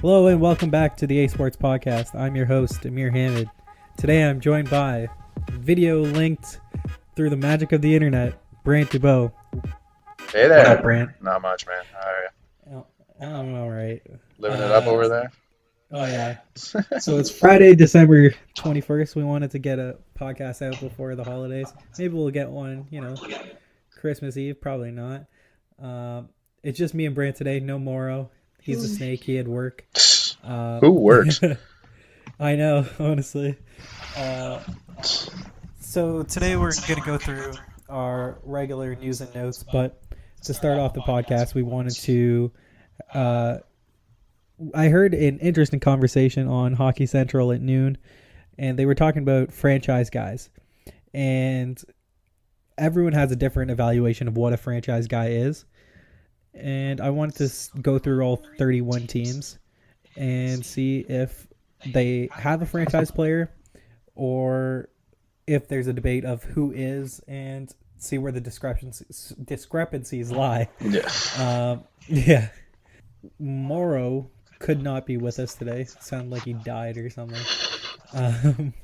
Hello and welcome back to the A Sports Podcast. I'm your host, Amir Hamid. Today I'm joined by video linked through the magic of the internet, Brant Dubois. Hey there. What up, Brant? Not much, man. How are you? I'm all right. Living it up over there? Oh, yeah. So it's Friday, December 21st. We wanted to get a podcast out before the holidays. Maybe we'll get one, Christmas Eve. Probably not. It's just me and Brant today. No Morrow. He's a snake. He had work. Who works? I know, honestly. So today we're going to go through our regular news and notes, but to start off the podcast, we wanted to... I heard an interesting conversation on Hockey Central at noon, and they were talking about franchise guys. And everyone has a different evaluation of what a franchise guy is. And I wanted to go through all 31 teams and see if they have a franchise player or if there's a debate of who is, and see where the discrepancies lie. Yeah. Morrow could not be with us today. Sounded like he died or something.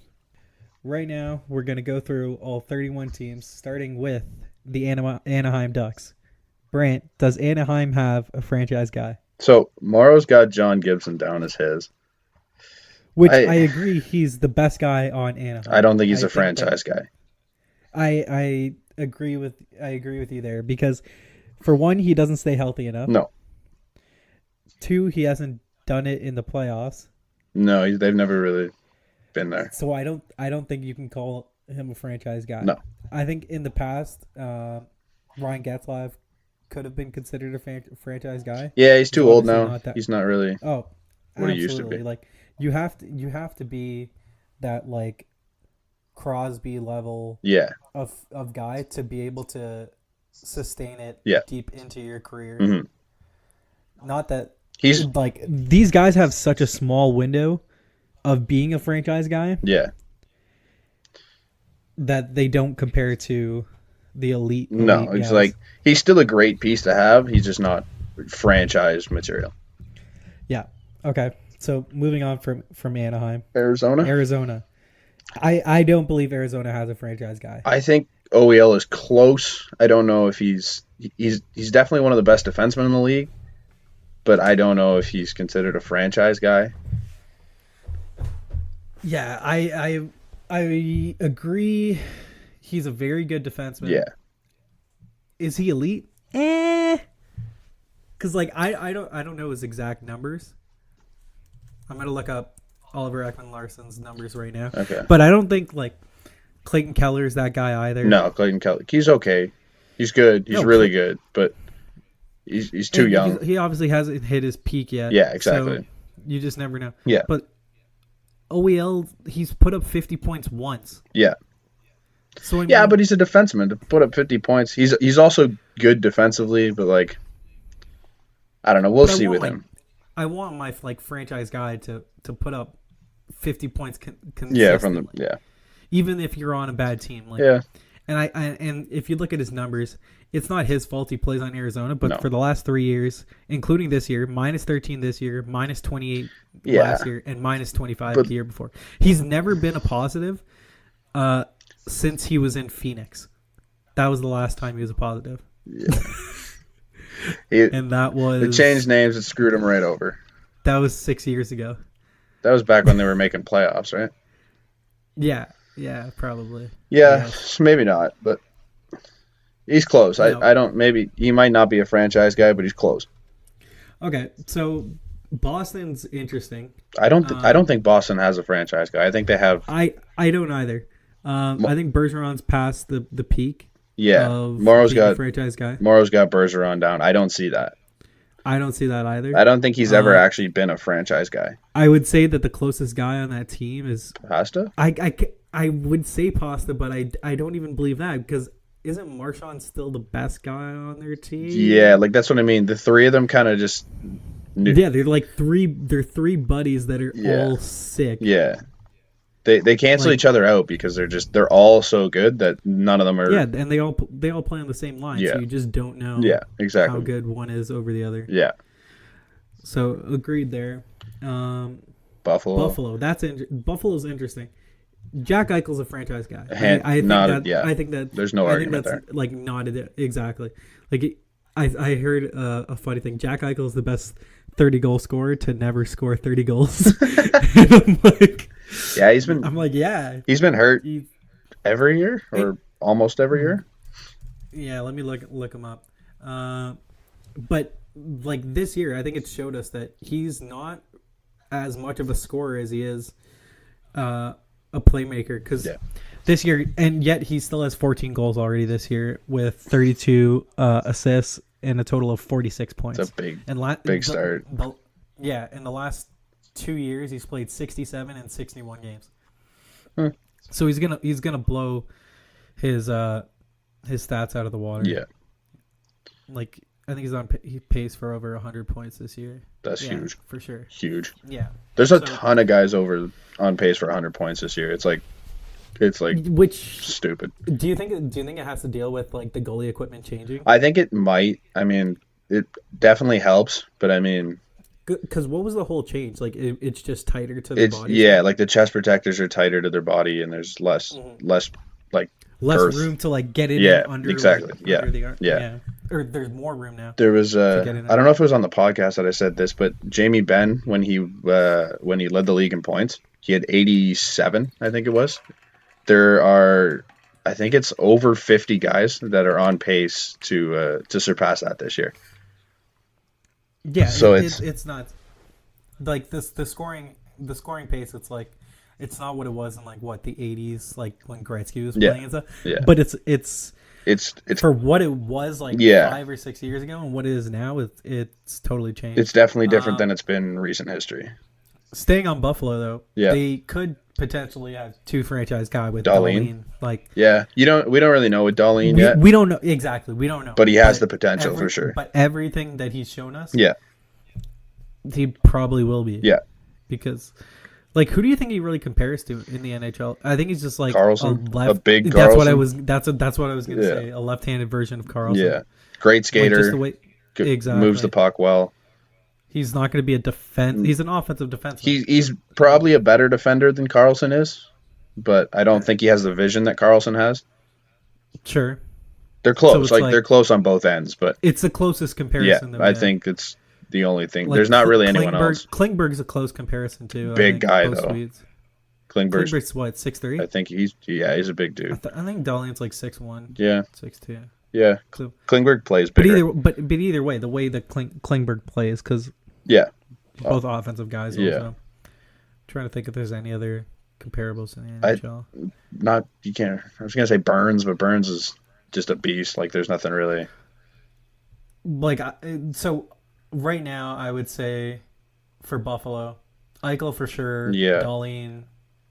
Right now, we're going to go through all 31 teams, starting with the Anaheim Ducks. Brant, does Anaheim have a franchise guy? So, Morrow's got John Gibson down as his. Which I agree, he's the best guy on Anaheim. I don't think he's a franchise guy. I agree with you there, because for one, he doesn't stay healthy enough. No. Two, he hasn't done it in the playoffs. No, they've never really been there. So I don't think you can call him a franchise guy. No. I think in the past, Ryan Getzlaf could have been considered a franchise guy. Yeah, he's too old now. He's not really what he used to be. Like you have to be that like Crosby level of guy to be able to sustain it deep into your career. Mm-hmm. Not that he's like these guys have such a small window of being a franchise guy. Yeah. That they don't compare to the elite. No, it's guys. like he's still a great piece to have. He's just not franchise material. Yeah. Okay. So moving on from Anaheim. Arizona. I don't believe Arizona has a franchise guy. I think OEL is close. I don't know if he's definitely one of the best defensemen in the league, but I don't know if he's considered a franchise guy. Yeah, I agree. He's a very good defenseman. Yeah. Is he elite? Because like I don't know his exact numbers. I'm gonna look up Oliver Ekman-Larsson's numbers right now. Okay. But I don't think like Clayton Keller's that guy either. No, Clayton Keller. He's okay. He's good. He's really good, but he's too young. He obviously hasn't hit his peak yet. Yeah, exactly. So you just never know. Yeah. But OEL, he's put up 50 points once. Yeah. So but he's a defenseman to put up 50 points. He's also good defensively, but like I don't know. We'll see with him. I want my like franchise guy to put up 50 points consistently. Even if you're on a bad team. Like, yeah. And if you look at his numbers, it's not his fault he plays on Arizona, but for the last 3 years, including this year, minus 13 this year, minus 28 last year, and minus 25 the year before. He's never been a positive since he was in Phoenix. That was the last time he was a positive. Yeah. And that was... They changed names and screwed him right over. That was 6 years ago. That was back when they were making playoffs, right? Yeah, probably. Yeah, maybe not, but he's close. No. I don't. Maybe he might not be a franchise guy, but he's close. Okay, so Boston's interesting. I don't think Boston has a franchise guy. I think they have. I don't either. I think Bergeron's past the peak. Yeah, Morrow's got a franchise guy. Morrow's got Bergeron down. I don't see that. I don't see that either. I don't think he's ever actually been a franchise guy. I would say that the closest guy on that team is Pasta. I would say Pasta, but I don't even believe that, because isn't Marchand still the best guy on their team? Yeah, like that's what I mean. The three of them kind of just. Yeah, they're like three buddies that are all sick. Yeah. They cancel each other out because they're all so good that none of them are. Yeah, and they all play on the same line, so you just don't know. Yeah, exactly. How good one is over the other. Yeah. So agreed there. Buffalo. Buffalo's interesting. Jack Eichel's a franchise guy. I think that there's no argument there. Like not exactly. Like I heard a funny thing. Jack Eichel's the best 30 goal scorer to never score 30 goals. And I'm like, yeah, he's been hurt every year or almost every year. Yeah, let me look him up. But like this year, I think it showed us that he's not as much of a scorer as he is a playmaker. Because this year, and yet he still has 14 goals already this year with 32 assists and a total of 46 points. It's a big start. In the last 2 years, he's played 67 and 61 games. So he's gonna blow his stats out of the water. Yeah. Like I think he pays for over 100 points this year. That's huge for sure. Huge. Yeah. There's a ton of guys on pace for 100 points this year. It's like which stupid. Do you think it has to deal with like the goalie equipment changing? I think it might. I mean, it definitely helps, but I mean, because what was the whole change? Like it's just tighter to the body. Yeah, like the chest protectors are tighter to their body, and there's less earth. Room to like get in. Yeah, under, exactly. Like, under the arm. Yeah. Or there's more room now. There was I don't know if it was on the podcast that I said this, but Jamie Benn when he led the league in points, he had 87, I think it was. There are, I think it's over 50 guys that are on pace to surpass that this year. Yeah, so it's not like this the scoring pace. It's like it's not what it was in like the 80s, like when Gretzky was playing and stuff. Yeah. But it's for what it was like 5 or 6 years ago and what it is now. It's totally changed. It's definitely different than it's been in recent history. Staying on Buffalo though, they could potentially have two franchise guy with Darlene. Like we don't really know with Darlene yet. We don't know exactly. We don't know, but he has the potential for sure. But everything that he's shown us, he probably will be. Yeah, because like who do you think he really compares to in the NHL? I think he's just like Carlson, a big Carlson. That's what I was gonna say. A left-handed version of Carlson. Yeah, great skater. Like just the way, exactly moves the puck well. He's not going to be a defense. He's an offensive defenseman. He's probably a better defender than Carlson is, but I don't think he has the vision that Carlson has. Sure, they're close. So they're close on both ends, but it's the closest comparison. Yeah, I think it's the only thing. There's not really anyone else. Klingberg's a close comparison too. Big guy though. Swedes. Klingberg's what 6'3"? I think he's a big dude. I think Dahlian's like 6'1". Yeah, 6'2". Yeah, Klingberg plays bigger. But either way, the way that Klingberg plays, because both offensive guys. Also. I'm trying to think if there's any other comparables in the NHL. You can't. I was gonna say Burns, but Burns is just a beast. Like there's nothing really. Like so, right now I would say for Buffalo, Eichel for sure. Yeah, Dahlin,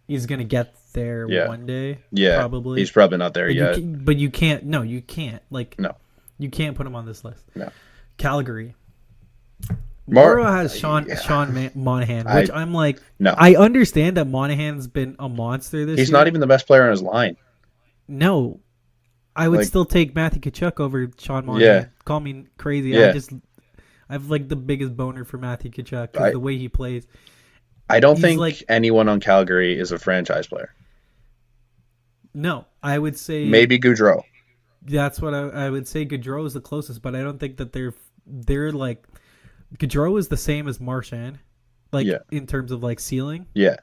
he's gonna get there one day. Yeah, probably. He's probably not there yet. But you can't. No, you can't. Like no, you can't put him on this list. No, Calgary. Moro has Sean Monahan, which I'm like, no. I understand that Monahan's been a monster this year. He's not even the best player on his line. No, I would still take Matthew Tkachuk over Sean Monahan. Yeah. Call me crazy. Yeah. I have like the biggest boner for Matthew Tkachuk because the way he plays. I don't think anyone on Calgary is a franchise player. No, I would say maybe Gaudreau. That's what I would say. Gaudreau is the closest, but I don't think that they're like. Gaudreau is the same as Marchand, in terms of like ceiling. Yeah.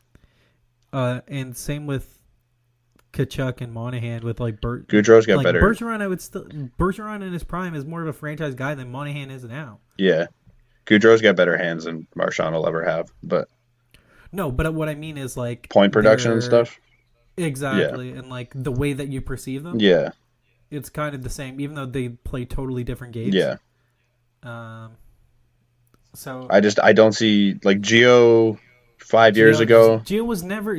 And same with Tkachuk and Monahan with like Gaudreau's got better. Bergeron in his prime is more of a franchise guy than Monahan is now. Yeah. Gaudreau's got better hands than Marchand will ever have, but. No, but what I mean is like point production and stuff. Exactly, and like the way that you perceive them. Yeah. It's kind of the same, even though they play totally different games. Yeah. So I don't see like Gio 5 years ago. Gio was never.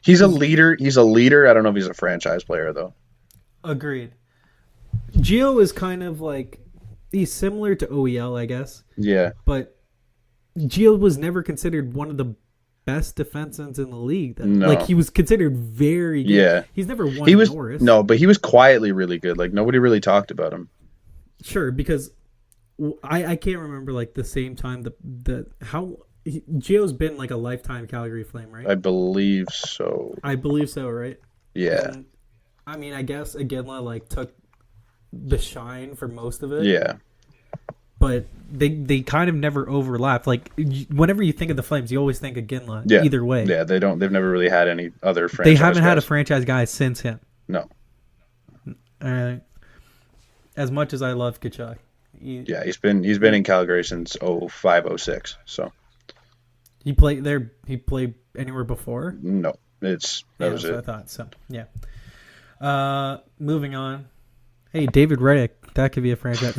He's a leader. He's a leader. I don't know if he's a franchise player though. Agreed. Gio is kind of like he's similar to OEL, I guess. Yeah. But Gio was never considered one of the best defensemen in the league. No. Like he was considered very good. Yeah. He's never won Norris. No, but he was quietly really good. Like nobody really talked about him. Sure, because I can't remember like the same time the how Gio's been like a lifetime Calgary Flame, right? I believe so. I believe so, right? Yeah. And I mean, I guess Iginla like took the shine for most of it, Yeah. but they kind of never overlapped. Like whenever you think of the Flames, you always think Iginla. Yeah. Either way, Yeah. They've never really had any other franchise. they haven't had a guys. franchise guy since him. No. As much as I love Kachuk, Yeah, he's been in Calgary since 05, 06. So he played there. He played anywhere before. no, that was so it. I thought so. Yeah. Moving on. Hey, David Reddick. That could be a franchise.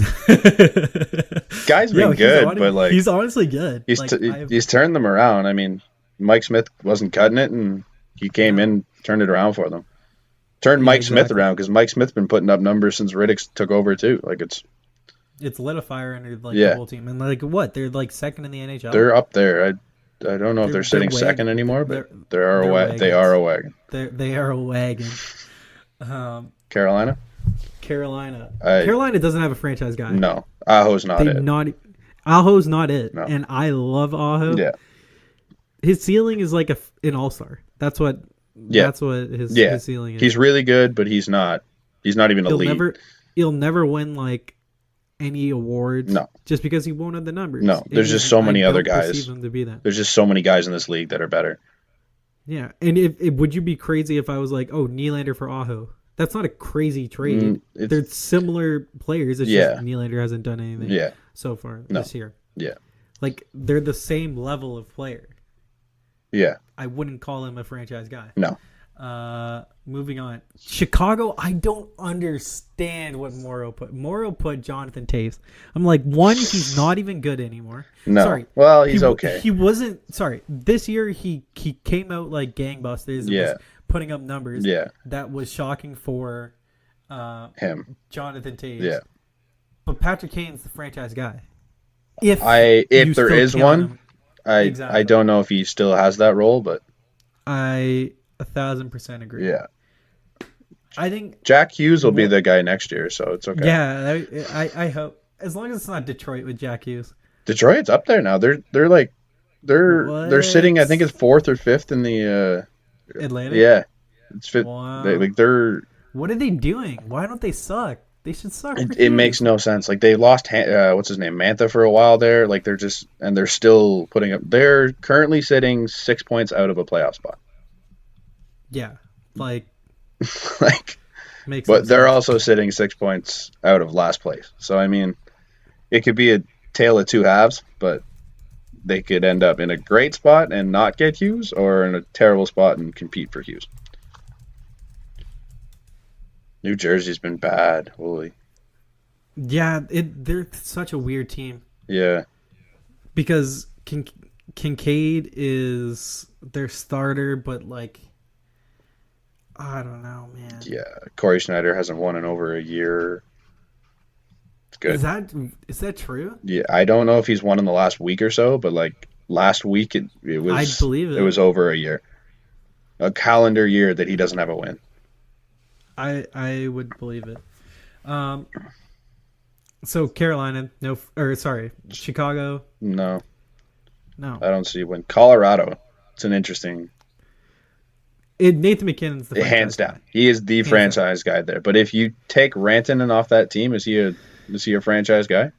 Guy's been good, but like he's honestly good. He's turned them around. I mean, Mike Smith wasn't cutting it, and he came in, turned it around for them. Turned Mike Smith around because Mike Smith's been putting up numbers since Riddick took over too. Like it's lit a fire under the whole team, and like what they're like second in the NHL. They're up there. I don't know if they're sitting second anymore, but they are a wagon. They are a wagon. Carolina. Carolina doesn't have a franchise guy. No, Aho's not it. Aho's not it, no. And I love Aho. Yeah, his ceiling is like an all-star. That's what. Yeah. That's what his ceiling is. He's really good, but he's not even elite. He'll never win like any awards. No, just because he won't have the numbers. No, there's just so many other guys. Him to be that. There's just so many guys in this league that are better. Yeah, and if would you be crazy if I was like, oh, Nylander for Aho? That's not a crazy trade. They're similar players. It's just Nylander hasn't done anything so far this year. Yeah. Like, they're the same level of player. Yeah. I wouldn't call him a franchise guy. No. Moving on. Chicago, I don't understand what Morrow put. Morrow put Jonathan Toews. I'm like, one, he's not even good anymore. No. Sorry. Well, he's okay. He wasn't. Sorry. This year, he came out like gangbusters. Yeah. Was putting up numbers. Yeah. That was shocking for him. Jonathan Toews. Yeah. But Patrick Kane's the franchise guy. If there is one, I don't know if he still has that role, but I 1,000% agree. Yeah. I think Jack Hughes will be the guy next year, so it's okay. Yeah, I hope, as long as it's not Detroit with Jack Hughes. Detroit's up there now. They're sitting, I think it's 4th or 5th in the Atlantic. Yeah, it's fifth. Wow. They're. What are they doing? Why don't they suck? They should suck. It makes no sense. Like they lost what's his name, Mantha, for a while there. Like they're still putting up. They're currently sitting 6 points out of a playoff spot. Yeah, like makes. But they're also sitting 6 points out of last place. So I mean, it could be a tale of two halves, but they could end up in a great spot and not get Hughes, or in a terrible spot and compete for Hughes. New Jersey's been bad. Holy. Yeah, they're such a weird team. Yeah. Because Kincaid is their starter, but like, I don't know, man. Yeah, Corey Schneider hasn't won in over a year. It's good. Is that true? Yeah, I don't know if he's won in the last week or so, but like last week it was. I believe it. It was over a year, a calendar year that he doesn't have a win. I would believe it. So Carolina, Chicago. No. I don't see a win. Colorado. It's an interesting. Nathan McKinnon's the franchise hands down. Guy. He is the franchise guy there. But if you take Rantanen off that team, is he a franchise guy?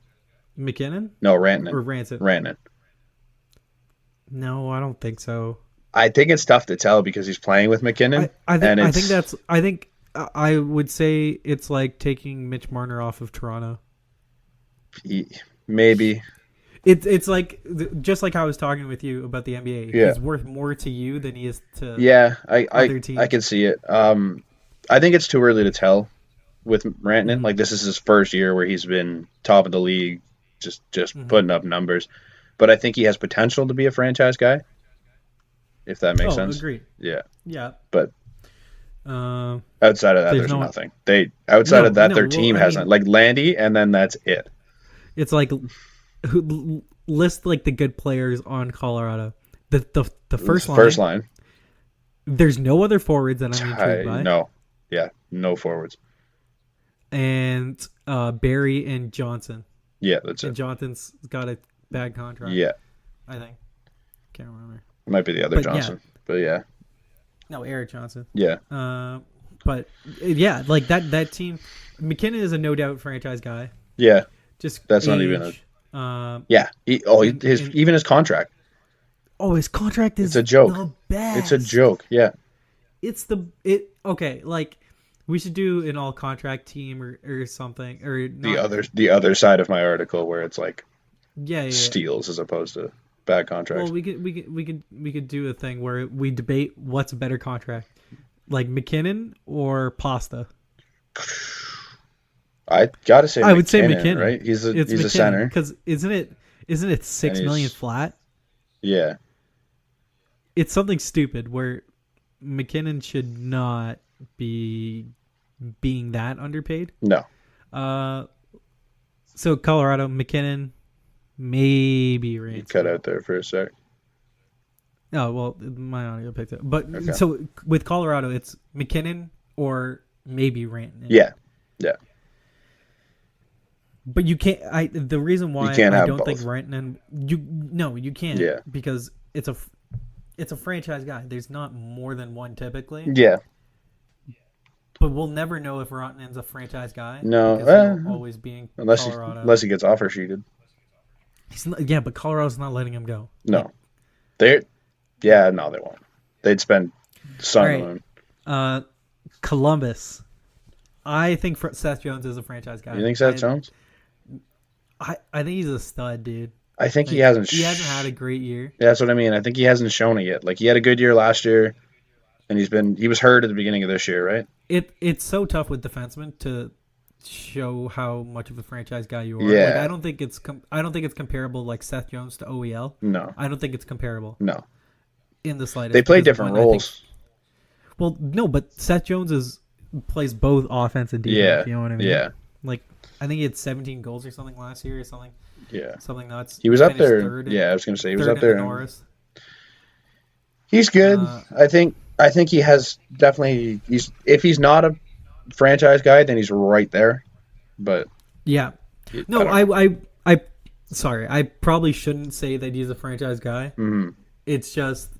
McKinnon? No, Rantanen. Or Rantanen? Rantanen. No, I don't think so. I think it's tough to tell because he's playing with McKinnon. I would say it's like taking Mitch Marner off of Toronto. Maybe. It's like just like I was talking with you about the NBA. Yeah. He's worth more to you than he is to other teams. I can see it. I think it's too early to tell with Rantanen. Mm-hmm. Like this is his first year where he's been top of the league, just putting up numbers. But I think he has potential to be a franchise guy. If that makes sense. Agreed. Yeah. Yeah. But outside of that, there's nothing. Their team hasn't. Like Landy, and then that's it. It's like list like the good players on Colorado. The first line. There's no other forwards that I'm intrigued by. No. Yeah, no forwards. And Barry and Johnson. Yeah, that's And it. Johnson's got a bad contract. Yeah, I think. Can't remember. it might be the other But yeah, Johnson, but yeah, no, Eric Johnson. yeah, But yeah, like that team, McKinnon is a no doubt franchise guy. yeah. Just That's not even a age. yeah. And Even his contract. his contract It's is a joke. the best. It's a joke. Yeah, Okay. Like we should do an all contract team or something or not. the other side of my article where it's like Yeah. steals as opposed to bad Well, contracts. we could do a thing where we debate what's a better contract, like McKinnon or Pasta. I gotta say, I would say McKinnon. right? He's a McKinnon, center, because isn't it and 6 million flat? yeah, It's something stupid where McKinnon should not be being that underpaid. no, So Colorado, McKinnon, maybe you Rance. cut out there for a sec. Oh well, my audio picked up. But Okay. so with Colorado, it's McKinnon or maybe Rantanen. Yeah, But you can't. The reason why You can't I have don't think both. Rantanen. You can't. Yeah. Because it's a franchise guy. There's not more than one typically. yeah, But we'll never know if Rantanen's a franchise guy. No, because he'll always be in Colorado. unless he gets offer sheeted. He's not, yeah, but Colorado's not letting him go. No, they yeah, no, they won't. They'd spend sun All right. on him. Columbus. I think Seth Jones is a franchise guy. You think Seth Jones? I think he's a stud, dude. I think Like, he hasn't. He hasn't had a great year. Yeah, that's what I mean. I think he hasn't shown it yet. Like he had a good year last year, and he was hurt at the beginning of this year, right? It's so tough with defensemen to show how much of a franchise guy you are. Yeah. Like, I don't think it's comparable like Seth Jones to OEL. No, I don't think it's comparable no. in the slightest. They play because, different one, I think- roles. well, no, but Seth Jones plays both offense and defense. Yeah, You know what I mean? yeah, Like I think he had 17 goals or something last year or something yeah. nuts. He was up finished there. third Yeah, I was gonna say he was third up there. in the Norris. He's good. Uh, I think he has definitely. If he's not a franchise guy, then he's right there. But Yeah. No, I sorry. I probably shouldn't say that he's a franchise guy. mhm. It's just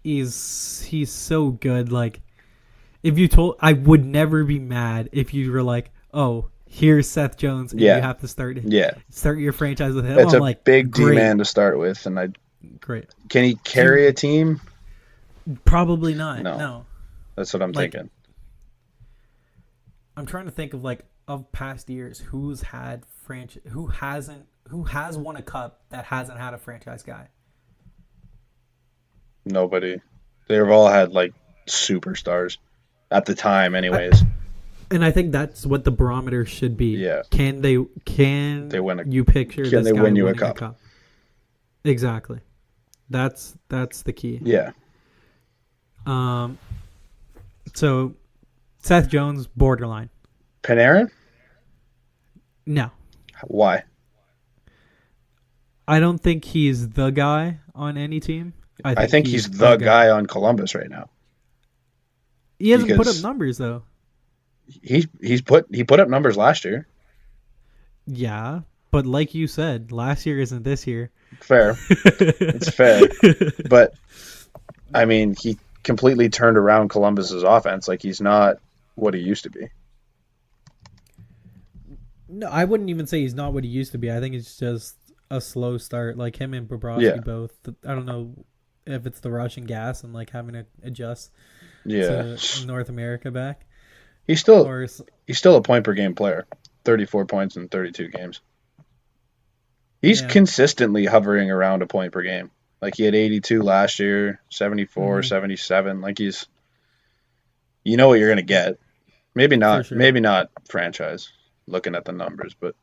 he's so good. Like if you told, I would never be mad if you were like, oh, here's Seth Jones, and Yeah. you have to start your franchise with him. It's I'm a like, big D great, man to start with, and great. can he carry a team? Probably not. No. No. That's what I'm Like, thinking. I'm trying to think of past years who has won a cup that hasn't had a franchise guy. Nobody. They've all had like superstars at the time, anyways. And I think that's what the barometer should be. Yeah. Can they win a- you picture can this they guy win you a winning cup? Exactly. That's the key. Yeah. So Seth Jones, borderline. Panarin? No. Why? I don't think he's the guy on any team. I think he's the guy on Columbus right now. He hasn't put up because- numbers though. He put up numbers last year. Yeah, but like you said, last year isn't this year. Fair. It's fair. But I mean, he completely turned around Columbus's offense. Like he's not what he used to be. No, I wouldn't even say he's not what he used to be. I think it's just a slow start. Like him and Bobrovsky Yeah. both. I don't know if it's the Russian gas and like having to adjust Yeah. to North America back. He's still Or a point per game player. 34 points in 32 games. He's Yeah. consistently hovering around a point per game. Like he had 82 last year, 74, Mhm. 77. Like you know what you're going to get. Maybe not, sure. maybe not franchise looking at the numbers, but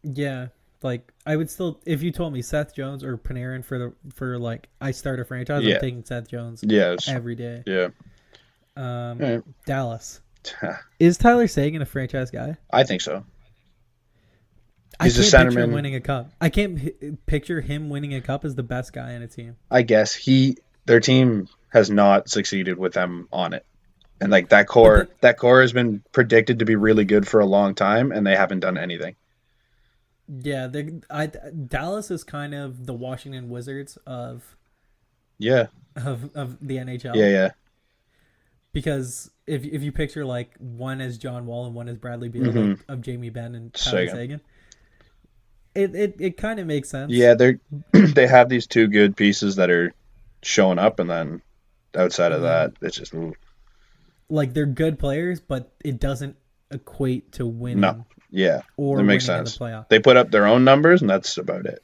yeah, like I would still, if you told me Seth Jones or Panarin for like I start a franchise, Yeah. I'm taking Seth Jones yeah, every day. yeah. Right. Dallas. Is Tyler Seguin a franchise guy? I think so. I He's a can't picture him centerman. winning a cup. I can't picture him winning a cup as the best guy in a team. I guess their team has not succeeded with them on it. And like that core has been predicted to be really good for a long time and they haven't done anything. Yeah, Dallas is kind of the Washington Wizards Yeah, of the yeah, NHL, yeah. because if you picture like one as John Wall and one as Bradley Beal, like Mm-hmm. of Jamie Benn and Tyler Second. Seguin, it kind of makes sense. Yeah, they're they have these two good pieces that are showing up, and then outside of And that, then it's just ooh, like they're good players, but it doesn't equate to no. winning Yeah, that or makes winning in the sense. playoff. They put up their own numbers, and that's about it.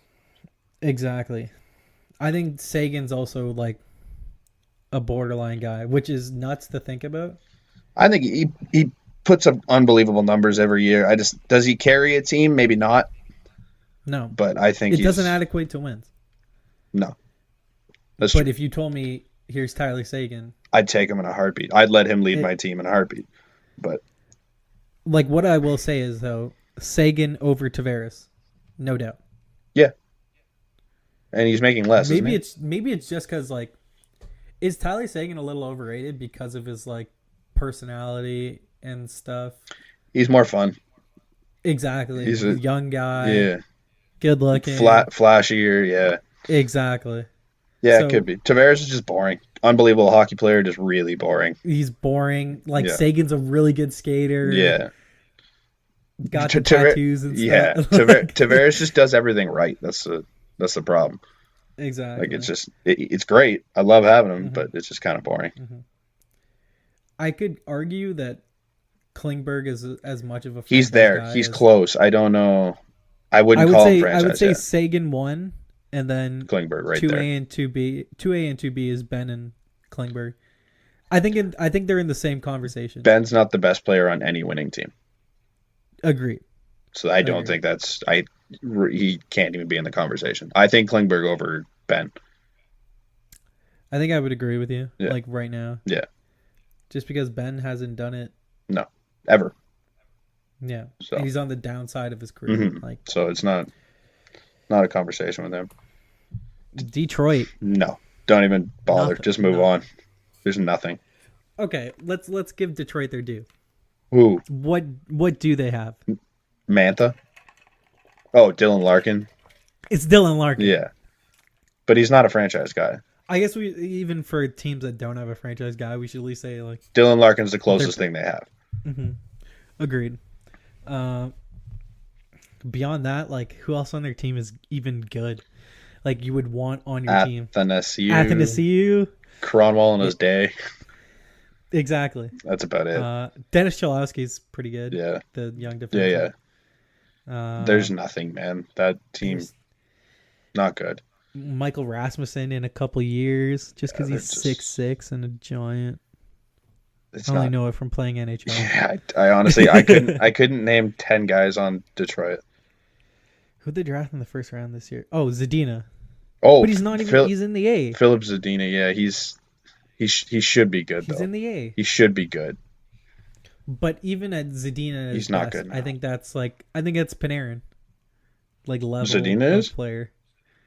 Exactly. I think Sagan's also like a borderline guy, which is nuts to think about. I think he puts up unbelievable numbers every year. I just does he carry a team? Maybe not, No, but I think it doesn't he's adequate to wins. no. That's But true. if you told me here's Tyler Sagan, I'd take him in a heartbeat. I'd let him lead my it team in a heartbeat. But like what I will say is though Sagan over Tavares, no doubt. yeah, and he's making less, isn't he? Maybe it's just because like is Tyler Sagan a little overrated because of his like personality and stuff? He's more fun. Exactly, He's a young guy, yeah, good looking. flashier. Yeah, Exactly. yeah, it could So be. Tavares is just boring. Unbelievable hockey player, just really boring. he's boring. Like Yeah, Sagan's a really good skater. yeah. Got the tattoos and stuff. Yeah, Like, Tavares just does everything right. That's the problem. Like exactly. it's great. I love having him, Hmm. but it's just kind of boring. Hmm. I could argue that Klingberg is as much of a He's franchise there. guy He's as close. I don't know. I wouldn't call him I would franchise say yet. Sagan one, and then Klingberg right two there. A and two B. 2A and 2B is Ben and Klingberg. I think they're in the same conversation. Ben's not the best player on any winning team, Agreed. so I don't Agreed. think he can't even be in the conversation. I think Klingberg over Ben. I think I would agree with you. Yeah, Like right now, yeah, just because Ben hasn't done it. no, ever. Yeah, So, and he's on the downside of his career. Like so it's not a conversation with him. Detroit, No, don't even bother. nothing. Just move Nothing. on. There's nothing. Okay, let's give Detroit their due. Ooh, What do they have? Mantha. Oh, Dylan Larkin. It's Dylan Larkin. Yeah, but he's not a franchise guy. I guess we even for teams that don't have a franchise guy, we should at least say like Dylan Larkin's the they're closest thing they have. agreed. Uh, Beyond that, like who else on their team is even good? Like you would want on your team. Athanasiu. Cronwall in his day. Exactly. That's about it. Dennis Cholowski's pretty good. Yeah. The young Yeah, defenseman. yeah. There's nothing, man. That team, There's not good. Michael Rasmussen in a couple years, just because they're he's just- 6'6" and a giant. It's I only not. know it from playing NHL. Yeah, I honestly, I couldn't name 10 guys on Detroit. Who'd they draft in the first round this year? Oh, Zadina. Oh, But he's not even. He's in the A. Philip Zadina. Yeah, he should be good He's though. in the A. He should be good. But even at Zadina, He's not good now. I think that's Panarin, like level Zadina of is? player.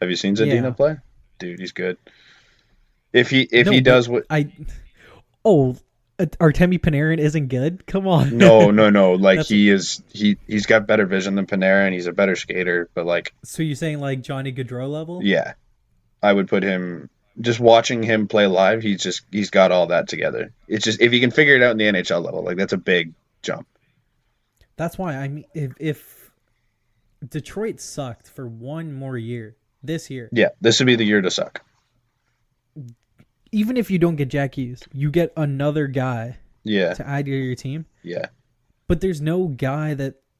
Have you seen Zadina Yeah. play? Dude, he's good. If he No, he but does what Artemi Panarin isn't good. Come on. no. Like That's- he's got better vision than Panarin. He's a better skater, but like So you're saying like Johnny Gaudreau level? yeah, I would put him. Just watching him play live, he's got all that together. It's just if he can figure it out in the NHL level, like that's a big jump. That's why I mean, if Detroit sucked for one more year this year, Yeah, this would be the year to suck. even if you don't get Jack Hughes, you get another guy Yeah, to add to your team. yeah. But there's no guy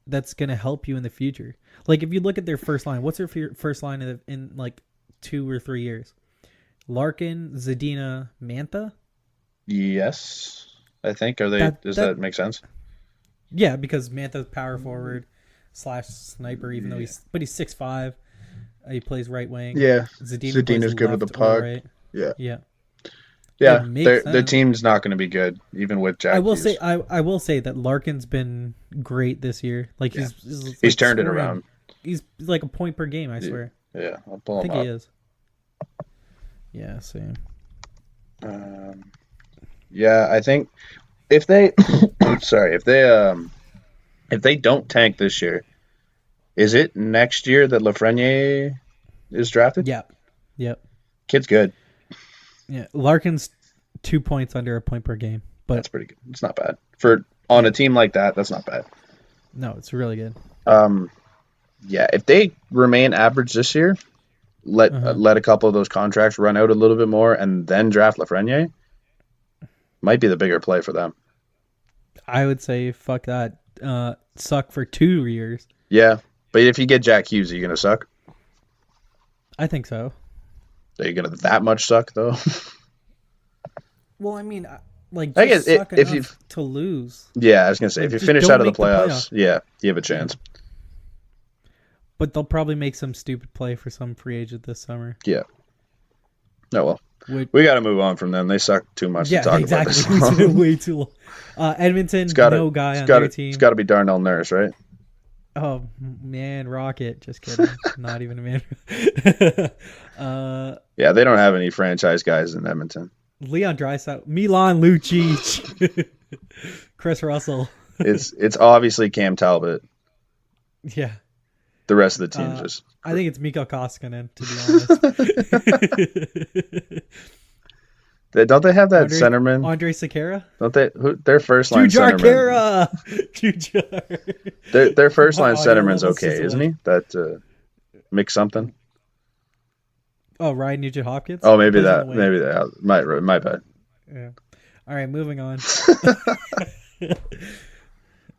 that's gonna help you in the future. Like if you look at their first line, what's their first line in like 2 or 3 years? Larkin, Zadina, Mantha. Yes, I think. Are they? Does that make sense? Yeah, because Mantha's power forward / sniper, even though he's 6'5". He plays right wing. Yeah, Zadina's Zadina's good with the left or puck. right. Yeah, Yeah. yeah. It makes The sense. team's not going to be good, even with Jack. I will Hughes. say I will say that Larkin's been great this year. Like he's like turned it scoring- around. He's like a point per game, I swear. Yeah, I'll pull I him think up. he is. Yeah, same. Yeah, I think if they, sorry, if they don't tank this year, Is it next year that Lafreniere is drafted? Yep. Yep. Kid's good. Yeah. Larkin's 2 points under a point per game, but That's pretty good. It's not bad for on a team like that. That's not bad. no, it's really good. Yeah, if they remain average this year, let a couple of those contracts run out a little bit more, and then draft Lafreniere, might be the bigger play for them. I would say fuck that. Suck for 2 years. Yeah, but if you get Jack Hughes, are you gonna suck? I think so. Are you gonna that much suck though? Well, I mean, like, I guess suck if enough to lose. Yeah, I was gonna say if you just finish don't out of the make the playoffs, playoff. yeah, you have a chance. But they'll probably make some stupid play for some free agent this summer. Yeah. Oh well, we got to move on from them. They suck too much to talk about this. It's been way too long. Edmonton, no guy on their team. It's got to be Darnell Nurse, right? Oh man, Rocket. Just kidding. Not even a man. Yeah, they don't have any franchise guys in Edmonton. Leon Draisaitl, Milan Lucic, Chris Russell. It's obviously Cam Talbot. Yeah. The rest of the team just. I think it's Mikko Koskinen, to be honest. Don't they have that centerman? Andre Sekera? Don't they? Their first line centerman. Jujar. Their first line centerman's okay, isn't he? That Mick something. Oh, Ryan Nugent Hopkins. Oh, maybe that. My bad. Yeah. All right, moving on.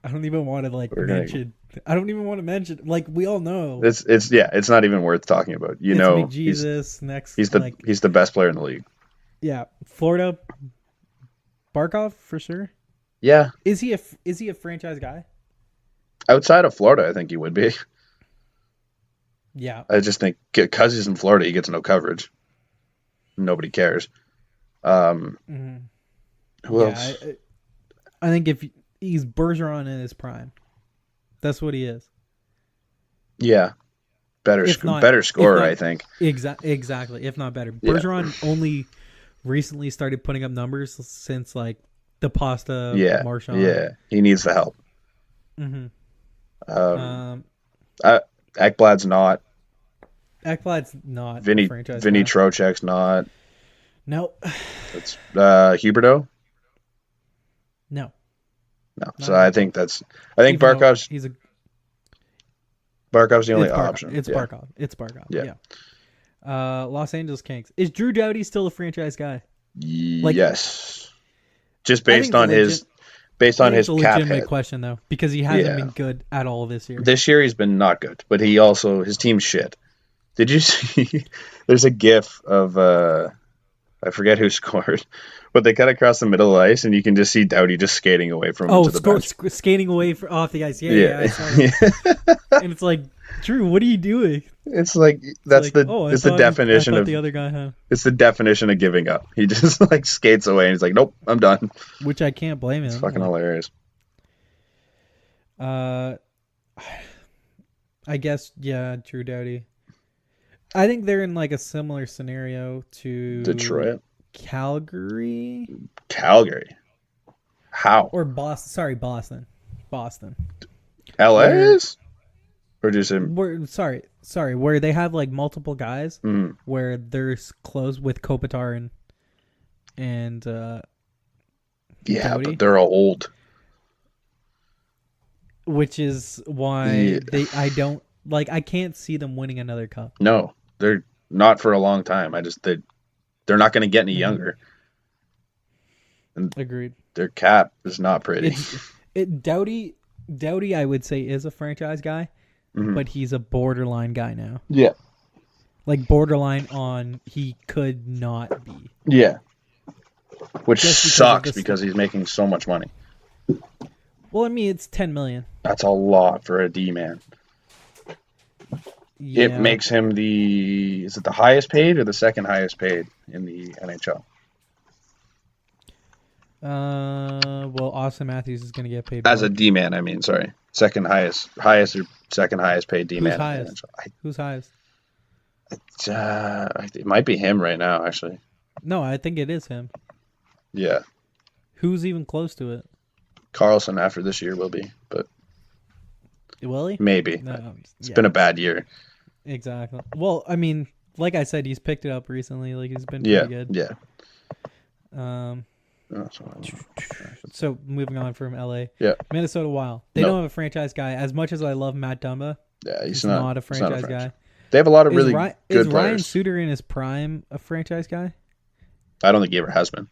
I don't even want to mention. I don't even want to mention. Like, we all know. It's not even worth talking about. You know, McJesus next. He's the best player in the league. Yeah, Florida. Barkov for sure. Yeah. Is he a franchise guy? Outside of Florida, I think he would be. Yeah. I just think because he's in Florida, he gets no coverage. Nobody cares. Who else? I think if he's Bergeron in his prime, that's what he is. Yeah. Better scorer, I think. Exactly. If not better. Bergeron only recently started putting up numbers since the Pasta Marchand. Yeah. He needs the help. Mm-hmm. Ekblad's not. Ekblad's not. Vinny Trocheck's not. No. It's Huberdeau. No. So I think Barkov's. Barkov's the only option. It's Barkov. Yeah. Los Angeles Kings. Is Drew Doughty still a franchise guy? Yes. Just based on his cap hit. Legitimate question though, because he hasn't been good at all this year. This year he's been not good, but his team's shit. Did you see? There's a GIF of I forget who scored, but they cut across the middle of the ice, and you can just see Doughty just skating away from him to the bench. Skating away off the ice. Yeah. I saw that. And it's like, Drew, what are you doing? It's like it's the definition of the other guy. Huh? It's the definition of giving up. He just skates away, and he's like, "Nope, I'm done." Which I can't blame him. It's fucking hilarious. I guess Drew Doughty. I think they're in a similar scenario to Detroit, Calgary. How? Or Boston? Sorry, Boston. LA is? Or just sorry. Where they have multiple guys, where they're close with Kopitar and Doughty, but they're old. Which is why I can't see them winning another cup. No, they're not for a long time. They're not going to get any younger. And agreed. Their cap is not pretty. Doughty, I would say, is a franchise guy, but he's a borderline guy now. Yeah. Borderline on he could not be. Yeah. Which sucks because he's making so much money. Well, I mean, it's $10 million. That's a lot for a D-man. Yeah. It makes him is it the highest paid or the second highest paid in the NHL? Well, Austin Matthews is going to get paid as a D-man. I mean, sorry, second highest or second highest paid D-man. Who's highest? Who's highest? It might be him right now, actually. No, I think it is him. Yeah. Who's even close to it? Carlson after this year will be, but Will he? Maybe. No. It's been a bad year. Exactly. Well, I mean, like I said, he's picked it up recently. Like he's been Yeah, pretty good. yeah. So moving on from LA, Yeah. Minnesota Wild. They don't have a franchise guy. As much as I love Matt Dumba, Yeah, he's not a franchise guy. They have a lot of really Is good Ryan players. Suter in his prime a franchise guy? I don't think he ever has been.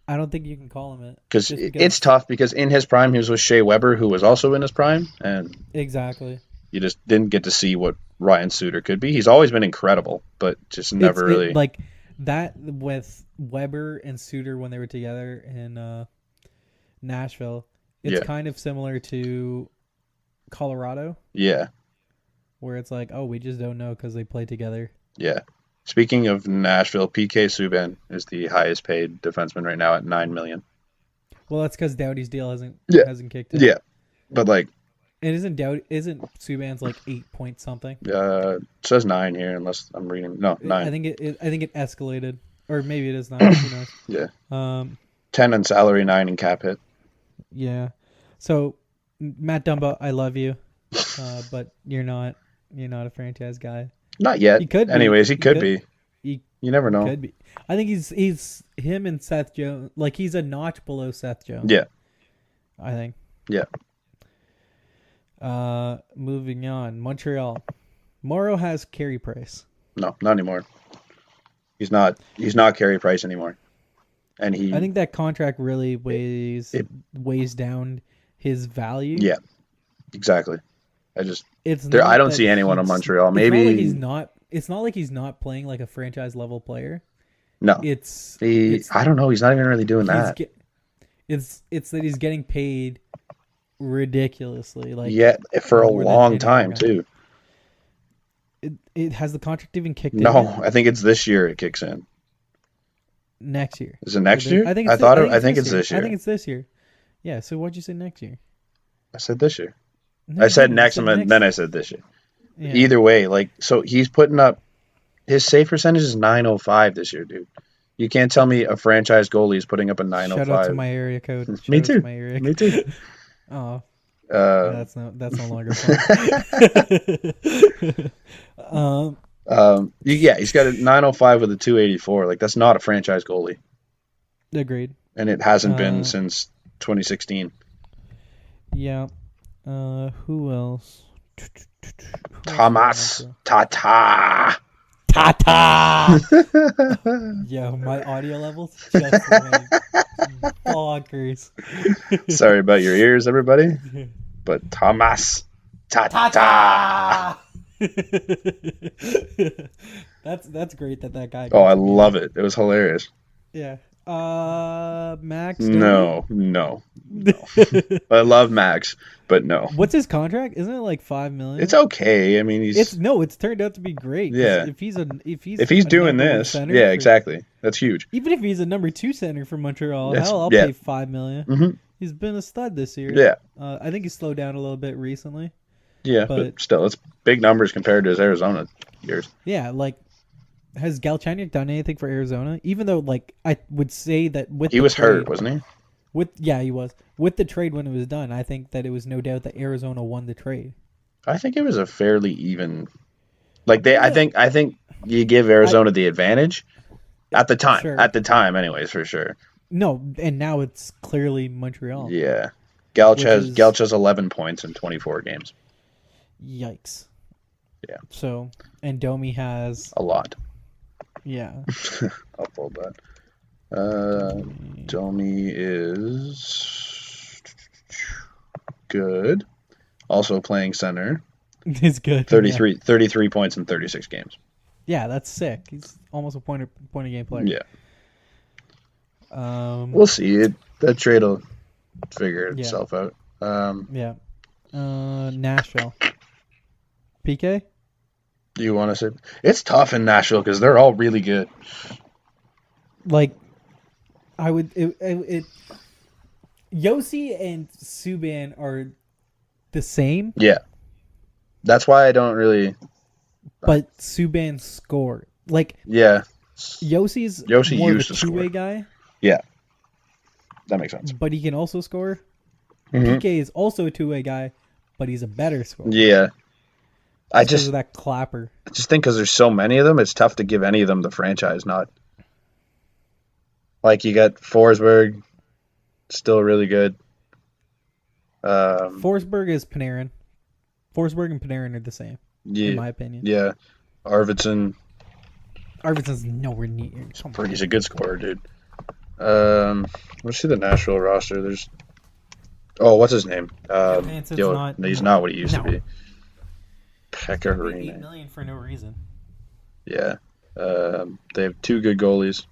I don't think you can call him it. Because it's tough, because in his prime, he was with Shea Weber, who was also in his prime, and exactly. you just didn't get to see what Ryan Suter could be. He's always been incredible, but just never really... like that with Weber and Suter when they were together in Nashville. It's kind of similar to Colorado. Yeah. Where it's like, oh, we just don't know because they play together. Yeah. Speaking of Nashville, PK Subban is the highest paid defenseman right now at $9 million. Well, that's because Doughty's deal hasn't kicked in. Yeah, but like, it isn't Subban's like 8 point something? It says 9 here, unless I'm reading. No, 9. I think it escalated, or maybe it is 9. Who knows? Yeah. 10 in salary, 9 in cap hit. Yeah. So Matt Dumba, I love you, but you're not a franchise guy. Not yet. He could be. Anyways, he could be. You never know. Could be. I think he's him and Seth Jones. Like he's a notch below Seth Jones. Yeah. I think. Yeah. Moving on. Montreal. Morrow has Carey Price. No, not anymore. He's not Carey Price anymore. And I think that contract really weighs down his value. Yeah. Exactly. I I don't see anyone in Montreal. Maybe it's not like he's not playing like a franchise level player. No. I don't know. He's not even really doing that. It's that he's getting paid ridiculously. Like for a long time too. It has the contract even kicked in? No, I think it's this year it kicks in. Next year. Is it next year? I think it's this year. I think it's this year. Yeah. So what'd you say next year? I said this year. No, I said next, and then I said this year. Yeah. Either way, so he's putting up his save percentage is 905 this year, dude. You can't tell me a franchise goalie is putting up a 905. Shout out to my area code. Me too. Me too. Oh, that's no longer fun. He's got a 905 with a 284. Like that's not a franchise goalie. Agreed. And it hasn't been since 2016. Yeah. Who else? Thomas Tata. Yo, my audio levels just went bonkers. Sorry about your ears, everybody. But Thomas Tata. That's great that guy. Oh, I love it. It was hilarious. Yeah. Max? No. I love Max, but no. What's his contract? Isn't it like $5 million? It's okay. I mean, it's turned out to be great. Yeah. If he's doing this, exactly. That's huge. Even if he's a number 2 center for Montreal, I'll pay $5 million. Mm-hmm. He's been a stud this year. Yeah. I think he's slowed down a little bit recently. Yeah, but still, it's big numbers compared to his Arizona years. Yeah, like. Has Galchenyuk done anything for Arizona? Even though, like, I would say that he was hurt, wasn't he? He was. With the trade when it was done, I think that it was no doubt that Arizona won the trade. I think it was a fairly even. Like I think you give Arizona the advantage at the time. Sure. At the time, anyways, for sure. No, and now it's clearly Montreal. Yeah, Galch has 11 points in 24 games. Yikes. Yeah. So, and Domi has a lot. Yeah. I'll pull that. Domi is good. Also playing center. He's good. 33 points in 36 games. Yeah, that's sick. He's almost a point of game player. Yeah. We'll see. That trade will figure itself out. Yeah. Nashville. PK? Do you want to say it's tough in Nashville because they're all really good? Like, I would Yossi and Subban are the same. Yeah, that's why I don't really. But Subban scored. Like, yeah, Yossi more of a two-way guy. Yeah, that makes sense. But he can also score. Mm-hmm. PK is also a two-way guy, but he's a better scorer. Yeah. I Because just of that clapper. think because there's so many of them, it's tough to give any of them the franchise nod. Like you got Forsberg, still really good. Forsberg is Panarin. Forsberg and Panarin are the same, Yeah, in my opinion. yeah. Arvidsson, Arvidsson's nowhere near. he's a good scorer, dude. Let's see the Nashville roster. There's what's his name? Johansson's not. He's not what he used to No. be. $8 Pekka million for no reason. Yeah. They have two good goalies.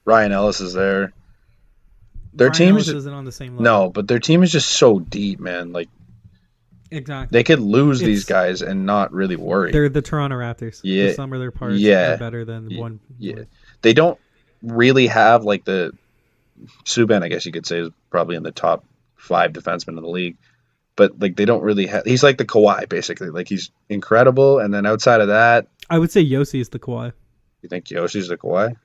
Ryan Ellis is there. Their Ryan team Ellis is isn't on the same level. no, but their team is just so deep, man. Like Exactly. they could lose these guys and not really worry. They're the Toronto Raptors. Yeah. The sum of their parts Yeah. are better than one. Yeah. They don't really have like the Subban, I guess you could say, is probably in the top 5 defensemen in the league. But like they don't really have. He's like the Kawhi, basically. Like he's incredible, and then outside of that, I would say Yossi is the Kawhi. you think Yoshi's the Kawhi?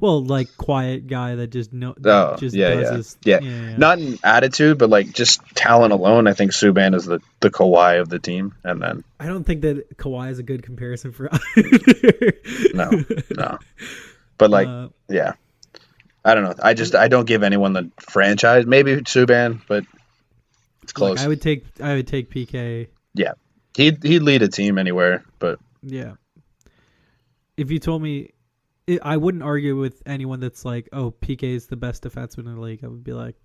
Well, like quiet guy that just Oh, just yeah, does yeah. his Yeah. Not in attitude, but like just talent alone. I think Subban is the Kawhi of the team, and then I don't think that Kawhi is a good comparison for. no. But like, yeah, I don't know. I don't give anyone the franchise. Maybe Subban, but it's close. Like, I would take PK. Yeah, he'd lead a team anywhere, but Yeah. If you told me, I wouldn't argue with anyone that's like, "Oh, PK is the best defenseman in the league." I would be like,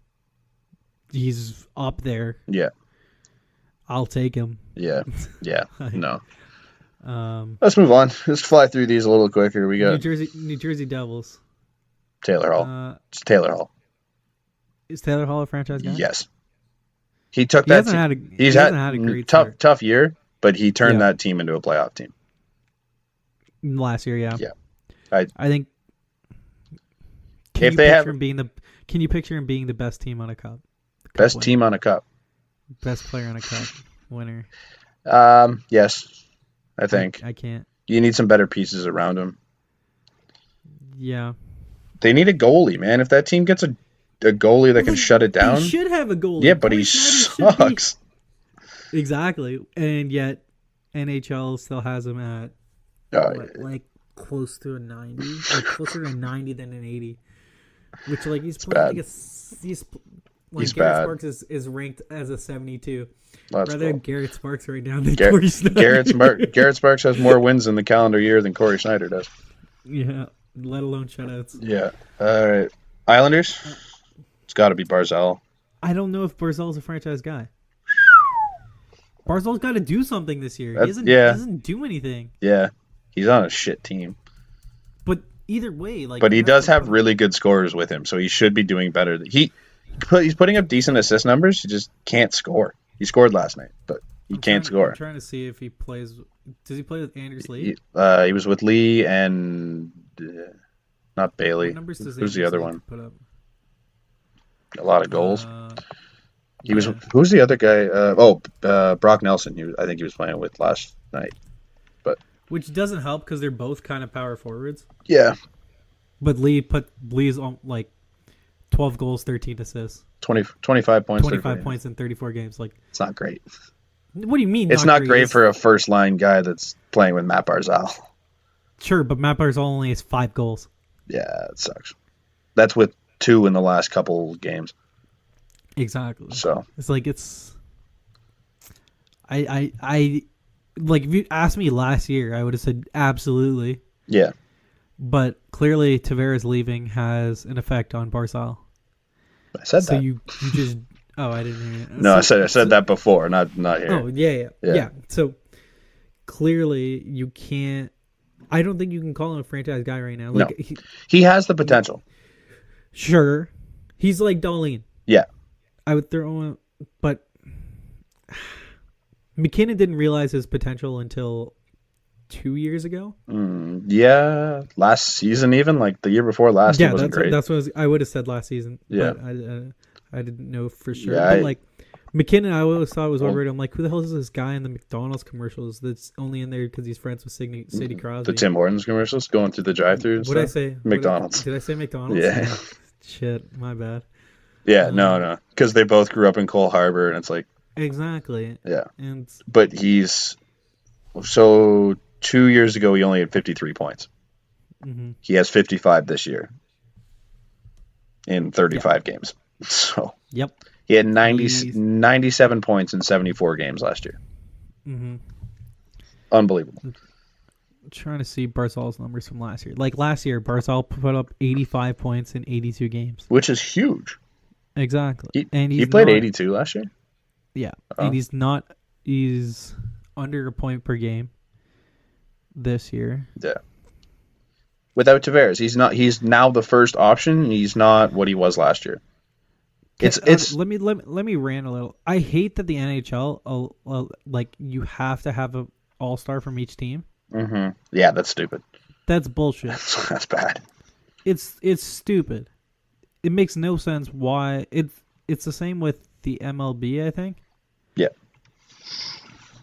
"He's up there. yeah, I'll take him." yeah. No. Um, Let's move on. Let's fly through these a little quicker. We got New Jersey Devils. Taylor Hall. It's Taylor Hall. Is Taylor Hall a franchise guy? Yes. He took He that. hasn't had a great start. tough year, but he turned that team into a playoff team. Last year, yeah. Yeah. I think. Can you picture him being the best team on a cup? Best team on a cup. Best player on a cup winner. Yes, I think. I can't. You need some better pieces around him. Yeah. They need a goalie, man. If that team gets a goalie that can shut it down. He should have a goalie. Yeah, but Corey he Schneider should be- sucks. Exactly. And yet NHL still has him at like close to a 90, like closer to a 90 than an 80. Which like he's playing bad. he's He's Garrett bad. Sparks is ranked as a 72. That's Rather cool. have Garrett Sparks right now than Corey Schneider. Garrett Sparks has more wins in the calendar year than Corey Schneider does. Yeah, let alone shutouts. Yeah. All right. Islanders? It's got to be Barzal. I don't know if Barzal's a franchise guy. Barzal's got to do something this year. He doesn't do anything. Yeah. He's on a shit team. But either way, like. But he does have really good scorers with him, so he should be doing better. He's putting up decent assist numbers. He just can't score. He scored last night, but he can't score. I'm trying to see if he plays. Does he play with Anders Lee? He was with Lee and not Bailey. What numbers does Who's the Anders other Lee one? put up? A lot of goals. He was. yeah. Who's the other guy? Brock Nelson. I think he was playing with last night. Which doesn't help because they're both kind of power forwards. Yeah. But Lee's on like 12 goals, 13 assists, 25 points. 25 points in 34 games. Like, It's not great. what do you mean? It's not great for a first line guy that's playing with Matt Barzal. Sure, but Matt Barzal only has 5 goals. Yeah, it sucks. That's with 2 in the last couple games. Exactly. So It's like I like if you asked me last year, I would have said absolutely. yeah, But clearly, Tavares leaving has an effect on Barzal. I said So that. you just I didn't hear it. No, I said that before, not here. Oh yeah. So clearly, you can't. I don't think you can call him a franchise guy right now. Like, No. He has the potential. Sure, he's like Darlene. Yeah. I would throw him, but McKinnon didn't realize his potential until 2 years ago. Yeah, last season even, like the year before last, he wasn't great. That's what I would have said last season. Yeah. But I didn't know for sure. Yeah, but like McKinnon, I always thought was overrated. I'm like, who the hell is this guy in the McDonald's commercials that's only in there because he's friends with Sidney Crosby? The Tim Hortons commercials going through the drive-thru. What did I say? McDonald's. Did I say McDonald's? Yeah. Shit, my bad. Yeah, no, because they both grew up in Cole Harbor, and it's like Exactly. Yeah. And But so 2 years ago he only had 53 points. mhm. He has 55 this year in Yeah. 35 games. So Yep. he had He's 97 points in 74 games last year. mhm. Unbelievable. Trying to see Barzal's numbers from last year. Like last year, Barzal put up 85 points in 82 games. Which is huge. Exactly. And He he's played not 82 last year? yeah. Oh. And he's under a point per game this year. Yeah. Without Tavares, he's now the first option. He's not what he was last year. It's let me rant a little. I hate that the NHL like you have to have an all-star from each team. mm-hmm. Yeah, that's stupid. That's bullshit. That's bad. It's stupid. It makes no sense why it's the same with the MLB, I think. Yeah.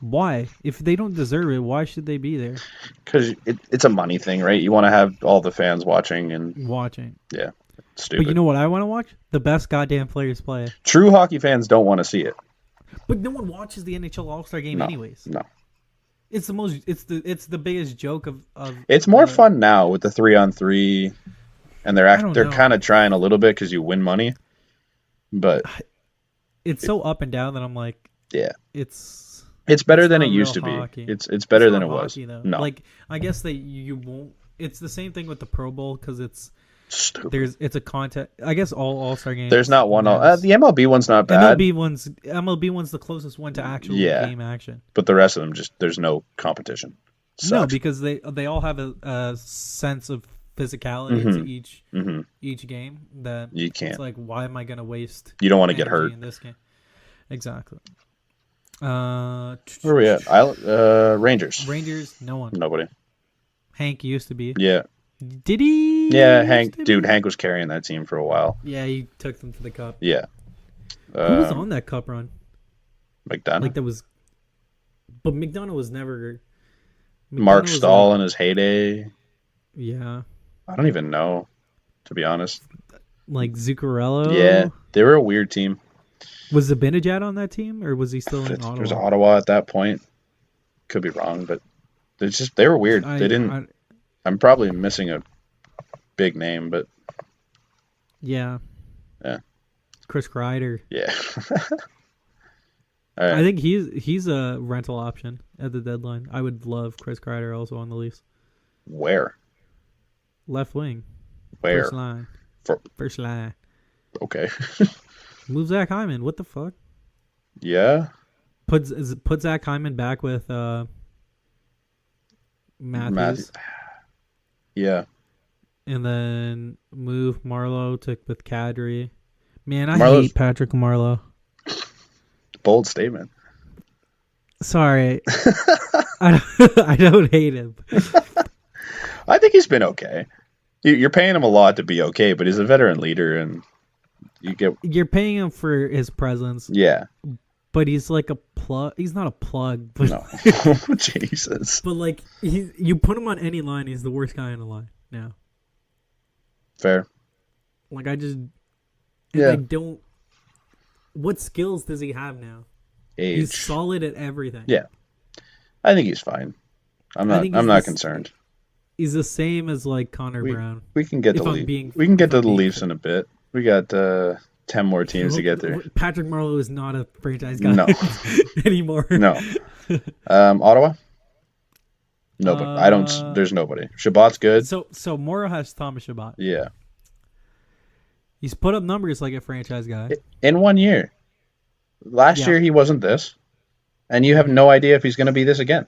Why? If they don't deserve it, why should they be there? Because it's a money thing, right? You want to have all the fans watching and Watching. yeah, stupid. But you know what I want to watch? The best goddamn players play. True hockey fans don't want to see it. But no one watches the NHL All-Star game No, anyways. No. It's the biggest joke of It's more fun now with the 3-on-3, and they're kind of trying a little bit because you win money. But it's so up and down that I'm like, yeah, it's better than it not used to real be. hockey. It's better than it not was. hockey, though. No, Like I guess that you won't. It's the same thing with the Pro Bowl because stupid. it's a contest. I guess all-star games. There's not one. The MLB one's not bad. MLB one's the closest one to actual game action. But the rest of them there's no competition. Sucks. No, because they all have a sense of physicality to each game that you can't. It's like, why am I going to waste? You don't want to get hurt in this game. Exactly. Where are we at? Rangers. Rangers. No one. Nobody. Hank used to be. Yeah. Did he? Yeah, Hank. Dude, Hank was carrying that team for a while. Yeah, he took them to the cup. Yeah. Who was on that cup run? McDonough. Like that was, but McDonough was never. Mark Stahl in his heyday. Yeah. I don't even know, to be honest. Like Zuccarello. Yeah, they were a weird team. Was Zibanejad on that team, or was he still in Ottawa? It was Ottawa at that point. Could be wrong, but they were weird. They didn't. I'm probably missing a big name, but yeah. Chris Kreider. Yeah. All right. I think he's a rental option at the deadline. I would love Chris Kreider also on the Leafs. Where? Left wing. Where? First line. First line. Okay. Move Zach Hyman. What the fuck? Yeah. Put Zach Hyman back with Matthews. Yeah. And then move Marlowe with Kadri. Man, I hate Patrick Marlowe. Bold statement. Sorry. I don't hate him. I think he's been okay. You're paying him a lot to be okay, but he's a veteran leader, and you're paying him for his presence. Yeah. But he's like a plug. He's not a plug. But no. Jesus. But like, you put him on any line, he's the worst guy on the line now. Fair. Like, I just... Yeah. I don't... What skills does he have now? Age. He's solid at everything. Yeah. I think he's fine. I'm not concerned. He's the same as like Connor Brown. We can get to the Leafs in a bit. We got 10 more teams to get there. Patrick Marleau is not a franchise guy anymore. No. Ottawa? Nobody. I don't. There's nobody. Shabbat's good. So Morrow has Thomas Chabot. Yeah. He's put up numbers like a franchise guy. In 1 year. Last year he wasn't this. And you have no idea if he's going to be this again.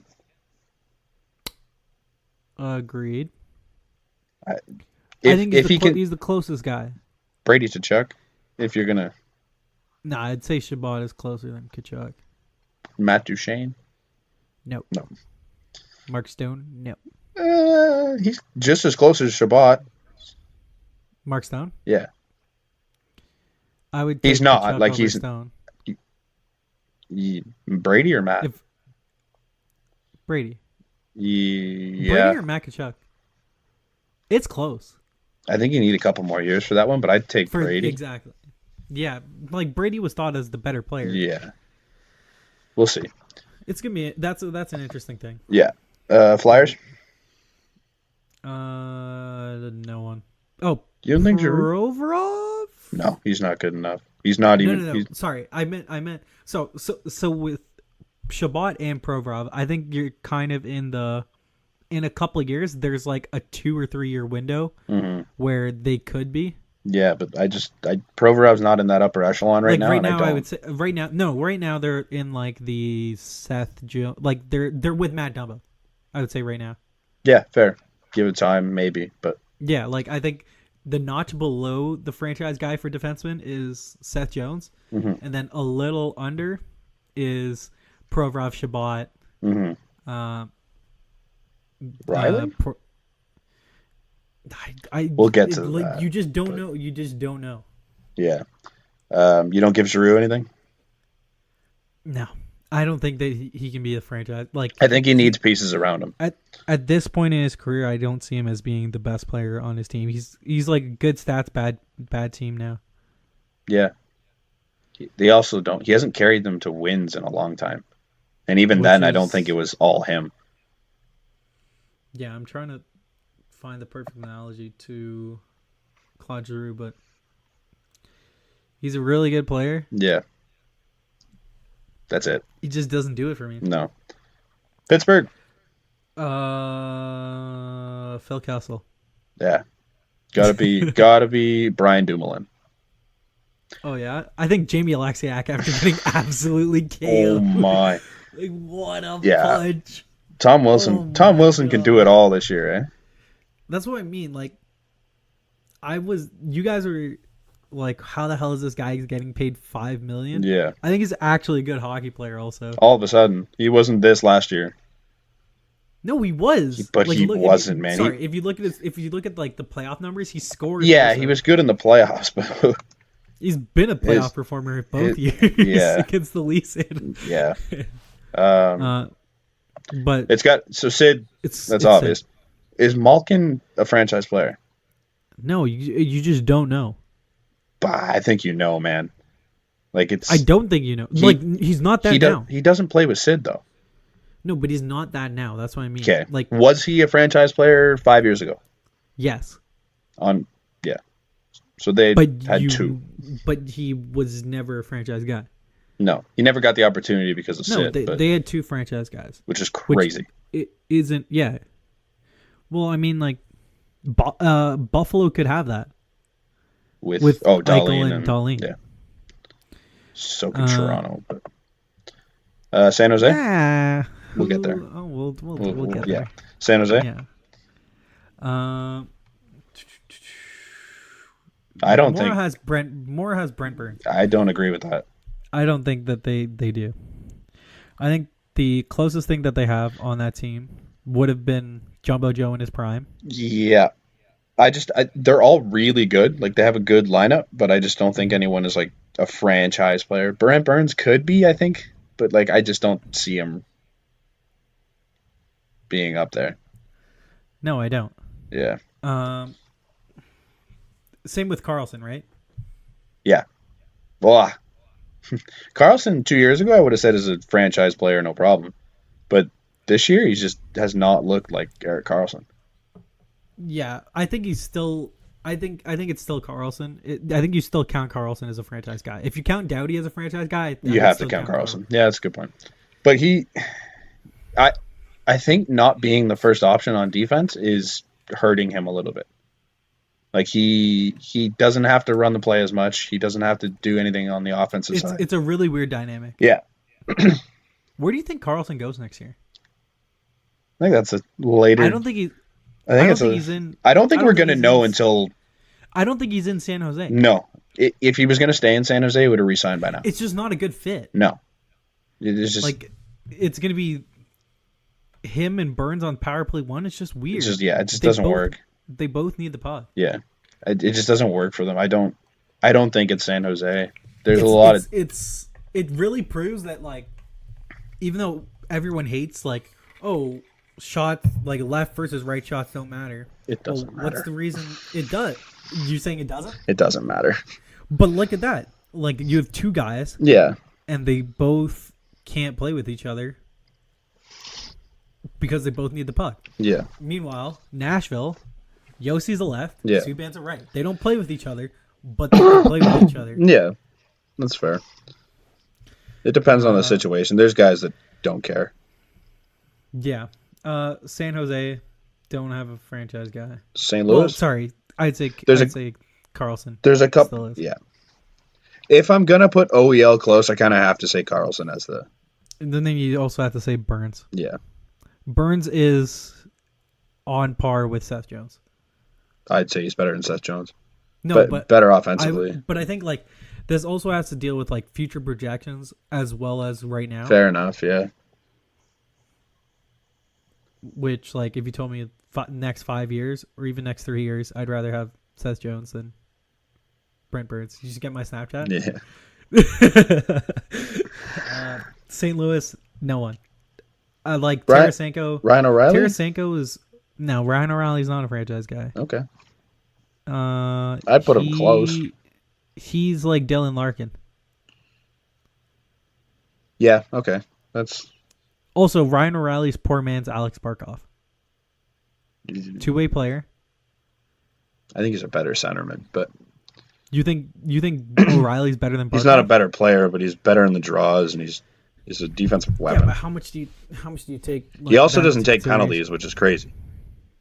Agreed. I think he's the closest guy. Brady to Chuck, if you're going to... Nah, I'd say Chabot is closer than Kachuk. Matt Duchene? No. Mark Stone? No. He's just as close as Chabot. Mark Stone? Yeah. I would. He's not Kachuk like over he's Stone. Brady or Matt? Brady. Yeah. Brady or Matt Kachuk? It's close. I think you need a couple more years for that one, but I'd take Brady. Exactly. Yeah, like Brady was thought as the better player. Yeah. We'll see. It's gonna be that's an interesting thing. Yeah. Flyers. No one. Oh, You don't think Giroux? Provorov? No, he's not good enough. He's not even. No. Sorry, I meant. So with Shabbat and Provorov, I think you're kind of in a couple of years. There's like a 2 or 3 year window where they could be. Yeah, but Provorov's not in that upper echelon right now. Right now, I would say right now they're in like the Seth Jones, like they're with Matt Dumba. I would say right now. Yeah, fair. Give it time, maybe, but yeah, like I think the notch below the franchise guy for defenseman is Seth Jones, and then a little under is Provorov, Shabbat, Riley. We'll get to that. You just don't know. You just don't know. Yeah. You don't give Giroux anything? No. I don't think that he can be a franchise. Like I think he needs pieces around him. At this point in his career, I don't see him as being the best player on his team. He's like good stats, bad team now. Yeah. They also don't. He hasn't carried them to wins in a long time. And even then, I don't think it was all him. Yeah, I'm trying to find the perfect analogy to Claude Giroux, but he's a really good player. Yeah. That's it. He just doesn't do it for me. No. Pittsburgh. Phil Kessel. Yeah. Gotta be Brian Dumoulin. Oh yeah, I think Jamie Alexiak after getting absolutely KO'd. Oh my! Like what a punch! Tom Wilson. Tom Wilson can do it all this year, eh? That's what I mean. Like, you guys were like, how the hell is this guy getting paid $5 million? Yeah, I think he's actually a good hockey player. Also, all of a sudden, he wasn't this last year. No, he was, but he wasn't, man. Sorry, if you look at like the playoff numbers, he scored. Yeah, he was good in the playoffs, but he's been a playoff performer both years against the Leafs. Yeah. But it's got Sid. That's obvious. Sid. Is Malkin a franchise player? No, you just don't know. But I think you know, man. Like it's. I don't think you know. He's not that now. He doesn't play with Sid though. No, but he's not that now. That's what I mean. Okay. Like, was he a franchise player 5 years ago? Yes. So they had two. But he was never a franchise guy. No, he never got the opportunity because of Sid. They had two franchise guys. Which is crazy. It isn't, yeah. Well, I mean, like, Buffalo could have that. With Eichel and Dahlin. Yeah. So could Toronto. But, San Jose? Yeah. We'll get there. Oh, we'll get there. San Jose? Yeah. I don't think Mora has Brent Burns. I don't agree with that. I don't think that they do. I think the closest thing that they have on that team would have been Jumbo Joe in his prime. Yeah. They're all really good. Like, they have a good lineup, but I just don't think anyone is like a franchise player. Brent Burns could be, I think, but like I just don't see him being up there. No, I don't. Yeah. Same with Carlson, right? Yeah. Well, Carlson 2 years ago, I would have said is a franchise player, no problem. But this year, he just has not looked like Erik Karlsson. Yeah, I think he's still. I think it's still Carlson. I think you still count Carlson as a franchise guy. If you count Doughty as a franchise guy, you have to count Carlson. Yeah, that's a good point. But I think not being the first option on defense is hurting him a little bit. Like he doesn't have to run the play as much. He doesn't have to do anything on the offensive side. It's a really weird dynamic. Yeah. Where do you think Carlson goes next year? I think that's a later. I don't think he's in. I don't think we're going to know until. I don't think he's in San Jose. No. If he was going to stay in San Jose, he would have re-signed by now. It's just not a good fit. No. It's just like it's going to be him and Burns on power play one. It's just weird. It just doesn't work. They both need the puck. Yeah, it just doesn't work for them. I don't think it's San Jose. There's a lot of. It really proves that, like, even though everyone hates, like, oh, shots, like left versus right shots don't matter. It doesn't matter. What's the reason it does? You saying it doesn't? It doesn't matter. But look at that. Like, you have two guys. Yeah. And they both can't play with each other because they both need the puck. Yeah. Meanwhile, Nashville, Yossi's a left, Yeah. Subban's a right. They don't play with each other, but they can play with each other. Yeah, that's fair. It depends on the situation. There's guys that don't care. Yeah. San Jose don't have a franchise guy. St. Louis? Well, sorry. I'd say Carlson. There's a couple. Yeah. If I'm going to put OEL close, I kind of have to say Carlson as the... And then you also have to say Burns. Yeah. Burns is on par with Seth Jones. I'd say he's better than Seth Jones. No, but better offensively. But I think like this also has to deal with like future projections as well as right now. Fair enough, yeah. Which, like, if you told me next 5 years or even next 3 years, I'd rather have Seth Jones than Brent Burns. You just get my Snapchat? Yeah. St. Louis, no one. I like Ryan, Tarasenko. Ryan O'Reilly? Tarasenko is... No, Ryan O'Reilly's not a franchise guy. Okay. I'd put him close. He's like Dylan Larkin. Yeah, okay. That's... Also, Ryan O'Reilly's poor man's Alex Barkov. Two-way player. I think he's a better centerman, but... You think O'Reilly's better than Barkov? He's not a better player, but he's better in the draws, and he's a defensive weapon. Yeah, but how much do you take? Like, he also doesn't take penalties, which is crazy.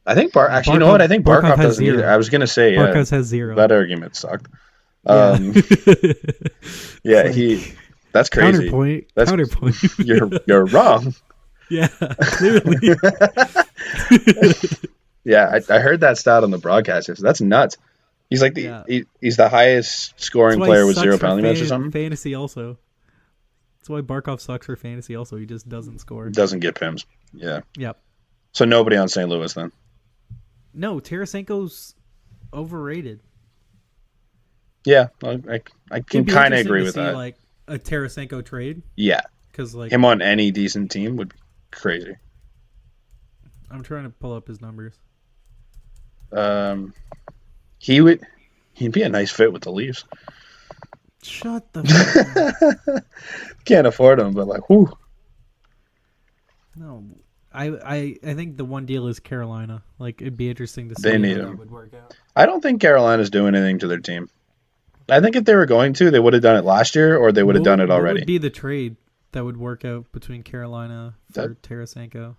I think actually, you know what? I think Barkov doesn't either. I was gonna say Barkov has 0. That argument sucked. Yeah, That's crazy. Counterpoint. You're wrong. Yeah, clearly. Yeah, I heard that stat on the broadcast. That's nuts. He's like he's the highest scoring player with 0 penalty minutes or something. Fantasy also. That's why Barkov sucks for fantasy also. He just doesn't score. Doesn't get pims. Yeah. Yep. So nobody on St. Louis then? No, Tarasenko's overrated. Yeah, I can kind of agree with that. Like a Tarasenko trade. Yeah. Because like him on any decent team would be crazy. I'm trying to pull up his numbers. He'd be a nice fit with the Leafs. Shut the fuck up. Can't afford him, but like, whoo. No, I think the one deal is Carolina. Like, it'd be interesting to see how that would work out. I don't think Carolina's doing anything to their team. I think if they were going to, they would have done it last year, or they would have done it already. What would be the trade that would work out between Carolina for Tarasenko?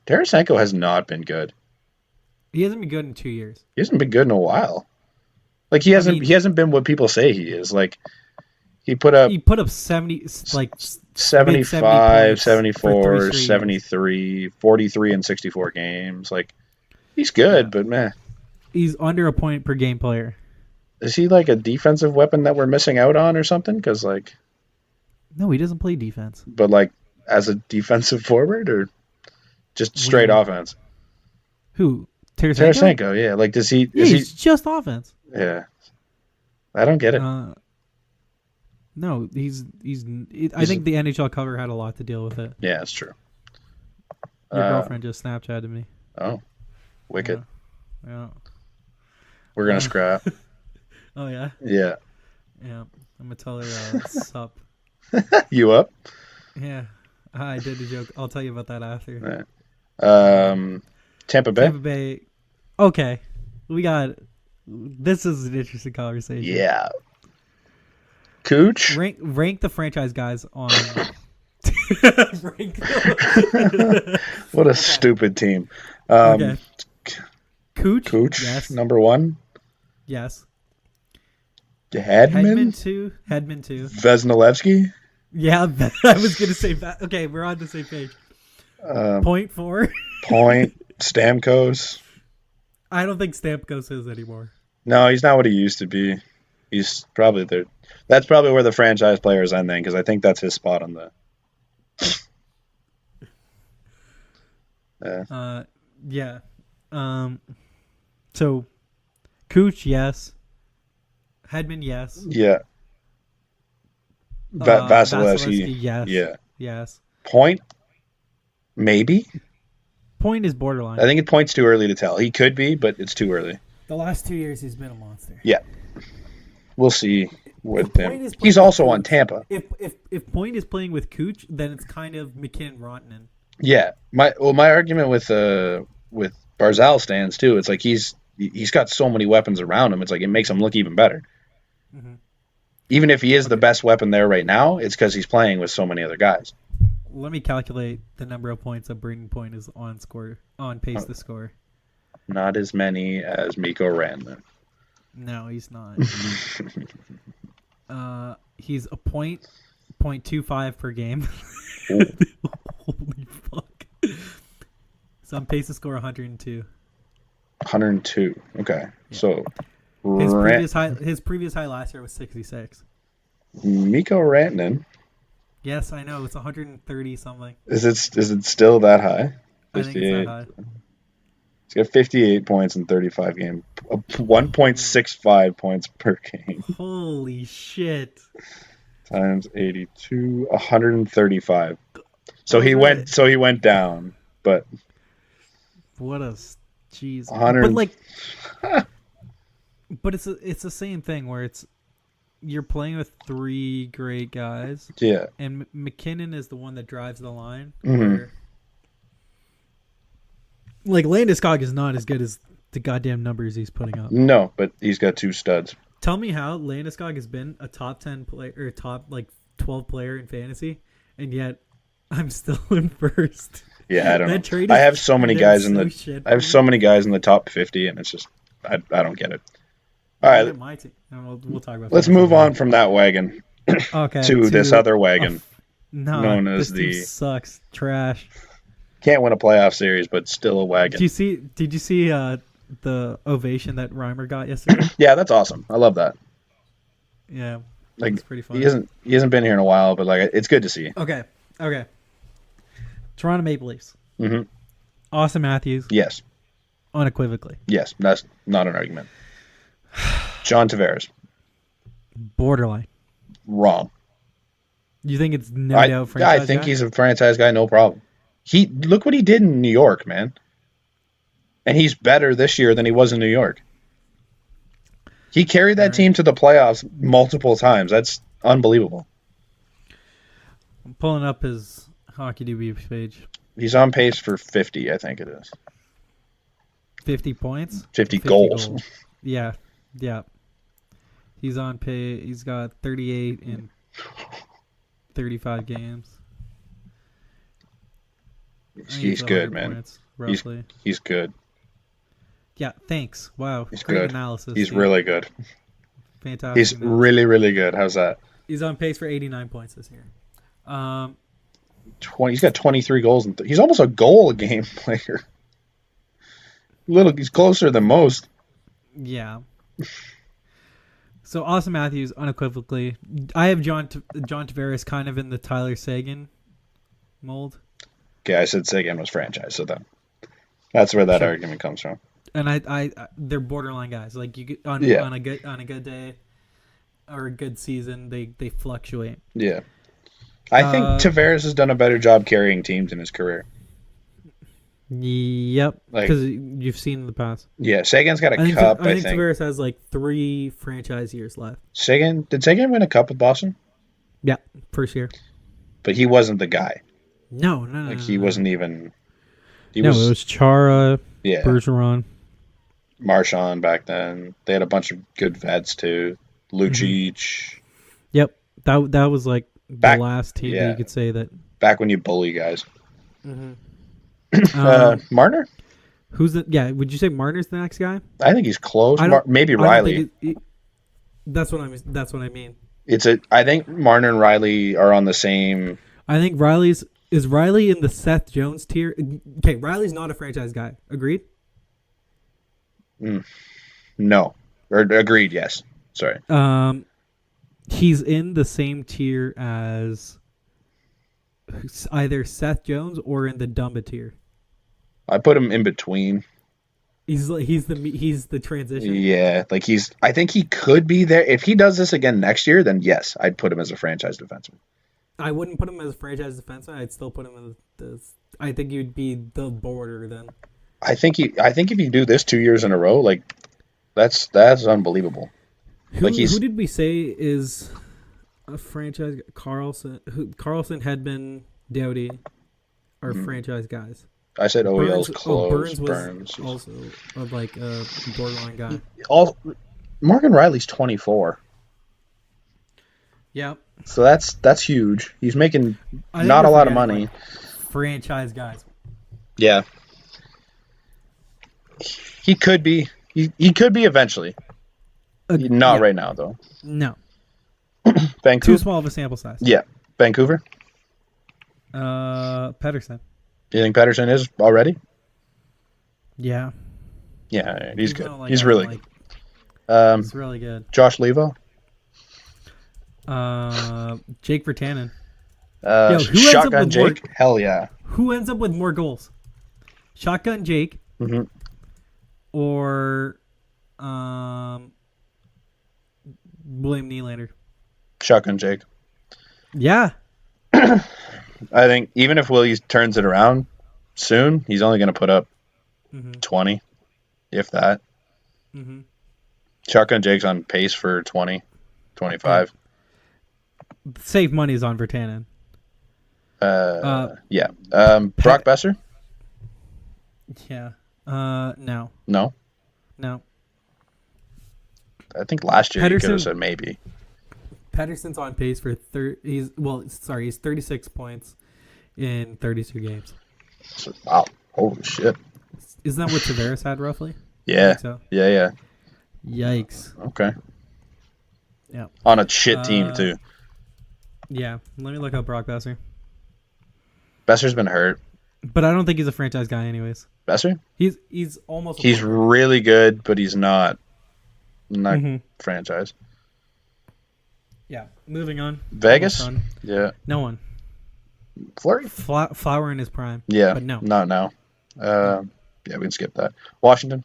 Tarasenko has not been good. He hasn't been good in 2 years. He hasn't been good in a while. Like he hasn't been what people say he is. Like he put up 75, 74, 73, 43 and 64 games. Like he's good, but man. He's under a point per game player. Is he like a defensive weapon that we're missing out on or something? Because like, no, he doesn't play defense. But like as a defensive forward or just straight offense? Who? Tarasenko? Yeah. Like does he? He's just offense. Yeah, I don't get it. No, he's. I think the NHL cover had a lot to deal with it. Yeah, it's true. Your girlfriend just Snapchatted me. Oh, wicked. Yeah. We're gonna scrap. Oh yeah. Yeah. Yeah, I'm gonna tell her sup. You up? Yeah, I did the joke. I'll tell you about that after. Right. Tampa Bay. Tampa Bay. Okay, we got. This is an interesting conversation. Yeah. Cooch? Rank the franchise guys on. What a stupid team. Okay. Cooch? Yes. Number 1? Yes. Hedman 2. Vesnilevsky? Yeah, I was going to say that. Okay, we're on the same page. Point 4. Point. Stamkos? I don't think Stamkos is anymore. No, he's not what he used to be. He's probably there. That's probably where the franchise player is ending because I think that's his spot on the. Yeah. So, Cooch, yes. Hedman, yes. Yeah. Vasilevsky, yes. Yeah. Yes. Point, maybe. Point is borderline. I think Point's too early to tell. He could be, but it's too early. The last 2 years, he's been a monster. Yeah. We'll see with Point him. is playing He's with also on Cooch, Tampa. if Point is playing with Cooch, then it's kind of McKinnon Rantanen. Yeah. My argument with Barzal stands too. It's like he's got so many weapons around him. It's like it makes him look even better. Mm-hmm. Even if he is the Okay. best weapon there right now, it's because he's playing with so many other guys. Let me calculate the number of points that Braden Point is on pace to score. Not as many as Mikko Rantanen. No, he's not. He's a .25 per game. Holy fuck! So on pace to score 102. 102. Okay, Yeah. so His previous high last year was 66. Mikko Rantanen. Yes, I know it's 130 something. Is it still that high? I think it's that high. He's got 58 points in 35 games. 1.65 points per game. Holy shit! Times 82, 135. So he went down, but what a jeez. 100. But like, but it's the same thing where you're playing with three great guys. Yeah. And McKinnon is the one that drives the line. Mm-hmm. Where, like, Landeskog is not as good as the goddamn numbers he's putting up. No, but he's got two studs. Tell me how Landeskog has been a top 10 player or top like 12 player in fantasy, and yet I'm still in first. Yeah, I don't know. I have so many guys in the guys in the top 50, and it's just I don't get it. All right, my team. We'll talk about. Let's move on from that wagon to this other wagon, known as this team sucks trash. Can't win a playoff series, but still a wagon. Did you see the ovation that Reimer got yesterday? Yeah, that's awesome. I love that. Yeah, like it's pretty fun. He hasn't been here in a while, but like it's good to see. Okay. Toronto Maple Leafs. Mm-hmm. Austin Matthews. Yes. Unequivocally. Yes, that's not an argument. John Tavares. Borderline. Wrong. You think it's no doubt franchise I think guy? he's a franchise guy, no problem. Look what he did in New York, man. And he's better this year than he was in New York. He carried that team to the playoffs multiple times. That's unbelievable. I'm pulling up his Hockey DB page. He's on pace for 50, I think it is. 50 points? 50 goals. Yeah. He's on pace. He's got 38 in 35 games. He's good, man. Points, roughly. He's good. Yeah, thanks. Wow. He's great good. Analysis. He's really good. Fantastic. He's really, really good. How's that? He's on pace for 89 points this year. He's got 23 goals. He's almost a goal a game player. He's closer than most. Yeah. So Austin Matthews, unequivocally. I have John Tavares kind of in the Tyler Seguin mold. Okay, I said Seguin was franchise, so that's where that argument comes from. And I they're borderline guys. Like you get on a good day or a good season, they fluctuate. Yeah. I think Tavares has done a better job carrying teams in his career. Yep, because you've seen in the past. Yeah, Sagan's got a cup. I think Tavares has like 3 franchise years left. Did Sagan win a cup with Boston? Yeah, first year. But he wasn't the guy. No. He wasn't even. It was Chara, yeah, Bergeron, Marchand back then. They had a bunch of good vets too. Lucic. Mm-hmm. Yep, that was like the last team that you could say that. Back when you bully guys. Mm-hmm. Marner? Who's the? Yeah, would you say Marner's the next guy? I think he's close. Maybe Riley. That's what I mean. I think Marner and Riley are on the same. I think is Riley in the Seth Jones tier. Okay, Riley's not a franchise guy. Agreed? No. Or agreed, yes. Sorry. He's in the same tier as either Seth Jones or in the Dumba tier. I put him in between. He's the transition. Yeah, I think he could be there. If he does this again next year, then yes, I'd put him as a franchise defenseman. I wouldn't put him as a franchise defenseman. I'd still put him as I think he'd be the border then. I think if you do this 2 years in a row, like that's unbelievable. Like Who did we say is a franchise? Carlson, Hedman, Doughty are franchise guys. I said OEL's Burns close. was Burns. also like a borderline guy. Morgan Riley's 24. Yeah, So that's huge. He's making I think not a we're lot of forgetting, money. like, franchise guys. Yeah. He could be. He could be eventually. Not right now, though. No. Vancouver. Too small of a sample size. Yeah. Vancouver. Pedersen. Do you think Pedersen is already? Yeah. Yeah, he's good. Like, he's really good. He's really good. Josh Levo. Jake Virtanen. Shotgun Jake. Hell yeah. Who ends up with more goals? Shotgun Jake. Mm-hmm. Or William Nylander. Shotgun Jake. Yeah. I think even if Willie turns it around soon, he's only going to put up 20, if that. Mm-hmm. Shotgun Jake's on pace for 20, 25. Save money is on Virtanen. Yeah. Brock Besser? Yeah. No. No. I think last year you could have said maybe. Pedersen's on pace for he's 36 points in 32 games. Wow. Holy shit. Isn't that what Tavares had roughly? Yeah. So. Yeah. Yikes. Okay. Yeah. On a shit team too. Yeah. Let me look up Brock Besser. Besser's been hurt. But I don't think he's a franchise guy anyways. Besser? He's almost He's really good, but he's not franchise. Yeah. Moving on. Vegas? Yeah. No one. Fleury? Flower in his prime. Yeah. But no. Not now. Yeah, we can skip that. Washington?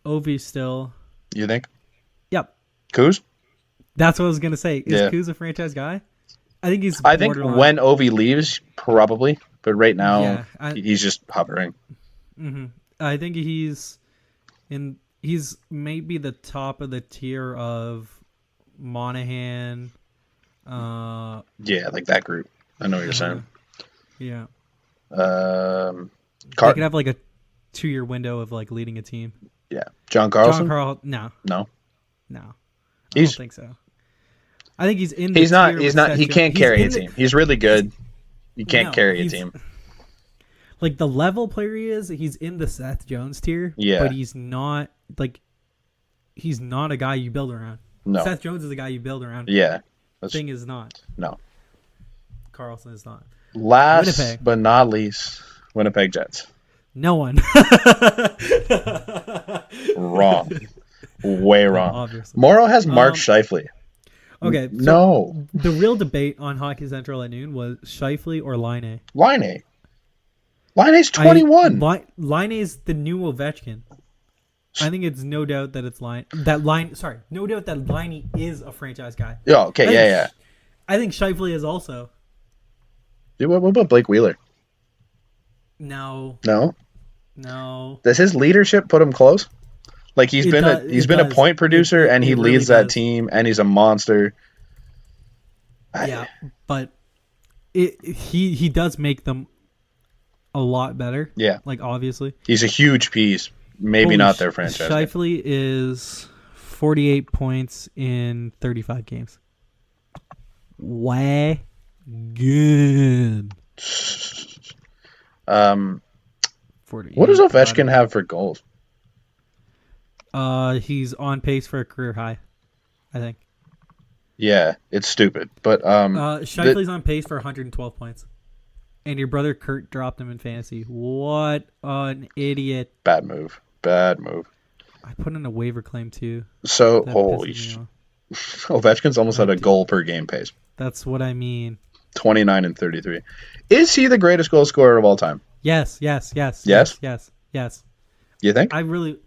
Ovi still. You think? Yep. Kuz? That's what I was gonna say. Is Kuz a franchise guy? I think he's. I think when Ovi leaves, probably. But right now, he's just hovering. Mm-hmm. I think he's maybe the top of the tier of Monahan. Yeah, like that group. I know what you're saying. Yeah. They could have like a 2-year window of like leading a team. Yeah. John Carlson? No. I Don't think so. I think he's in the He's not he can't carry a team. He's really good. You can't carry a team. Like the level player he's in the Seth Jones tier. Yeah. But he's not a guy you build around. No. Seth Jones is a guy you build around. Yeah. Thing is not. No. Carlson is not. Last Winnipeg. but not least, Winnipeg Jets. No one. Wrong. Way wrong. Obviously. Morrow has Mark Scheifele. Okay. So No. The real debate on Hockey Central at noon was Scheifele or Laine. Line's 21. Laine's the new Ovechkin. I think it's no doubt that no doubt that Laine is a franchise guy. Yeah, okay, yeah. I think Scheifele is also. Dude, what about Blake Wheeler? No. Does his leadership put him close? Like he's been a point producer and he leads that team and he's a monster. Yeah, but he does make them a lot better. Yeah, like obviously he's a huge piece. Maybe not their franchise. Scheifele is 48 points in 35 games. Way good. What does Ovechkin have for goals? He's on pace for a career high, I think. Yeah, it's stupid, but Scheifele's on pace for 112 points, and your brother Kurt dropped him in fantasy. What an idiot! Bad move. I put in a waiver claim too. So holy shit! Ovechkin's almost at a goal per game pace. That's what I mean. 29 and 33. Is he the greatest goal scorer of all time? Yes. You think? I agree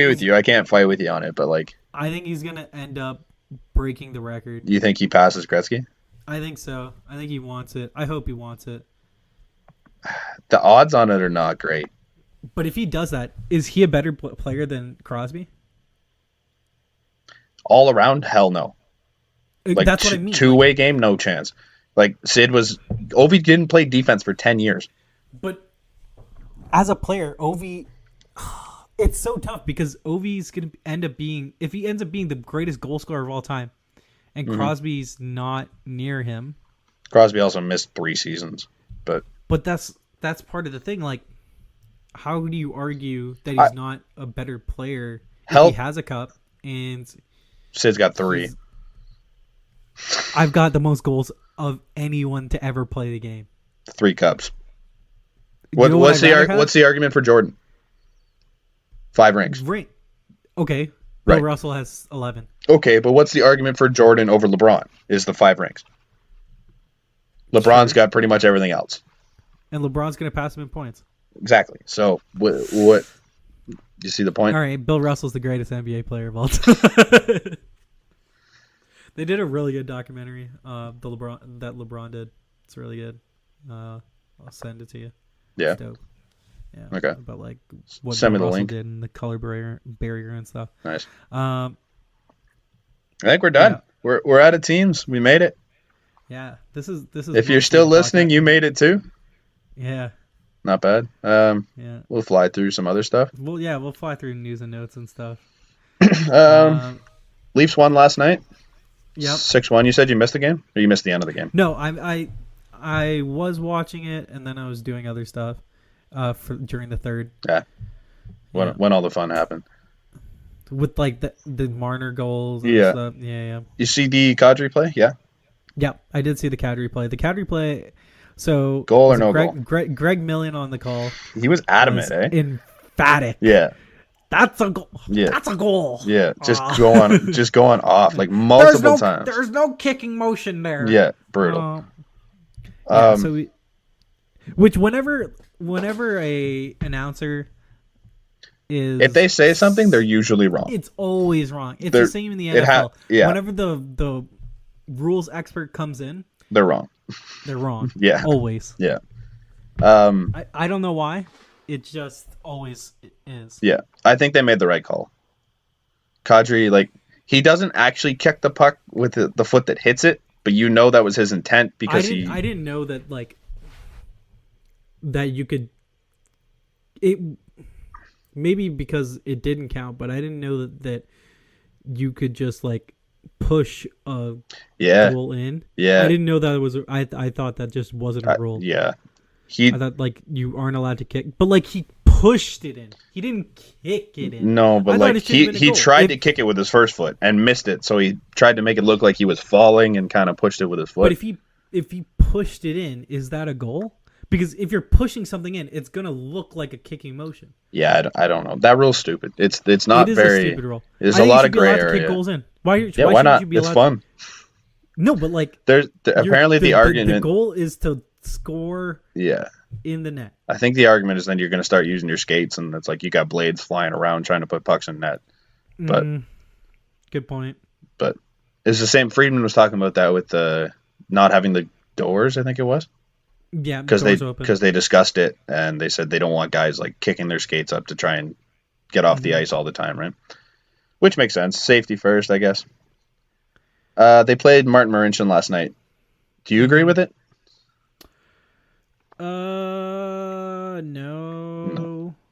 with you. I can't fight with you on it, but like, I think he's gonna end up breaking the record. You think he passes Gretzky? I think so. I think he wants it. I hope he wants it. The odds on it are not great. But if he does that, is he a better player than Crosby? All around, hell no. Like That's what I mean. Two-way game, no chance. Like Ovi didn't play defense for 10 years. But as a player, Ovi, it's so tough because Ovi's going to end up being, if he ends up being the greatest goal scorer of all time, and Crosby's not near him. Crosby also missed 3 seasons, but that's part of the thing. Like, how do you argue that he's not a better player if he has a cup and Sid's got 3? I've got the most goals of anyone to ever play the game. 3 cups. What's the argument for Jordan? 5 rings. Okay. Bill Russell has 11. Okay, but what's the argument for Jordan over LeBron? Is the 5 rings. LeBron's got pretty much everything else. And LeBron's going to pass him in points. Exactly. So, what you see the point? All right, Bill Russell's the greatest NBA player of all time. They did a really good documentary that LeBron did. It's really good. I'll send it to you. Yeah. It's dope. Yeah. Okay. About like what Send me the Russell link. did and the color barrier and stuff. Nice. I think we're done. Yeah. We're out of teams. We made it. Yeah. This is. If you're still listening, you made it too. Yeah. Not bad. Yeah. We'll fly through some other stuff. Well, yeah, we'll fly through news and notes and stuff. Leafs won last night. Yep. 6-1. You said you missed the game, or you missed the end of the game? No, I was watching it and then I was doing other stuff during the third. Yeah. When all the fun happened. With like the Marner goals and stuff. Yeah. You see the Kadri play? Yeah. Yeah, I did see the Kadri play. The Kadri play. So goal or no goal? Greg Millen on the call. He was adamant, emphatic. Yeah. That's a goal. Yeah. That's a goal. Yeah. Just going off like multiple times. There's no kicking motion there. Yeah. Brutal. Which whenever a announcer is, if they say something, they're usually wrong. It's always wrong. It's the same in the NFL. Whenever the rules expert comes in, they're wrong. They're wrong. Yeah. Always. Yeah. I don't know why. It just always is. Yeah. I think they made the right call. Kadri, he doesn't actually kick the puck with the foot that hits it, but you know that was his intent because I didn't know that that you could. It maybe because it didn't count, but I didn't know that you could just push a goal in. Yeah. I didn't know that it was. I thought that just wasn't a rule. Yeah. I thought you aren't allowed to kick, but he pushed it in. He didn't kick it in. No, but he tried to kick it with his first foot and missed it, so he tried to make it look like he was falling and kind of pushed it with his foot. But if he pushed it in, is that a goal? Because if you're pushing something in, it's gonna look like a kicking motion. Yeah, I don't know. That rule's stupid. It's not very. A stupid rule. There's a lot of gray area. Kick goals in. Why not? It's fun. No, but there's apparently the argument. The goal is to score. Yeah. In the net. I think the argument is then you're going to start using your skates, and it's you got blades flying around trying to put pucks in net. But good point. But it's the same. Friedman was talking about that with the not having the doors. I think it was. Yeah, because they discussed it and they said they don't want guys kicking their skates up to try and get off the ice all the time, right? Which makes sense. Safety first, I guess. They played Martin Marincin last night. Do you agree with it? No.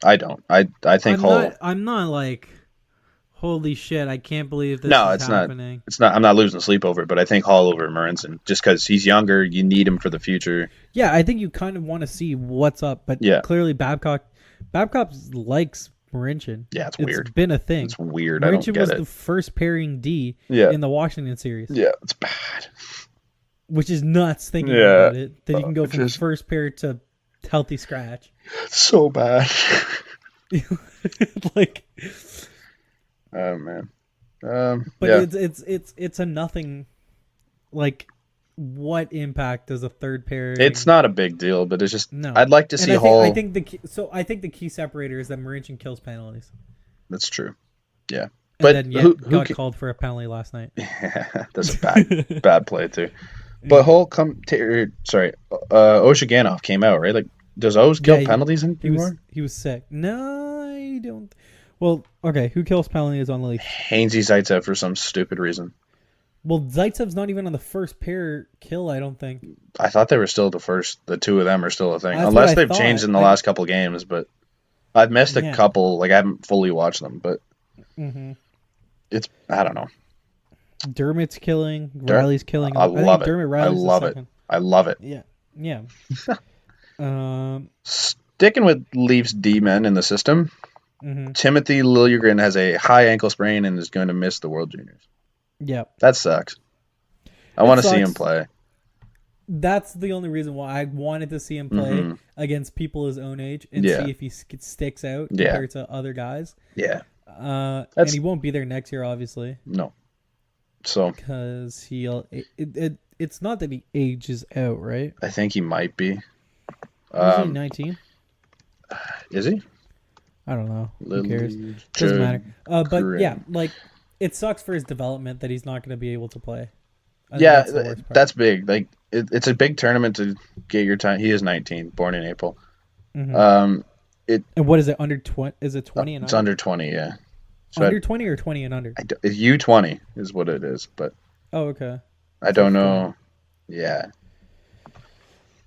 I don't. I think I'm not holy shit, I can't believe this is happening. It's not. I'm not losing sleep over it, but I think Hall over Marincin just because he's younger. You need him for the future. Yeah, I think you kind of want to see what's up, but clearly Babcock likes Marincin. Yeah, it's weird. It's been a thing. It's weird. Marincin was the first pairing D in the Washington series. Yeah, it's bad. Which is nuts thinking about it. That you can go from first pair to healthy scratch. It's so bad. Oh man. But it's a nothing. What impact does a third pair? It's not a big deal, but it's just no. I'd like to see Hall. I think the key separator is that Marincin kills penalties. That's true. Yeah. But then who got called for a penalty last night? Yeah, that's a bad play too. But Oshiganov came out, right? Does O's kill penalties anymore? He was sick. No, I don't. Well, okay, who kills penalties on the Leafs? Hainsey Zaitsev for some stupid reason. Well, Zaitsev's not even on the first pair kill, I don't think. I thought they were still the first. The two of them are still a thing, That's what unless I they've thought. changed in the last couple games. But I've missed a Yeah. couple. Like I haven't fully watched them, but Mm-hmm. it's I don't know. Dermott's killing. Riley's killing. I love think it. Dermott Riley's I love the it. second. I love it. Yeah. Yeah. Sticking with Leafs D-men in the system, Mm-hmm. Timothy Liljegren has a high ankle sprain and is going to miss the World Juniors. Yeah. That sucks. I want to see him play. That's the only reason why I wanted to see him play against people his own age and see if he sticks out compared to other guys. Yeah. And he won't be there next year, obviously. No. So because it's not that he ages out, right? I think he might be. Is he 19? Is he? I don't know. Who cares? Doesn't matter. But yeah, like it sucks for his development that he's not going to be able to play. Yeah, that's big. Like it's a big tournament to get your time. He is 19, born in April. Mm-hmm. And what is it? Under 20? Is it 20 and it's under 20? Yeah. So under 20 or 20 and under? It's U20 is what it is, but okay. I don't know. Yeah.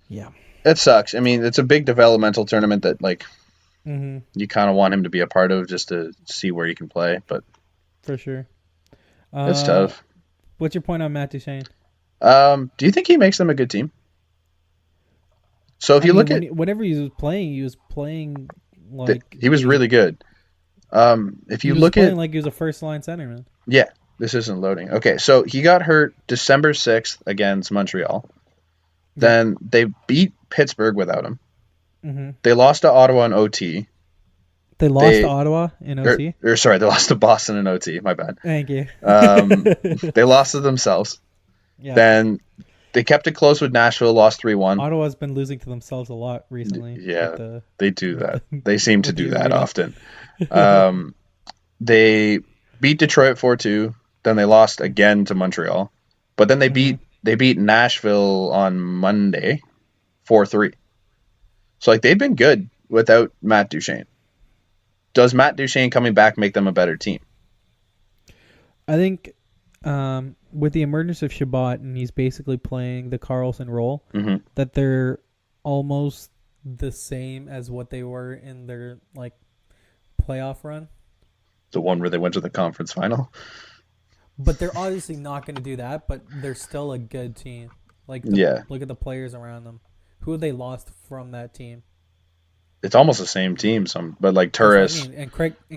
Yeah. It sucks. I mean, it's a big developmental tournament that like you kind of want him to be a part of just to see where he can play, but for sure. It's tough. What's your point on Matt Duchene? Do you think he makes them a good team? So if you look at whenever he was playing like he was really good. If you look at like he was a first line centerman. Yeah, this isn't loading. Okay, so he got hurt December 6th against Montreal. Then they beat Pittsburgh without him. Mm-hmm. They lost to Ottawa in OT. They lost to Ottawa in OT? Sorry, they lost to Boston in OT. My bad. Thank you. They lost to themselves. Yeah. Then they kept it close with Nashville, lost 3-1. Ottawa's been losing to themselves a lot recently. Yeah, they do that. They seem to do that often. They beat Detroit 4-2. Then they lost again to Montreal. But then they beat Nashville on Monday 4-3. So like they've been good without Matt Duchene. Does Matt Duchene coming back make them a better team? I think with the emergence of Shabbat and he's basically playing the Carlson role, that they're almost the same as what they were in their like playoff run. The one where they went to the conference final. But they're obviously not going to do that, but they're still a good team. Like look at the players around them. Who have they lost from that team? It's almost the same team, but like Turris. I mean. And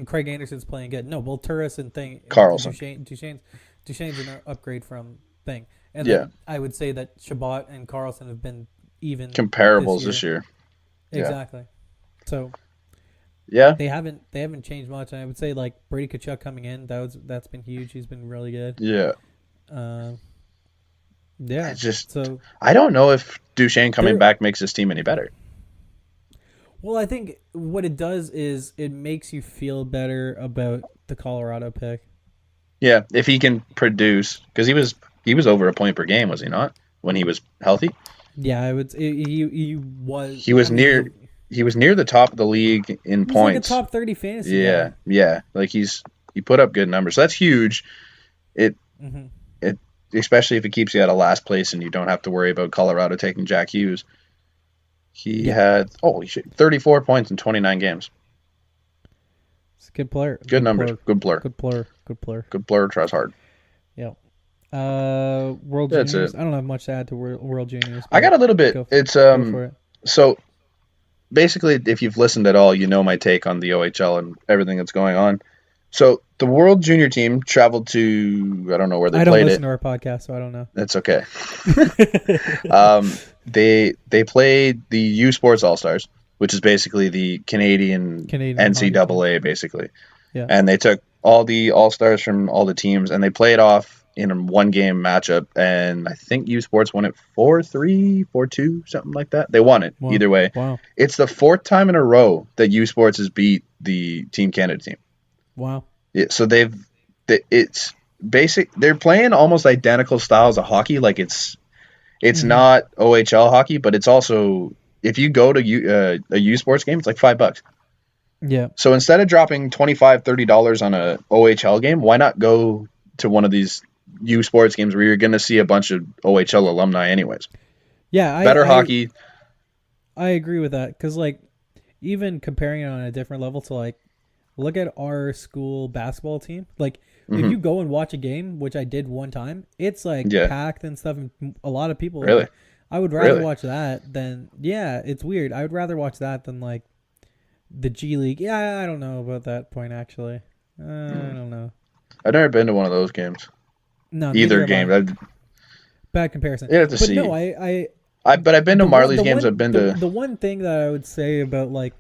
Craig Anderson's playing good. No, well, Turris and Carlson. Duchene's an upgrade from Thing. And then I would say that Shabbat and Carlson have been even comparables this year. Exactly. So yeah, they haven't changed much. And I would say like Brady Tkachuk coming in, that's been huge. He's been really good. Yeah. I don't know if Duchene coming back makes this team any better. Well, I think what it does is it makes you feel better about the Colorado pick. Yeah, if he can produce, because he was over a point per game, was he not? When he was healthy. Yeah, I would. He was near the top of the league in points. Like a top 30 fantasy. Yeah. Like he put up good numbers. So that's huge. It especially if it keeps you out of last place and you don't have to worry about Colorado taking Jack Hughes. He had 34 points in 29 games. It's a good player. Good numbers. Good player. Good player. Tries hard. Yeah. World Juniors. I don't have much to add to World Juniors. I got a little bit. It's so basically, if you've listened at all, you know my take on the OHL and everything that's going on. So the World Junior team traveled to I don't know where they played it. I don't listen to our podcast, so I don't know. That's okay. They played the U Sports All Stars, which is basically the Canadian NCAA, basically. Yeah. And they took all the All Stars from all the teams, and they played off in a one-game matchup, and I think U Sports won it 4-3, 4-2, something like that. They won it either way. Wow. It's the fourth time in a row that U Sports has beat the Team Canada team. Wow. Yeah, so it's basic. They're playing almost identical styles of hockey. Like it's not OHL hockey, but it's also if you go to a U Sports game, it's like $5. Yeah. So instead of dropping $25-$30 on a OHL game, why not go to one of these U Sports games where you're going to see a bunch of OHL alumni anyways? Yeah, Better hockey. I agree with that because like even comparing it on a different level to like look at our school basketball team. Like if Hmm. you go and watch a game, which I did one time, it's like Yeah. packed and stuff, and a lot of people. Really? Like I would rather Really? watch that than yeah, it's weird. I would rather watch that than like the G League. Yeah, I don't know about that point actually. I Mm. don't know. I've never been to one of those games. No, neither Either have game. I. Bad comparison. You have to But no, see. I But I've been to the one Marley's the games. I've one been to. the one thing that I would say about like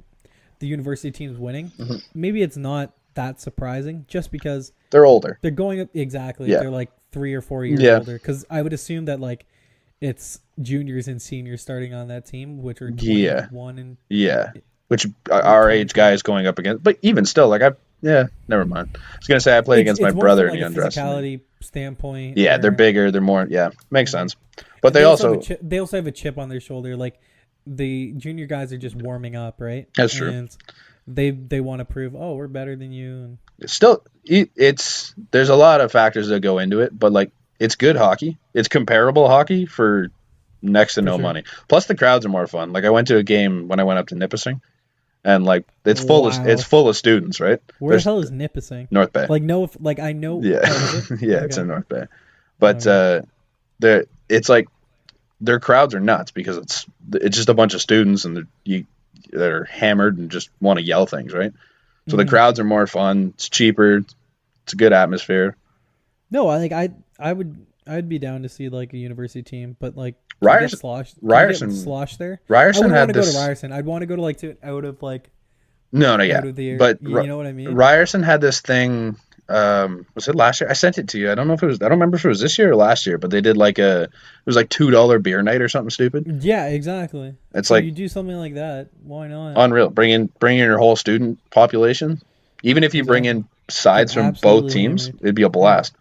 the university teams winning, Mhm. maybe it's not that surprising just because They're older. they're going up exactly. Yeah. They're like 3 or 4 years Yeah. older because I would assume that like it's juniors and seniors starting on that team, which are Yeah. 21 and Yeah. Which or our age 22. guys going up against. But even still, like never mind. I was gonna say I played against my It's more brother from and like he a underestimated me. physicality standpoint. Yeah, they're Where bigger. They're more. Yeah, makes sense. But but they also. they also have a chip on their shoulder. Like the junior guys are just warming up, right? That's true. And they want to prove, oh, we're better than you. And It's still, it's there's a lot of factors that go into it, but like it's good hockey. It's comparable hockey for next to for no sure. money. Plus the crowds are more fun. Like I went to a game when I went up to Nipissing, and like it's Wow. full of students, right? Where There's the hell is Nipissing? North Bay. Like no, like I know. Yeah, Oh, is it? yeah, it's Okay. in North Bay. But Okay. it's like their crowds are nuts because it's just a bunch of students and they're hammered and just want to yell things, right? So the Mhm. crowds are more fun. It's cheaper. It's a good atmosphere. No, I'd be down to see like a university team, but like can you get Ryerson, sloshed? Can you get Ryerson, sloshed there? I Ryerson wouldn't want had to go to this. Ryerson. I'd want to go to like to out of like No, out yeah, of the air. but You know what I mean? Ryerson had this thing. Was it last year? I sent it to you. I don't know if it was. I don't remember if it was this year or last year, but they did like it was like $2 beer night or something stupid. Yeah, exactly. It's So like you do something like that. Why not? unreal. Bring in your whole student population. Even if you bring Exactly. in sides Get from both absolutely teams, hammered. it'd be a blast.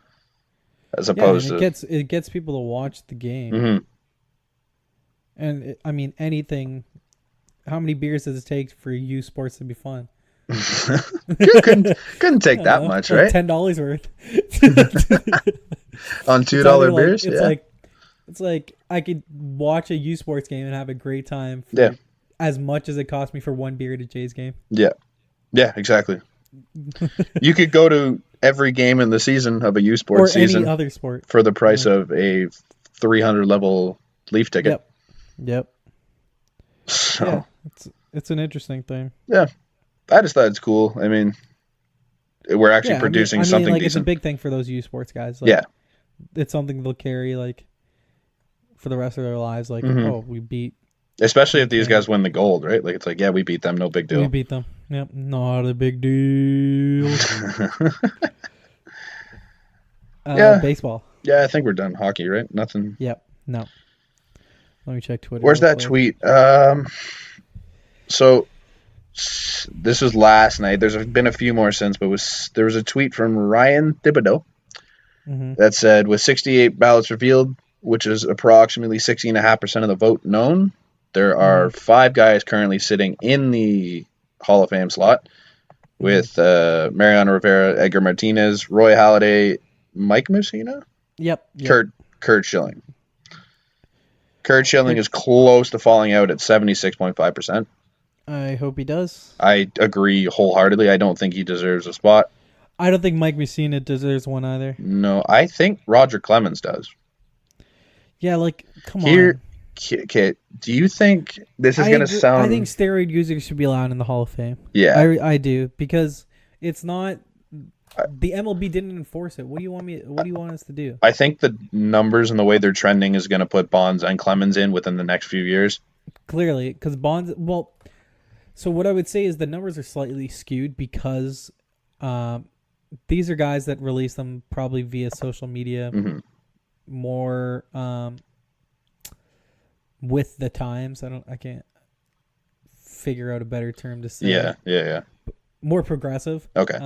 As Yeah, and opposed to. it gets people to watch the game. Mhm. And I mean anything. How many beers does it take for U Sports to be fun? couldn't I take don't that know, much, like right? $10 worth. On It's $2 either like beers, yeah. it's like I could watch a U Sports game and have a great time for Yeah. as much as it cost me for one beer at a Jays game. Yeah, exactly. You could go to every game in the season of a U Or Sports any season other sport. for the price of a 300 level Leaf ticket. Yep. So Yeah. It's an interesting thing. I just thought it's cool. I mean, we're actually Yeah, producing I mean, something like it's a decent. big thing for those U Sports guys. Like, Yeah. It's something they'll carry like for the rest of their lives. Like, Mhm. oh, we beat Especially if these Yeah. guys win the gold, right? Like it's like, yeah, we beat them, no big we deal. beat them. Yep, not a big deal. Yeah. Baseball. Yeah, I think we're done hockey, right? Nothing. Yep. No. Let me check Twitter. Where's real that quick. tweet? So this was last night. There's been a few more since, but there was a tweet from Ryan Thibodeau Mhm. that said, with 68 ballots revealed, which is approximately 16.5% of the vote known, there are 5 guys currently sitting in the Hall of Fame slot, with Mariano Rivera, Edgar Martinez, Roy Halladay, Mike Mussina, Yep. Kurt Schilling. Kurt Schilling is close to falling out at 76.5%. I hope he does. I agree wholeheartedly. I don't think he deserves a spot. I don't think Mike Mussina deserves one either. No, I think Roger Clemens does. Yeah, like come Here, on. okay, do you think this is I going to agree- sound... I think steroid users should be allowed in the Hall of Fame. Yeah. I do because it's not. The MLB didn't enforce it. What do you want us to do? I think the numbers and the way they're trending is going to put Bonds and Clemens in within the next few years. Clearly, because Bonds. Well, so what I would say is the numbers are slightly skewed because these are guys that release them probably via social media, Mhm. more with the times. I can't figure out a better term to say. Yeah. More progressive. Okay.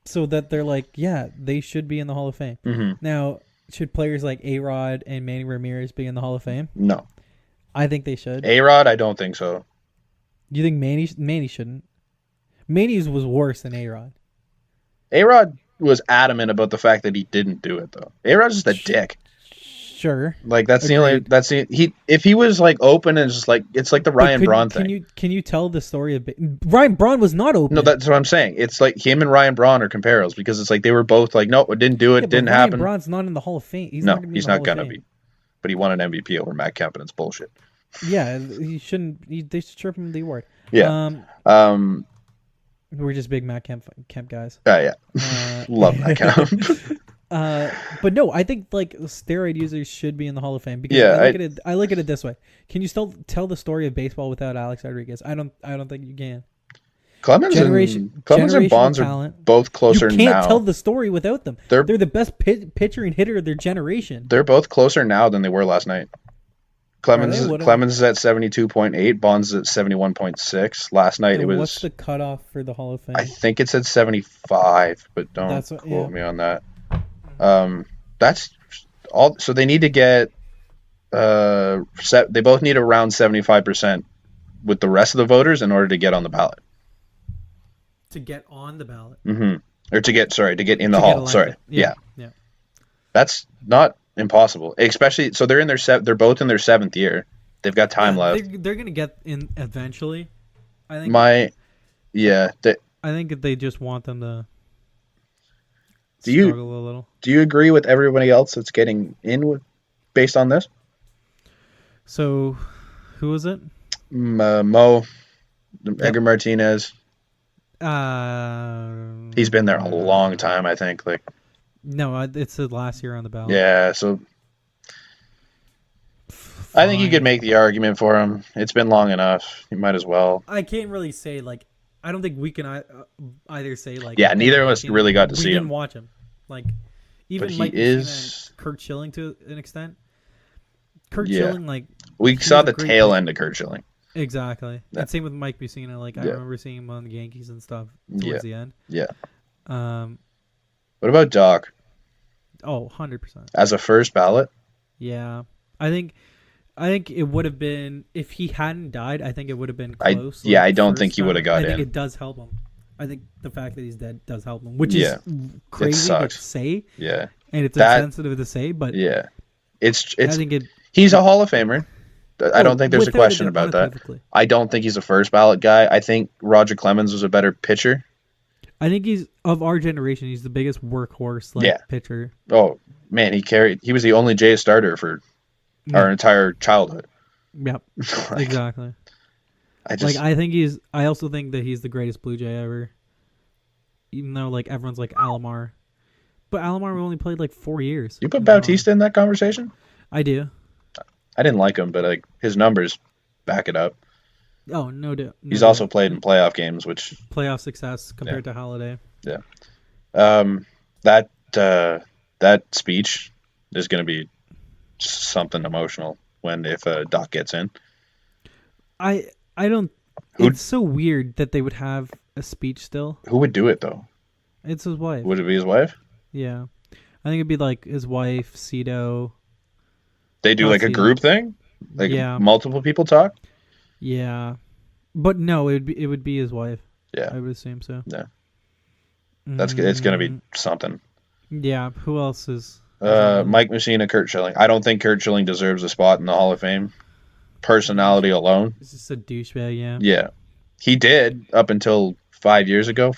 So that they're like, yeah, they should be in the Hall of Fame. Mhm. Now, should players like A-Rod and Manny Ramirez be in the Hall of Fame? No. I think they should. A-Rod, I don't think so. You think Manny shouldn't? Manny's was worse than A-Rod. A-Rod was adamant about the fact that he didn't do it though. A-Rod's just a dick. Sure. Like that's the only Agreed. he if he was like open and just like it's like the Ryan Braun thing. Can you tell the story of Ryan Braun was not open? No, that's what I'm saying. It's like him and Ryan Braun are comparables because it's like they were both like, no, it didn't do it, Yeah, didn't Ryan happen. Braun's not in the Hall of Fame. He's No, not gonna be he's in the not Hall gonna of Fame. be. But he won an MVP over Matt Kemp, and it's bullshit. Yeah, he shouldn't. They should strip him of the award. Yeah. We're just big Matt Kemp guys. Yeah. Love Matt Kemp. But no, I think like steroid users should be in the Hall of Fame because I look at it this way. Can you still tell the story of baseball without Alex Rodriguez? I don't think you can. Clemens and Bonds are both closer now. You can't tell the story without them. They're the best pitcher and hitter of their generation. They're both closer now than they were last night. Clemens is at 72.8. Bonds is at 71.6. Last night it was. What's the cutoff for the Hall of Fame? I think it's at 75, but don't quote me on that. That's all. So they need to get. They both need around 75% with the rest of the voters in order to get on the ballot. To get on the ballot. Or to get in the hall. Sorry. Yeah. That's not impossible. Especially so they're both in their 7th year. They've got time left. They're gonna get in eventually. I think. I think they just want them to. Do struggle a little. you agree with everybody else that's getting in based on this? So, who was it? Mo, Edgar Martinez. He's been there a long time, I think. Like, no, it's the last year on the ballot. Yeah, so fine. I think you could make the argument for him. It's been long enough. You might as well. I can't really say like. I don't think we can either say like. Yeah, neither of us really got to see him. We didn't watch him. Like, even but Mike Messina and Kurt Schilling to an extent. Kurt Schilling, like we saw the tail end of Kurt Schilling. Exactly. And same with Mike Messina. Like I remember seeing him on the Yankees and stuff towards the end. Yeah. What about Doc? Oh, 100%. As a first ballot? Yeah. I think it would have been if he hadn't died. I think it would have been close. I don't think he would have got in. I think it does help him. I think the fact that he's dead does help him, which is crazy to say. Yeah, and it's insensitive to say, but it's. I think he's a Hall of Famer. I don't think there's a question about that. I don't think he's a first ballot guy. I think Roger Clemens was a better pitcher. I think he's of our generation. He's the biggest workhorse pitcher. Oh man, he was the only Jays starter for our entire childhood. Yep, exactly. I also think that he's the greatest Blue Jay ever. Even though like everyone's like Alomar, but Alomar only played like 4 years. You put Bautista in that conversation? I do. I didn't like him, but like his numbers back it up. Oh, no doubt. He's also played in playoff games, which playoff success compared to Holiday. Yeah. That speech is going to be something emotional if Doc gets in. I don't. It's so weird that they would have a speech still. Who would do it though? It's his wife. Would it be his wife? Yeah, I think it'd be like his wife, Cito. They do like a group thing, like multiple people talk. Yeah, but no, it would be his wife. Yeah, I would assume so. Yeah, it's gonna be something. Yeah, who else is? Mike Messina, Kurt Schilling. I don't think Kurt Schilling deserves a spot in the Hall of Fame. Personality alone. He's just a douchebag, yeah. Yeah. He did up until 4 years ago.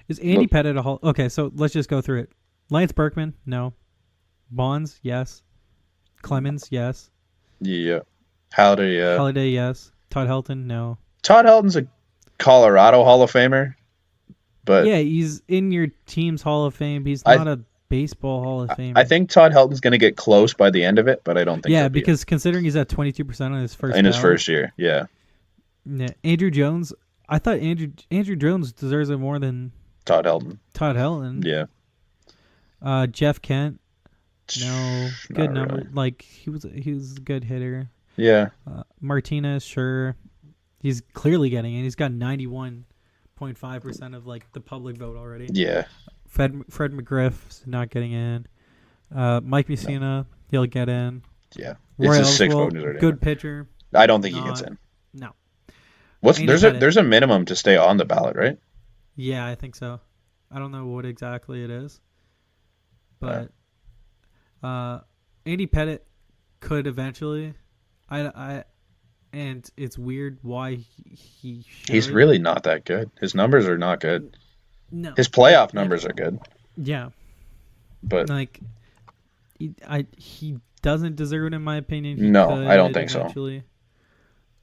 Is Andy Pettitte a Hall? Okay, so let's just go through it. Lance Berkman, no. Bonds, yes. Clemens, yes. Yeah. Halliday, Halliday, yes. Todd Helton, no. Todd Helton's a Colorado Hall of Famer, but yeah, he's in your team's Hall of Fame. He's not a baseball Hall of Fame. I think Todd Helton's going to get close by the end of it, but I don't think. Yeah, because considering he's at 22% on his first. His first year, yeah. Yeah, Andrew Jones. I thought Andrew Jones deserves it more than Todd Helton. Yeah. Jeff Kent. No, good number. Really. Like he was a good hitter. Yeah. Martinez, sure. He's clearly getting in. He's got 91.5% of like the public vote already. Yeah. Fred McGriff's not getting in. Mike Messina, he'll get in. Yeah. Roy Oswalt, good pitcher. I don't think he gets in. No. Andy There's a Pettitte. there's a minimum to stay on the ballot, right? Yeah, I think so. I don't know what exactly it is, but Andy Pettitte could eventually. And it's weird why he He's should. really not that good. His numbers are not good. No, His but playoff like, numbers are good, yeah, but like he doesn't deserve it in my opinion. He no, I don't could think so. eventually.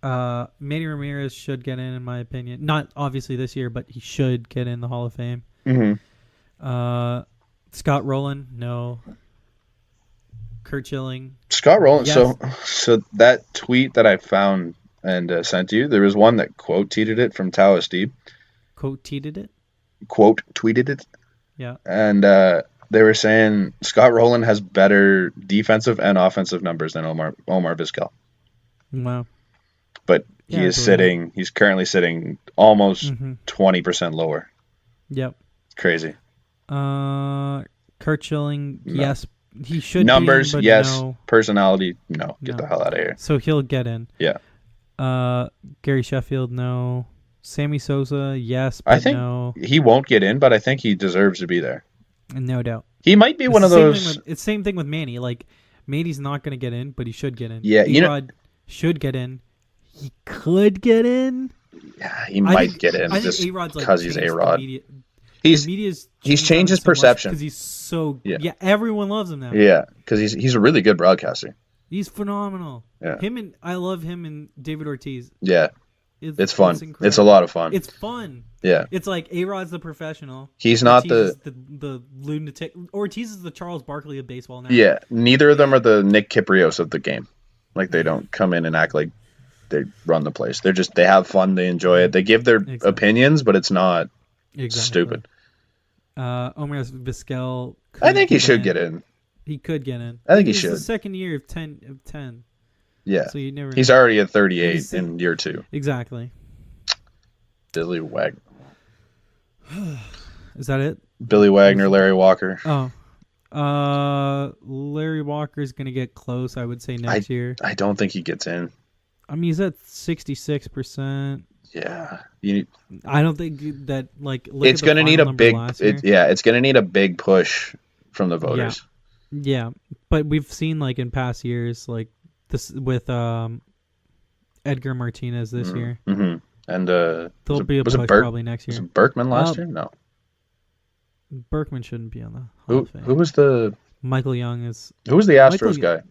Manny Ramirez should get in my opinion. Not obviously this year, but he should get in the Hall of Fame. Mm-hmm. Scott Rowland, no. Kurt Schilling, Scott Rowland. yes. So that tweet that I found and sent to you, there was one that quote tweeted it from Tao Steve. Quote tweeted it. Quote tweeted it. Yeah. And they were saying Scott Rowland has better defensive and offensive numbers than Omar Vizquel. Wow. But Yeah, he's currently sitting almost 20% lower. Yep. It's crazy. Kurt Schilling, No. yes, he should Numbers, be in, but yes. no. Personality, no. Get No. the hell out of here. So he'll get in. Yeah. Gary Sheffield, no. Sammy Sosa, yes, but I think no. he won't get in, but I think he deserves to be there. No doubt. He might be one of those. It's the same thing with Manny. Like, Manny's not going to get in, but he should get in. Yeah, A-Rod should get in. He could get in. Yeah, he might get in I just think A-Rod's like because he's A-Rod. He's He's changed his perception because he's so Yeah. everyone loves him now. Yeah, because he's a really good broadcaster. He's phenomenal. Yeah. I love him and David Ortiz. Yeah, it's fun. incredible. It's a lot of fun. It's fun. Yeah, It's like A-Rod's the professional. he's not Ortiz is the lunatic. Ortiz is the Charles Barkley of baseball now. Yeah, neither of them are the Nick Kiprios of the game. Like they don't come in and act like they run the place. They have fun. They enjoy it. They give their opinions, but it's not stupid. Omar Vizquel. I think he should get in. He could get in. I think he It's should. the second year of 10. Yeah, So you never. he's already at 38 in year 2. Exactly. Billy Wagner, Is that it? Billy Wagner, Larry Walker. Larry Walker's gonna get close. I would say next year. I don't think he gets in. I mean, he's at 66%. Yeah, I don't think that it's going to need a big. It's going to need a big push from the voters. Yeah, but we've seen in past years this with Edgar Martinez this year. Mm-hmm. And there'll be a push probably next year. Was it Berkman last year? No, Berkman shouldn't be on the Hall of Fame. Who was the Michael Young is? Who was the Astros guy?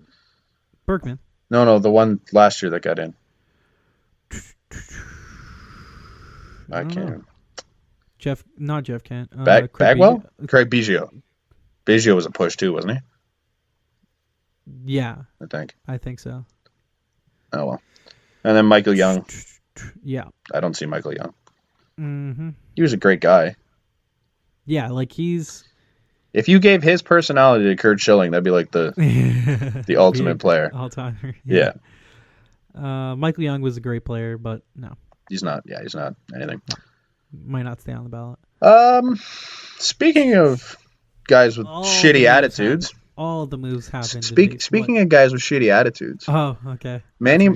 Berkman. No, the one last year that got in. I can't. Not Jeff Kent. Bagwell? Craig Biggio. Biggio was a push too, wasn't he? Yeah. I think so. Oh, well. And then Michael Young. Yeah. I don't see Michael Young. Mm-hmm. He was a great guy. Yeah, he's... If you gave his personality to Kurt Schilling, that'd be like the ultimate player. All-timer. Yeah. Michael Young was a great player, but no. He's not anything. Might not stay on the ballot. Speaking of guys with shitty attitudes. All the moves happened. Speaking of guys with shitty attitudes. Oh, okay. Manny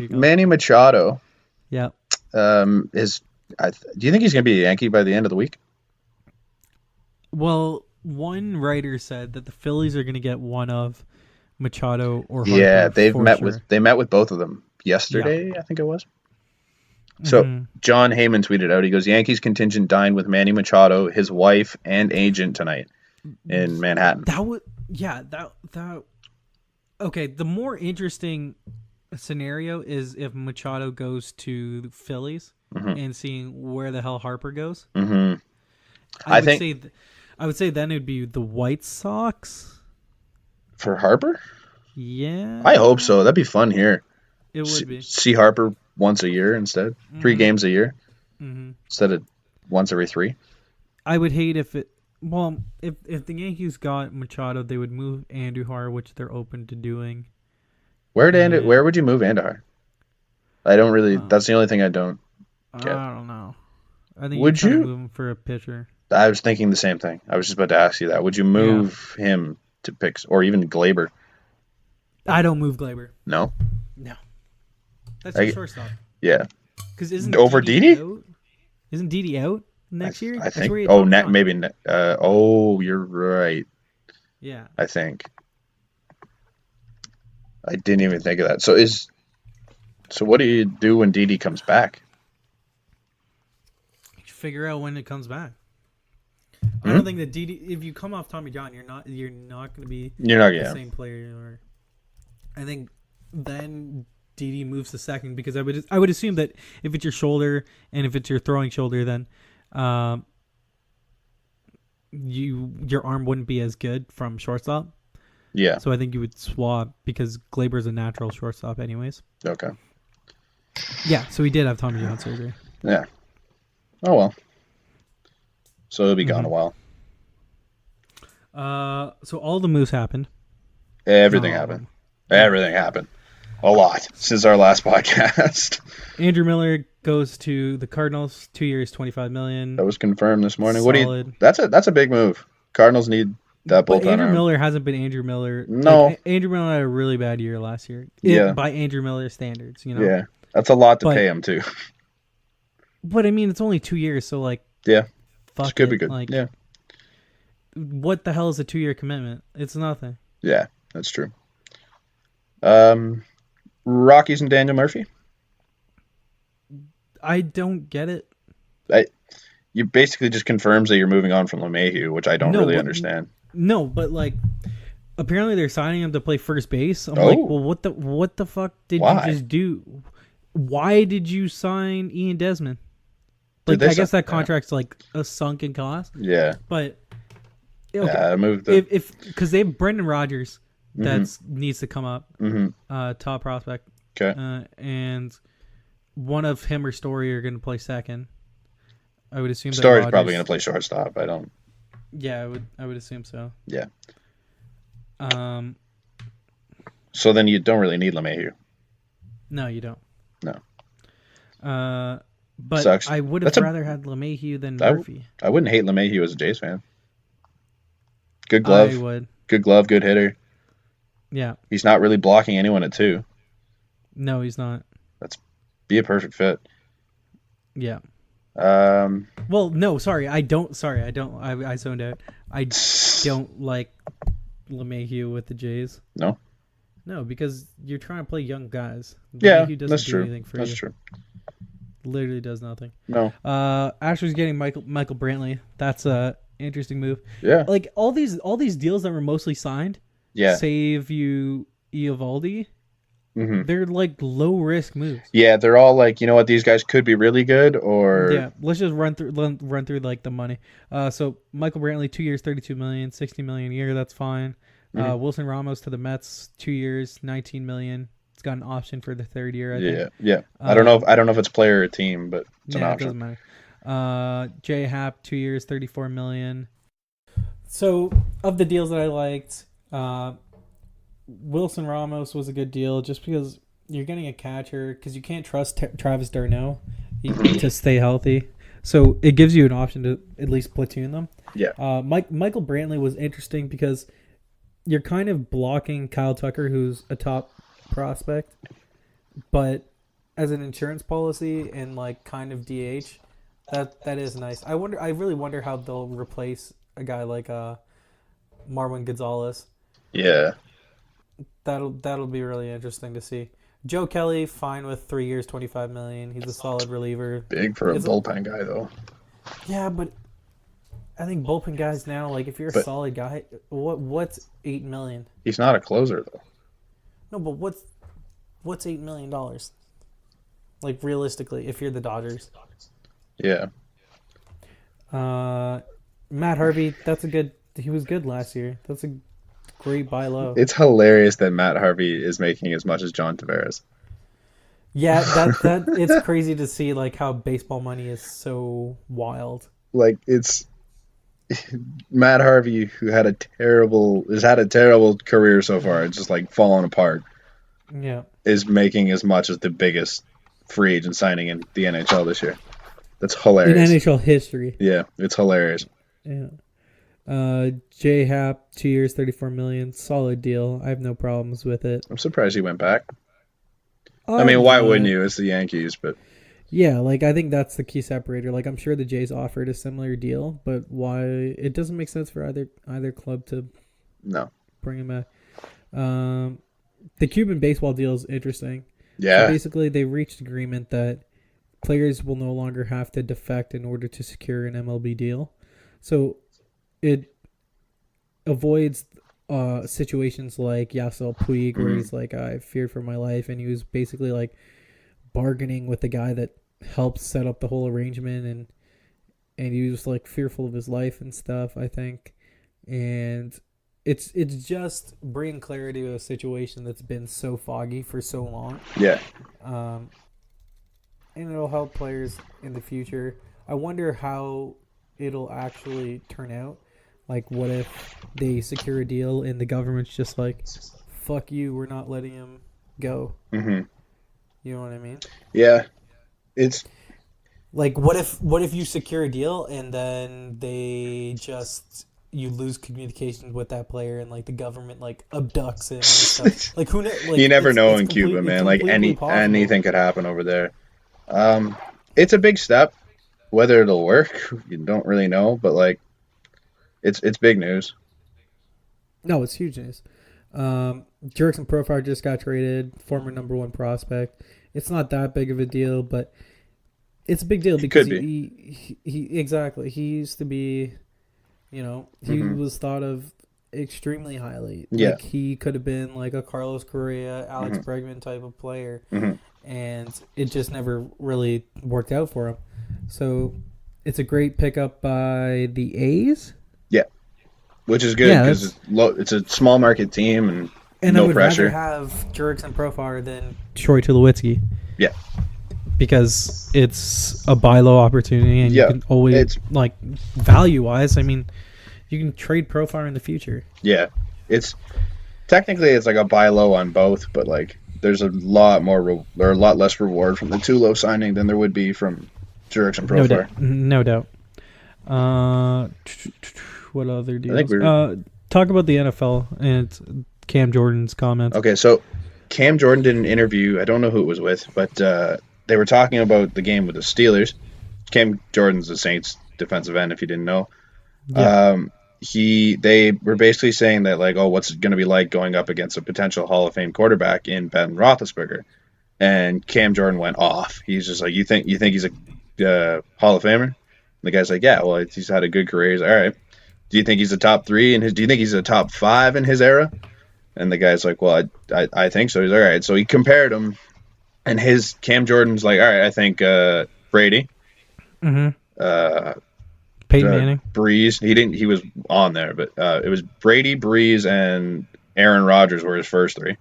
Machado. Yeah. Do you think he's going to be a Yankee by the end of the week? Well, one writer said that the Phillies are going to get one of Machado or Harper. Yeah, they met with both of them yesterday, I think it was. So John Heyman tweeted out, he goes, Yankees contingent dined with Manny Machado, his wife, and agent tonight in Manhattan. Okay, the more interesting scenario is if Machado goes to the Phillies and seeing where the hell Harper goes. Mm-hmm. I would say then it would be the White Sox. For Harper? Yeah. I hope so. That'd be fun here. It would be. See Harper once a year instead. 3 games a year instead of once every 3. I would hate if it. Well, if the Yankees got Machado, they would move Andujar, which they're open to doing. Where would you move Andujar? I don't really. That's the only thing I don't get. I don't know. I think would you move him for a pitcher? I was thinking the same thing. I was just about to ask you that. Would you move him to pick, or even Glaber? I don't move Glaber. No. That's your shortstop. Yeah. Because isn't Over Didi Didi? out? Isn't Didi out next year? I I think. swear he had Oh, Tommy John. maybe. Oh, you're right. Yeah. I think I didn't even think of that. So what do you do when Didi comes back? Figure out when it comes back. I Hmm? don't think that Didi. If you come off Tommy John, you're not going to be You're not. the Yeah. same player. Or I think then Didi moves to second because I would assume that if it's your shoulder and if it's your throwing shoulder, then your arm wouldn't be as good from shortstop. Yeah. So I think you would swap because Glaber's a natural shortstop, anyways. Okay. Yeah. So he did have Tommy John surgery. Yeah. Oh well. So he'll be gone a Mm-hmm. while. So all the moves happened. Everything Not all of happened. them. Everything happened. A lot since our last podcast. Andrew Miller goes to the Cardinals. 2 years, $25 million. That was confirmed this morning. Solid. That's a big move. Cardinals need that But bullpen Andrew arm. Miller hasn't been Andrew Miller. No. Andrew Miller had a really bad year last year. Yeah. By Andrew Miller standards, Yeah. That's a lot to But- pay him too. But I mean, it's only 2 years, so like, Yeah. fuck It could it. be good. Like, Yeah. what the hell is a 2-year commitment? It's nothing. Yeah. That's true. Rockies and Daniel Murphy. I don't get it. You basically just confirms that you're moving on from LeMahieu, which I don't No, really but- understand. No, but like, apparently they're signing him to play first base. I'm Oh. like, well, what the fuck did Why? you just do? Why did you sign Ian Desmond? Did Like, they I guess sign- that contract's like a sunken cost, Yeah. but okay. Yeah. I moved the. if because they have Brendan Rodgers Mm-hmm. that needs to come up, Mhm. top prospect, Okay. and one of him or Story are going to play second. I would assume Story's that probably Rodgers- going to play shortstop. I don't. Yeah, I would assume so. Yeah. Um, So then you don't really need LeMahieu. no, you don't. No. But Sucks. I would have That's a- rather had LeMahieu than I- Murphy. I wouldn't hate LeMahieu as a Jays fan. Good glove. I would. Good glove. Good hitter. Yeah. He's not really blocking anyone at 2. No, he's not. Be a perfect fit. Yeah. Um, Well, no, sorry. I don't. Sorry, I don't. I zoned out. I don't like LeMahieu with the Jays. No? No, because you're trying to play young guys. Yeah, LeMahieu doesn't that's do true. anything for That's you. true. Literally does nothing. No. Astros getting Michael Brantley. That's a interesting move. Yeah. Like all these deals that were mostly signed, Yeah. save you Eovaldi. Hmm. They're like low risk moves. Yeah, they're all like, you know what, these guys could be really good, or Yeah, let's just run through like the money. So Michael Brantley, 2 years, $32 million, $60 million a year. That's fine. Mhm. Wilson Ramos to the Mets, 2 years, $19 million. It's got an option for the third year. I think. yeah. I don't know if it's player or team, but it's an Yeah, it option. doesn't matter. Jay Happ, 2 years, $34 million. So of the deals that I liked, Wilson Ramos was a good deal just because you're getting a catcher because you can't trust Travis Darno to stay healthy. So it gives you an option to at least platoon them. Yeah. Michael Brantley was interesting because you're kind of blocking Kyle Tucker, who's a top prospect, but as an insurance policy and like kind of DH, that is nice. I really wonder how they'll replace a guy like Marwin Gonzalez. Yeah. That'll be really interesting to see. Joe Kelly, fine with 3 years, $25 million. He's a solid reliever. Big for a It's- bullpen guy, though. Yeah, but I think bullpen guys now, like if you're a But- solid guy, what's $8 million? He's not a closer, though. No, but what's $8 million? Like realistically, if you're the Dodgers. Yeah. Matt Harvey, he was good last year. That's a great buy low. It's hilarious that Matt Harvey is making as much as John Tavares. Yeah, that it's crazy to see like how baseball money is so wild. Like, it's Matt Harvey, who has had a terrible career so far. It's just like falling apart. Yeah. Is making as much as the biggest free agent signing in the NHL this year. That's hilarious. In NHL history. Yeah, it's hilarious. Yeah. J Happ, 2 years, $34 million, solid deal. I have no problems with it. I'm surprised he went back. I mean, why wouldn't you? It's the Yankees, but Yeah, like I think that's the key separator. Like I'm sure the Jays offered a similar deal, but why it doesn't make sense for either club to No. bring him back. Um, the Cuban baseball deal is interesting. So Yeah. basically, they reached agreement that players will no longer have to defect in order to secure an MLB deal. So it avoids situations like Yasiel Puig, where Hmm. he's like, I feared for my life, and he was basically like bargaining with the guy that helped set up the whole arrangement, and he was like fearful of his life and stuff, I think. And it's just bringing clarity to a situation that's been so foggy for so long. Yeah. Um, and it'll help players in the future. I wonder how it'll actually turn out. Like, what if they secure a deal and the government's just like, "Fuck you, we're not letting him go." Hmm. You know what I mean? Yeah. It's Like, what if you secure a deal and then they just you lose communication with that player and like the government like abducts him and stuff. Like you like never it's know it's in Cuba, completely man. Like completely possible. anything could happen over there. Um, it's a big step. Whether it'll work, you don't really know, but like it's big news. No, it's huge news. Jurickson Profar just got traded, former number one prospect. It's not that big of a deal, but it's a big deal It because could be. he exactly he used to be, he Hmm. was thought of extremely highly. Yeah. Like he could have been like a Carlos Correa, Alex Hmm. Bregman type of player, Hmm. and it just never really worked out for him. So it's a great pickup by the A's. Yeah, which is good Yeah, because that's it's a small market team and and I no would rather pressure. have Jurickson Profar than Troy Tulowitzki Yeah. because it's a buy low opportunity and you Yeah. can always It's like value wise. I mean, you can trade Profar in the future. yeah. It's technically it's like a buy low on both, but like there's a lot more or a lot less reward from the Tulo signing than there would be from Jurickson No doubt. Profar. No doubt. Uh, what other I think deals? we're Talk about the NFL and Cam Jordan's comments. okay. So Cam Jordan did an interview. I don't know who it was with, but they were talking about the game with the Steelers. Cam Jordan's the Saints defensive end, if you didn't know. Yeah. They were basically saying that like, oh, what's it going to be like going up against a potential Hall of Fame quarterback in Ben Roethlisberger? And Cam Jordan went off. He's just like, you think he's a Hall of Famer? And the guy's like, yeah, well, he's had a good career. He's like, all right. Do you think he's a top three in his? Do you think he's a top five in his era? And the guy's like, well, I think so. He's like, all right. So he compared him, and his Cam Jordan's like, all right, I think Brady, Mm-hmm. uh, Peyton Manning. Breeze. He was on there, but it was Brady, Breeze, and Aaron Rodgers were his first three.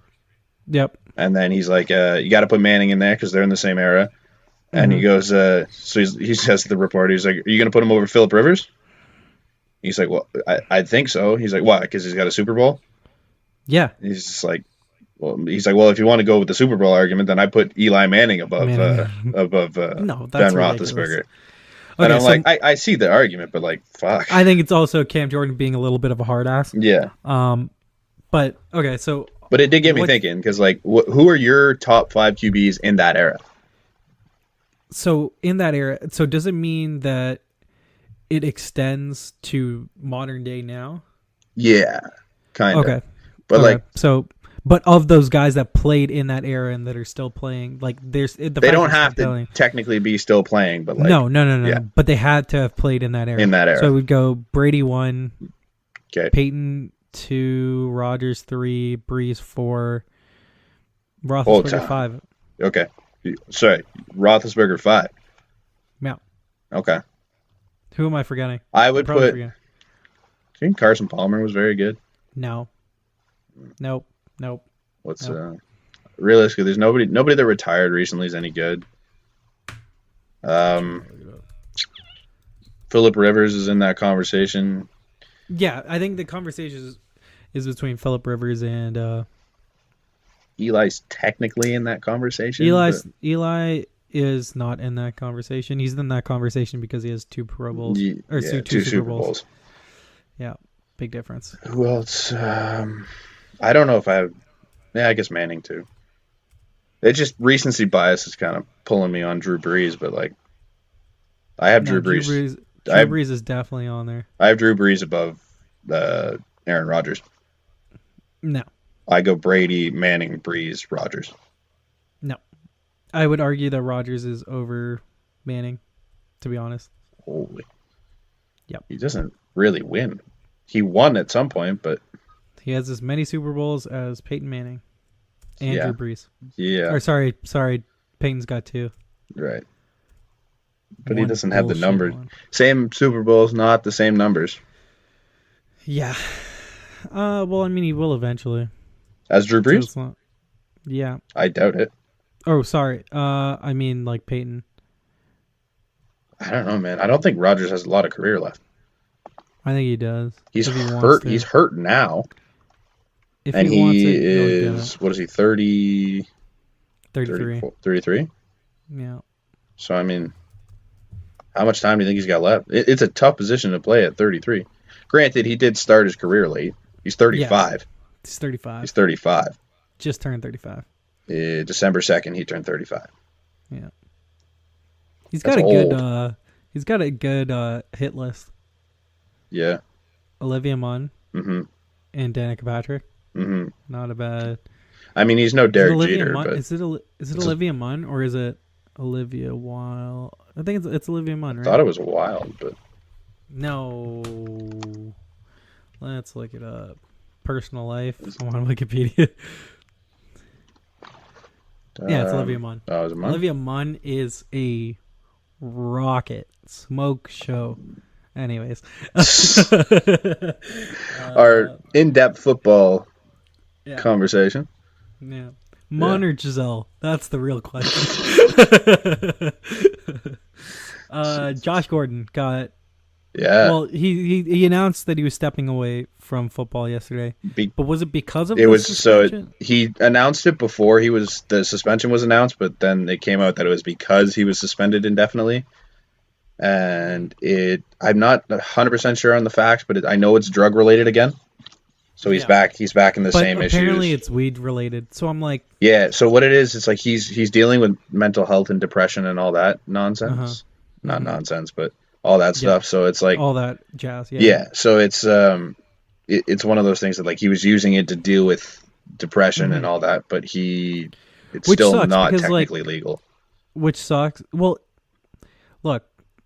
Yep. And then he's like, you got to put Manning in there because they're in the same era. And he Mm-hmm. goes, he says to the reporter, he's like, are you going to put him over Phillip Rivers? He's like, well, I think so. He's like, why? Because he's got a Super Bowl? Yeah. He's just like, well, he's like, well, if you want to go with the Super Bowl argument, then I put Eli Manning above Manning. Ben No, that's ridiculous. Roethlisberger. And Okay, I'm so like, I see the argument, but like, fuck. I think it's also Cam Jordan being a little bit of a hard ass. Yeah. But okay, so But it did get me what? thinking because, like, who are your top five QBs in that era? So in that era, so does it mean that it extends to modern day now? Yeah, kind of. Okay. But Okay. like, So, but of those guys that played in that era and that are still playing, like there's the they fact don't they're have still to playing. technically be still playing, but like, No. yeah. But they had to have played in that era. In that era. So we'd go Brady 1, Okay. Peyton 2, Rodgers 3, Breeze 4, Hold Roethlisberger time. 5. Okay. Sorry, Roethlisberger 5. Yeah. Okay. Who am I forgetting? I would Probably put. forgetting. I think Carson Palmer was very good. No. Nope. What's Nope. realistically? There's nobody that retired recently is any good. Phillip Rivers is in that conversation. Yeah, I think the conversation is between Phillip Rivers and Eli's technically in that conversation. Eli is not in that conversation. He's in that conversation because he has 2 Pro Bowls or yeah, two Super Bowls. Bowls. Yeah, big difference. Who else? I don't know if I have. Yeah, I guess Manning too. It's just recency bias is kind of pulling me on Drew Brees, but like I have No, Drew Brees. Drew Brees is definitely on there. I have Drew Brees above Aaron Rodgers. No. I go Brady, Manning, Brees, Rodgers. No. I would argue that Rodgers is over Manning, to be honest. Holy. Yep. He doesn't really win. He won at some point, but he has as many Super Bowls as Peyton Manning and Yeah. Drew Brees. yeah, Or sorry, Peyton's got 2. right. But he One doesn't have the bullshit numbers. one. Same Super Bowls, not the same numbers Yeah. Well, I mean, he will eventually. as Drew So Brees. it's not- yeah. I doubt it. Oh, sorry. I mean, like Peyton. I don't know, man. I don't think Rodgers has a lot of career left. I think he does. He's if he wants hurt. to. He's hurt now, If and he wants he it, he'll get is it. what is he? 30, 33. 33? Yeah. So I mean, how much time do you think he's got left? It's a tough position to play at 33. Granted, he did start his career late. He's 35. He's 35. He's 35. Just turned 35. December 2nd, he turned 35. Yeah. He's That's got a old. good he's got a good hit list. Yeah. Olivia Munn Mm-hmm. and Danica Patrick. Mm-hmm. Not a bad. I mean, he's no Is it Derek Olivia Jeter, Munn? but Is it Olivia Munn or is it Olivia Wilde? I think it's Olivia Munn, I right? thought it was wild. But No. Let's look it up. Personal life. I'm on Wikipedia. Yeah, it's Olivia Munn. Oh, is it Munn? Olivia Munn is a rocket smoke show. Anyways. Our in-depth football Yeah. conversation. Yeah. Munn or Giselle? That's the real question. Josh Gordon got. Yeah. Well, he announced that he was stepping away from football yesterday. But was it because of It the was suspension? he announced it before the suspension was announced, but then it came out that it was because he was suspended indefinitely. And I'm not 100% sure on the facts, but I know it's drug related again. So he's Yeah. back. He's back in the But same apparently issues. it's weed related. So I'm like, Yeah. So what it is, it's like he's dealing with mental health and depression and all that nonsense. Uh-huh. Not Mhm. nonsense, but all that stuff. So it's like all that jazz. Yeah. yeah. So it's it's one of those things that like he was using it to deal with depression and all that, but it's Which still sucks not because, like, technically legal. Which sucks. Well, look,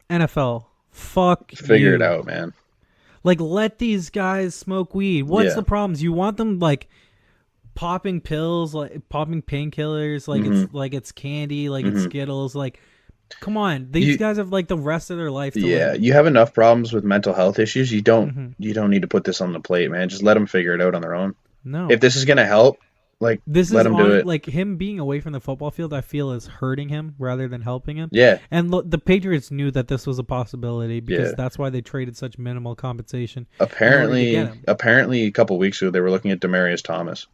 NFL, fuck Figure you. it out, man. Like, let these guys smoke weed. What's Yeah. the problems? You want them like popping pills, like popping painkillers, like it's candy, like it's Skittles. Like, come on, these guys have like the rest of their life to Yeah, live. you have enough problems with mental health issues. You don't need to put this on the plate, man. Just let them figure it out on their own. No, If this is gonna help, like this let is them do it. like him being away from the football field. I feel is hurting him rather than helping him. Yeah, And the Patriots knew that this was a possibility because Yeah. that's why they traded such minimal compensation. in order to get him. apparently, a couple weeks ago they were looking at Demarius Thomas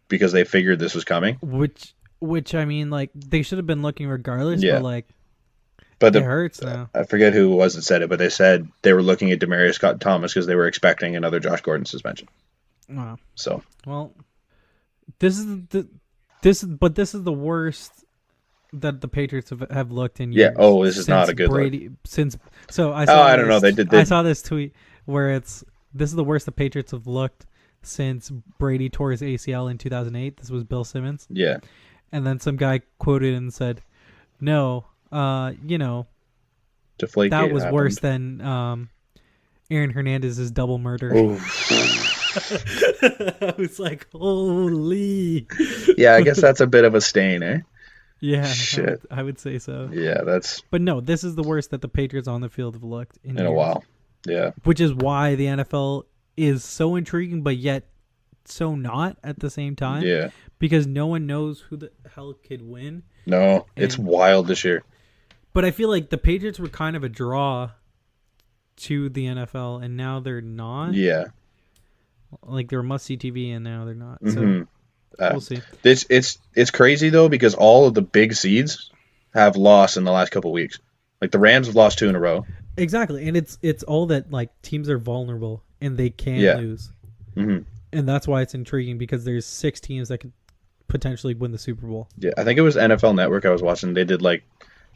because they figured this was coming. Which I mean, like they should have been looking regardless. Yeah. But like But it hurts now. I forget who it was that said it, but they said they were looking at Demarius Thomas because they were expecting another Josh Gordon suspension. Wow. So Well, this is the worst that the Patriots have looked in Yeah, years. oh, this is not Since a good look. Brady. Since so I Oh, saw. I don't know, I saw this tweet where this is the worst the Patriots have looked since Brady tore his ACL in 2008. This was Bill Simmons, yeah, and then some guy quoted and said, "No, Deflategate that was happened. worse than Aaron Hernandez's double murder." Oof. I was like, holy. Yeah, I guess that's a bit of a stain, eh? Yeah, Shit. I would say so. Yeah, that's But no, this is the worst that the Patriots on the field have looked in in a years. while. Yeah, Which is why the NFL is so intriguing, but yet so not at the same time. yeah. Because no one knows who the hell could win. No, it's And- wild this year. But I feel like the Patriots were kind of a draw to the NFL, and now they're not. Yeah. Like they're must-see TV, and now they're not. Mhm. So we'll see. It's crazy though because all of the big seeds have lost in the last couple weeks. Like the Rams have lost 2 in a row. Exactly, and it's all that like teams are vulnerable and they can Yeah. lose, hmm and that's why it's intriguing because there's 6 teams that could potentially win the Super Bowl. Yeah, I think it was NFL Network I was watching. They did like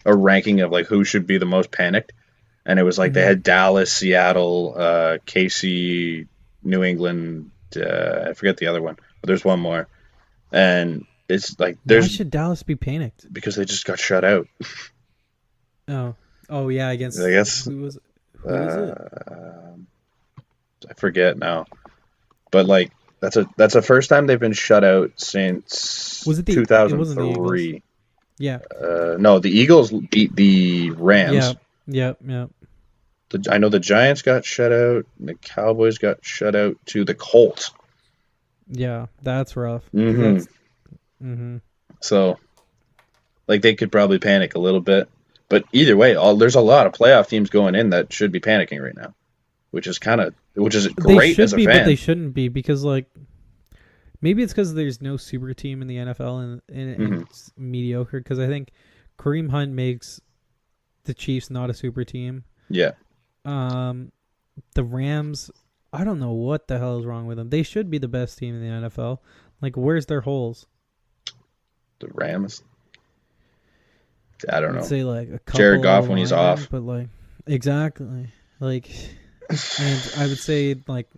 a ranking of like who should be the most panicked, and it was like they Mm-hmm. had Dallas, Seattle, KC, New England. I forget the other one, but there's one more, and it's like Why there's should Dallas be panicked? because they just got shut out. Oh yeah, against I guess who was it? I forget now, but like that's the first time they've been shut out since Was it the? It wasn't the Eagles. 2003. Yeah. No, the Eagles beat the Rams. Yep. I know the Giants got shut out. And the Cowboys got shut out to the Colts. Yeah, that's rough. Mm-hmm. So, like, they could probably panic a little bit. But either way, there's a lot of playoff teams going in that should be panicking right now, which is great as a fan. But they shouldn't be because, like, maybe it's because there's no super team in the NFL and it's mediocre. Because I think Kareem Hunt makes the Chiefs not a super team. Yeah. The Rams, I don't know what the hell is wrong with them. They should be the best team in the NFL. Like, where's their holes? The Rams. I don't know. I'd say like a couple Jared Goff when he's off. But like exactly. Like and I would say like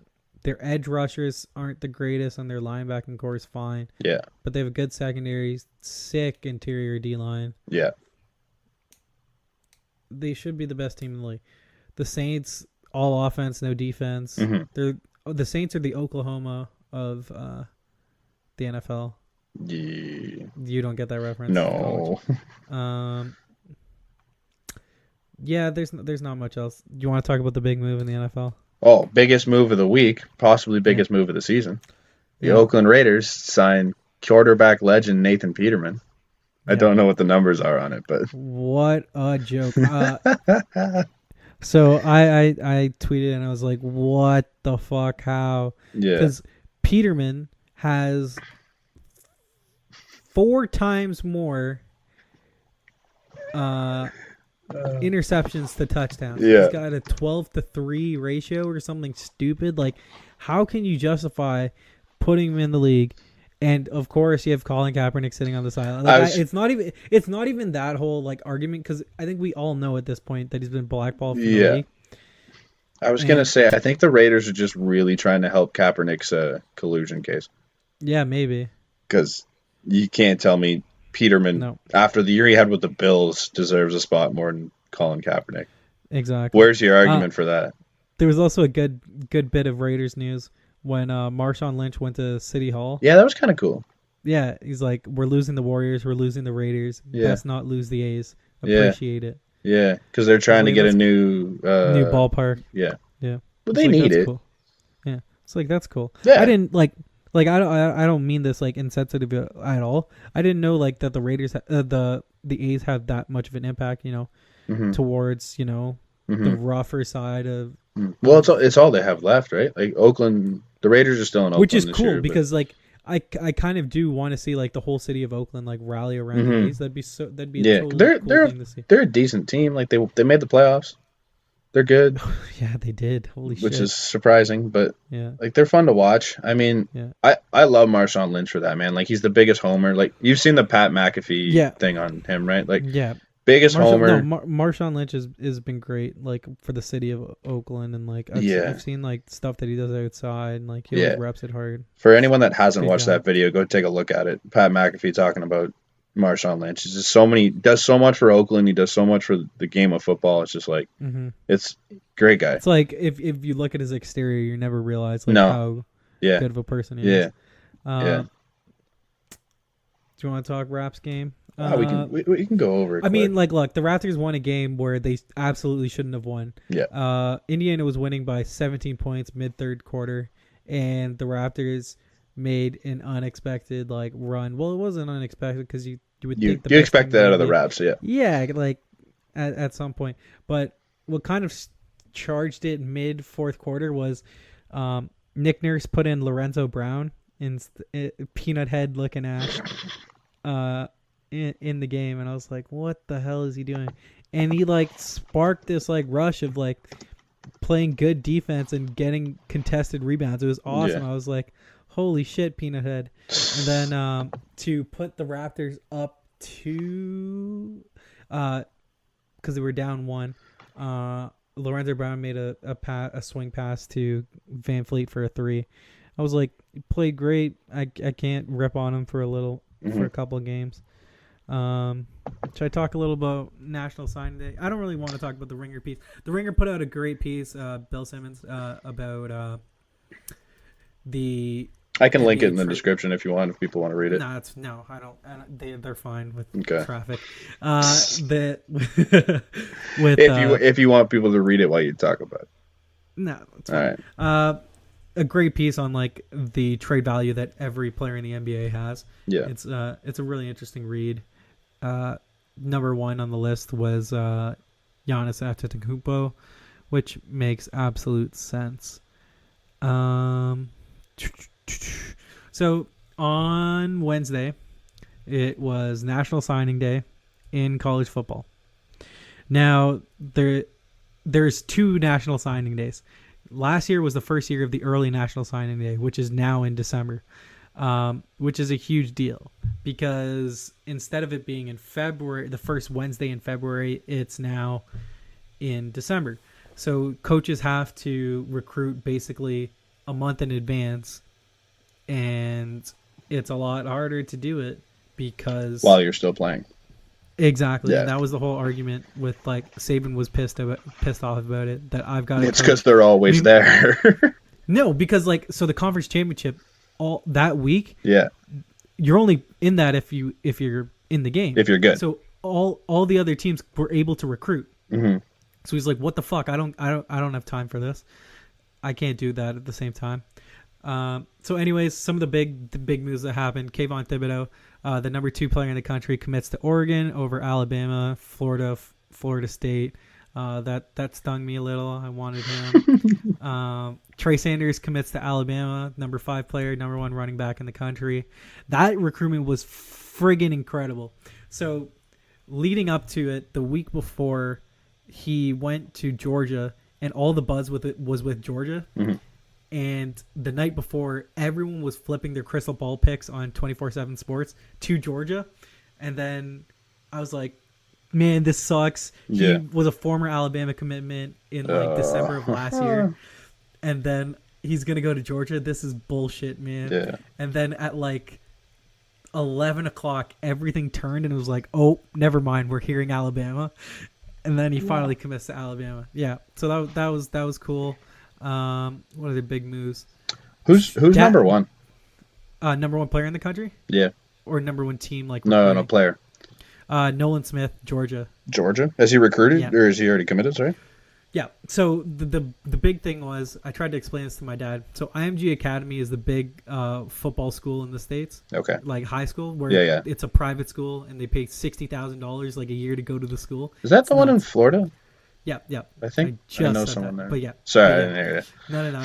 their edge rushers aren't the greatest and their linebacking core is fine. Yeah. But they have a good secondary, sick interior D line. Yeah. They should be the best team in the league. The Saints, all offense, no defense. Mm-hmm. The Saints are the Oklahoma of the NFL. Yeah. You don't get that reference? No. Yeah, there's not much else. Do you want to talk about the big move in the NFL? Oh, biggest move of the week, possibly biggest move of the season. The Oakland Raiders signed quarterback legend Nathan Peterman. I don't know what the numbers are on it, but what a joke. So I tweeted and I was like, what the fuck? How? Yeah. Because Peterman has 4 times more interceptions to touchdowns. Yeah. He's got a 12-3 ratio or something stupid. Like, how can you justify putting him in the league? And of course, you have Colin Kaepernick sitting on the sideline. Like, it's not even that whole like argument because I think we all know at this point that he's been blackballed from the league. I was gonna say I think the Raiders are just really trying to help Kaepernick's collusion case. Yeah, maybe. Because you can't tell me Peterman, after the year he had with the Bills, deserves a spot more than Colin Kaepernick. Exactly. Where's your argument for that? There was also a good bit of Raiders news when Marshawn Lynch went to City Hall. Yeah, that was kind of cool. Yeah, he's like, we're losing the Warriors, we're losing the Raiders. Yeah. Let's not lose the A's. Appreciate it. Yeah, because they're trying to get a new ballpark. Yeah. Yeah. But they need it. Cool. Yeah. It's like that's cool. Yeah. I didn't like I don't mean this like insensitive at all. I didn't know like that the Raiders the A's have that much of an impact, towards, the rougher side of Well, it's all they have left, right? Like Oakland, the Raiders are still in Oakland, which is this cool year, because like I kind of do want to see like the whole city of Oakland like rally around the A's. That'd be a totally cool thing to see. They're a decent team. Like they made the playoffs. They're good. Yeah, they did. Holy shit. Which is surprising, but yeah, like they're fun to watch. I mean, I love Marshawn Lynch for that, man. Like he's the biggest homer. Like you've seen the Pat McAfee thing on him, right? Like biggest homer. No, Marshawn Lynch has been great, like for the city of Oakland, and like I've seen like stuff that he does outside, and like he always reps it hard. For anyone that hasn't watched that video, go take a look at it. Pat McAfee talking about Marshawn Lynch. It's just does so much for Oakland. He does so much for the game of football. It's just like it's great guy. It's like if you look at his exterior, you never realize how good of a person he is. Do you want to talk Raps game? We can go over it. I mean, like, look, the Raptors won a game where they absolutely shouldn't have won. Yeah. Indiana was winning by 17 points mid-third quarter, and the Raptors made an unexpected like run. Well, it wasn't unexpected because you would think you expect that out of the Raps, yeah, like at some point. But what kind of charged it mid fourth quarter was Nick Nurse put in Lorenzo Brown in peanut head looking ass in the game, and I was like, what the hell is he doing? And he like sparked this like rush of like playing good defense and getting contested rebounds. It was awesome. I was like, Holy shit, Peanut Head. And then to put the Raptors up to, because they were down one, Lorenzo Brown made a swing pass to Van Fleet for a three. I was like, he played great. I can't rip on him for a couple of games. Should I talk a little about National Signing Day? I don't really want to talk about the Ringer piece. The Ringer put out a great piece, Bill Simmons, about the. I can link it in the description if you want, if people want to read it. No, I don't. They're fine with traffic. If you want people to read it while you talk about it. No, it's fine. All right. A great piece on like the trade value that every player in the NBA has. Yeah, it's a really interesting read. Number one on the list was Giannis Antetokounmpo, which makes absolute sense. So on Wednesday, it was National Signing Day in college football. Now there's two National Signing Days. Last year was the first year of the early National Signing Day, which is now in December, which is a huge deal because instead of it being in February, the first Wednesday in February, it's now in December. So coaches have to recruit basically a month in advance, and it's a lot harder to do it because while you're still playing. Exactly. Yeah. And that was the whole argument with like Saban was pissed off about it that I've got. It's because they're always there. No, because like so the conference championship all that week. Yeah. You're only in that if you're in the game. If you're good. So all the other teams were able to recruit. Mm-hmm. So he's like, "What the fuck? I don't have time for this. I can't do that at the same time." So anyways, some of the big moves that happened. Kayvon Thibodeau, the number 2 player in the country, commits to Oregon over Alabama, Florida State. That stung me a little. I wanted him. Trey Sanders commits to Alabama, number 5 player, number 1 running back in the country. That recruitment was friggin' incredible. So leading up to it, the week before, he went to Georgia, and all the buzz with it was with Georgia. Mm-hmm. And the night before, everyone was flipping their crystal ball picks on 24/7 Sports to Georgia. And then I was like, man, this sucks. He was a former Alabama commitment in like December of last year. And then he's going to go to Georgia. This is bullshit, man. Yeah. And then at like 11 o'clock, everything turned and it was like, oh, never mind. We're hearing Alabama. And then he finally commits to Alabama. Yeah. So that was cool. What other big moves? Who's number 1? Number 1 player in the country? Yeah. Or number 1 team like No player. Nolan Smith, Georgia. Georgia? Has he recruited or is he already committed? Sorry. Yeah. So the big thing was I tried to explain this to my dad. So IMG Academy is the big football school in the States. Okay. Like high school where it's a private school and they pay $60,000 like a year to go to the school. Is that the one in Florida? Yeah. I think I know someone there. But yeah. Sorry, I didn't hear it. No.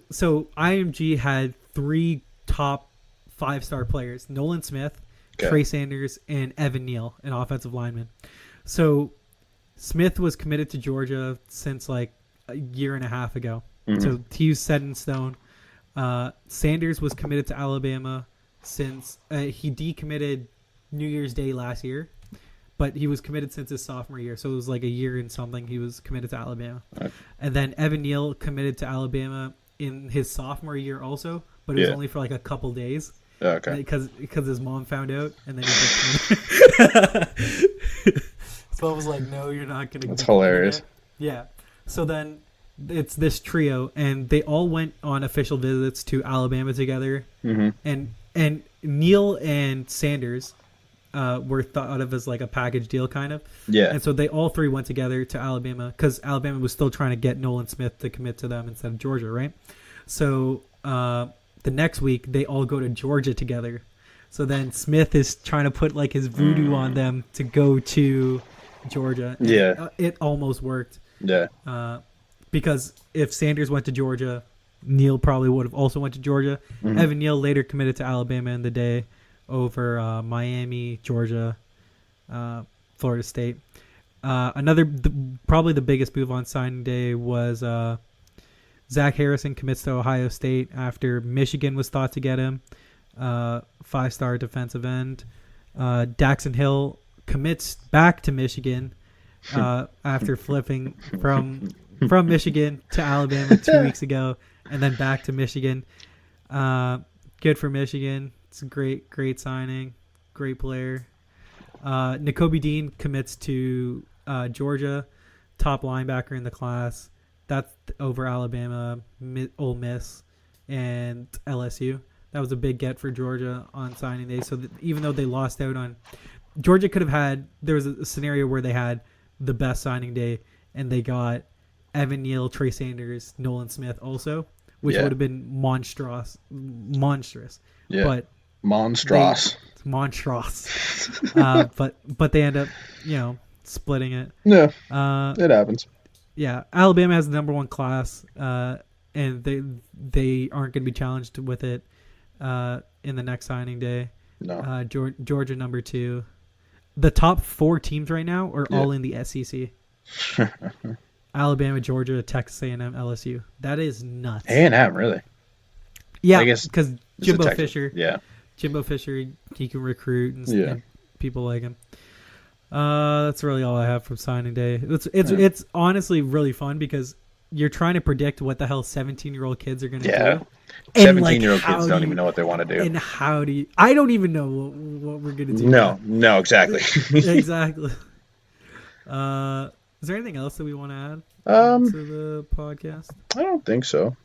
So IMG had 3 top 5-star players: Nolan Smith, Trey Sanders, and Evan Neal, an offensive lineman. So Smith was committed to Georgia since like a year and a half ago. Mm-hmm. So he's set in stone. Sanders was committed to Alabama since he decommitted New Year's Day last year. But he was committed since his sophomore year. So it was like a year and something he was committed to Alabama. Okay. And then Evan Neal committed to Alabama in his sophomore year also. But it was only for like a couple days. Okay. Because his mom found out. And then he So I was like, no, you're not going to. That's hilarious. Yeah. So then it's this trio. And they all went on official visits to Alabama together. Mm-hmm. And Neal and Sanders were thought of as like a package deal kind of. Yeah. And so they all 3 went together to Alabama because Alabama was still trying to get Nolan Smith to commit to them instead of Georgia, right? So the next week they all go to Georgia together. So then Smith is trying to put like his voodoo on them to go to Georgia. And it almost worked. Yeah. Because if Sanders went to Georgia, Neal probably would have also went to Georgia. Mm-hmm. Evan Neal later committed to Alabama in the day over Miami, Georgia, Florida State. Probably the biggest move on signing day was Zach Harrison commits to Ohio State after Michigan was thought to get him. 5-star defensive end. Daxon Hill commits back to Michigan after flipping from Michigan to Alabama 2 weeks ago, and then back to Michigan. Good for Michigan. It's a great signing. Great player. Nakobe Dean commits to Georgia, top linebacker in the class. That's over Alabama, Ole Miss, and LSU. That was a big get for Georgia on signing day. So even though they lost out on, Georgia could have had. There was a scenario where they had the best signing day, and they got Evan Neal, Trey Sanders, Nolan Smith also, which would have been monstrous. Yeah. But monstrous. But they end up, splitting it. Yeah. It happens. Yeah, Alabama has the number one class, and they aren't going to be challenged with it in the next signing day. No. Georgia number 2. The top 4 teams right now are all in the SEC. Alabama, Georgia, Texas A&M, LSU. That is nuts. A&M, really? Yeah, I guess because Jimbo Fisher. Yeah. Jimbo Fisher, he can recruit and people like him. That's really all I have from signing day. It's honestly really fun because you're trying to predict what the hell 17-year-old kids are going to do. 17-year-old kids don't even know what they want to do. And how do you... I don't even know what we're going to do. No, exactly. Exactly. Is there anything else that we want to add to the podcast? I don't think so.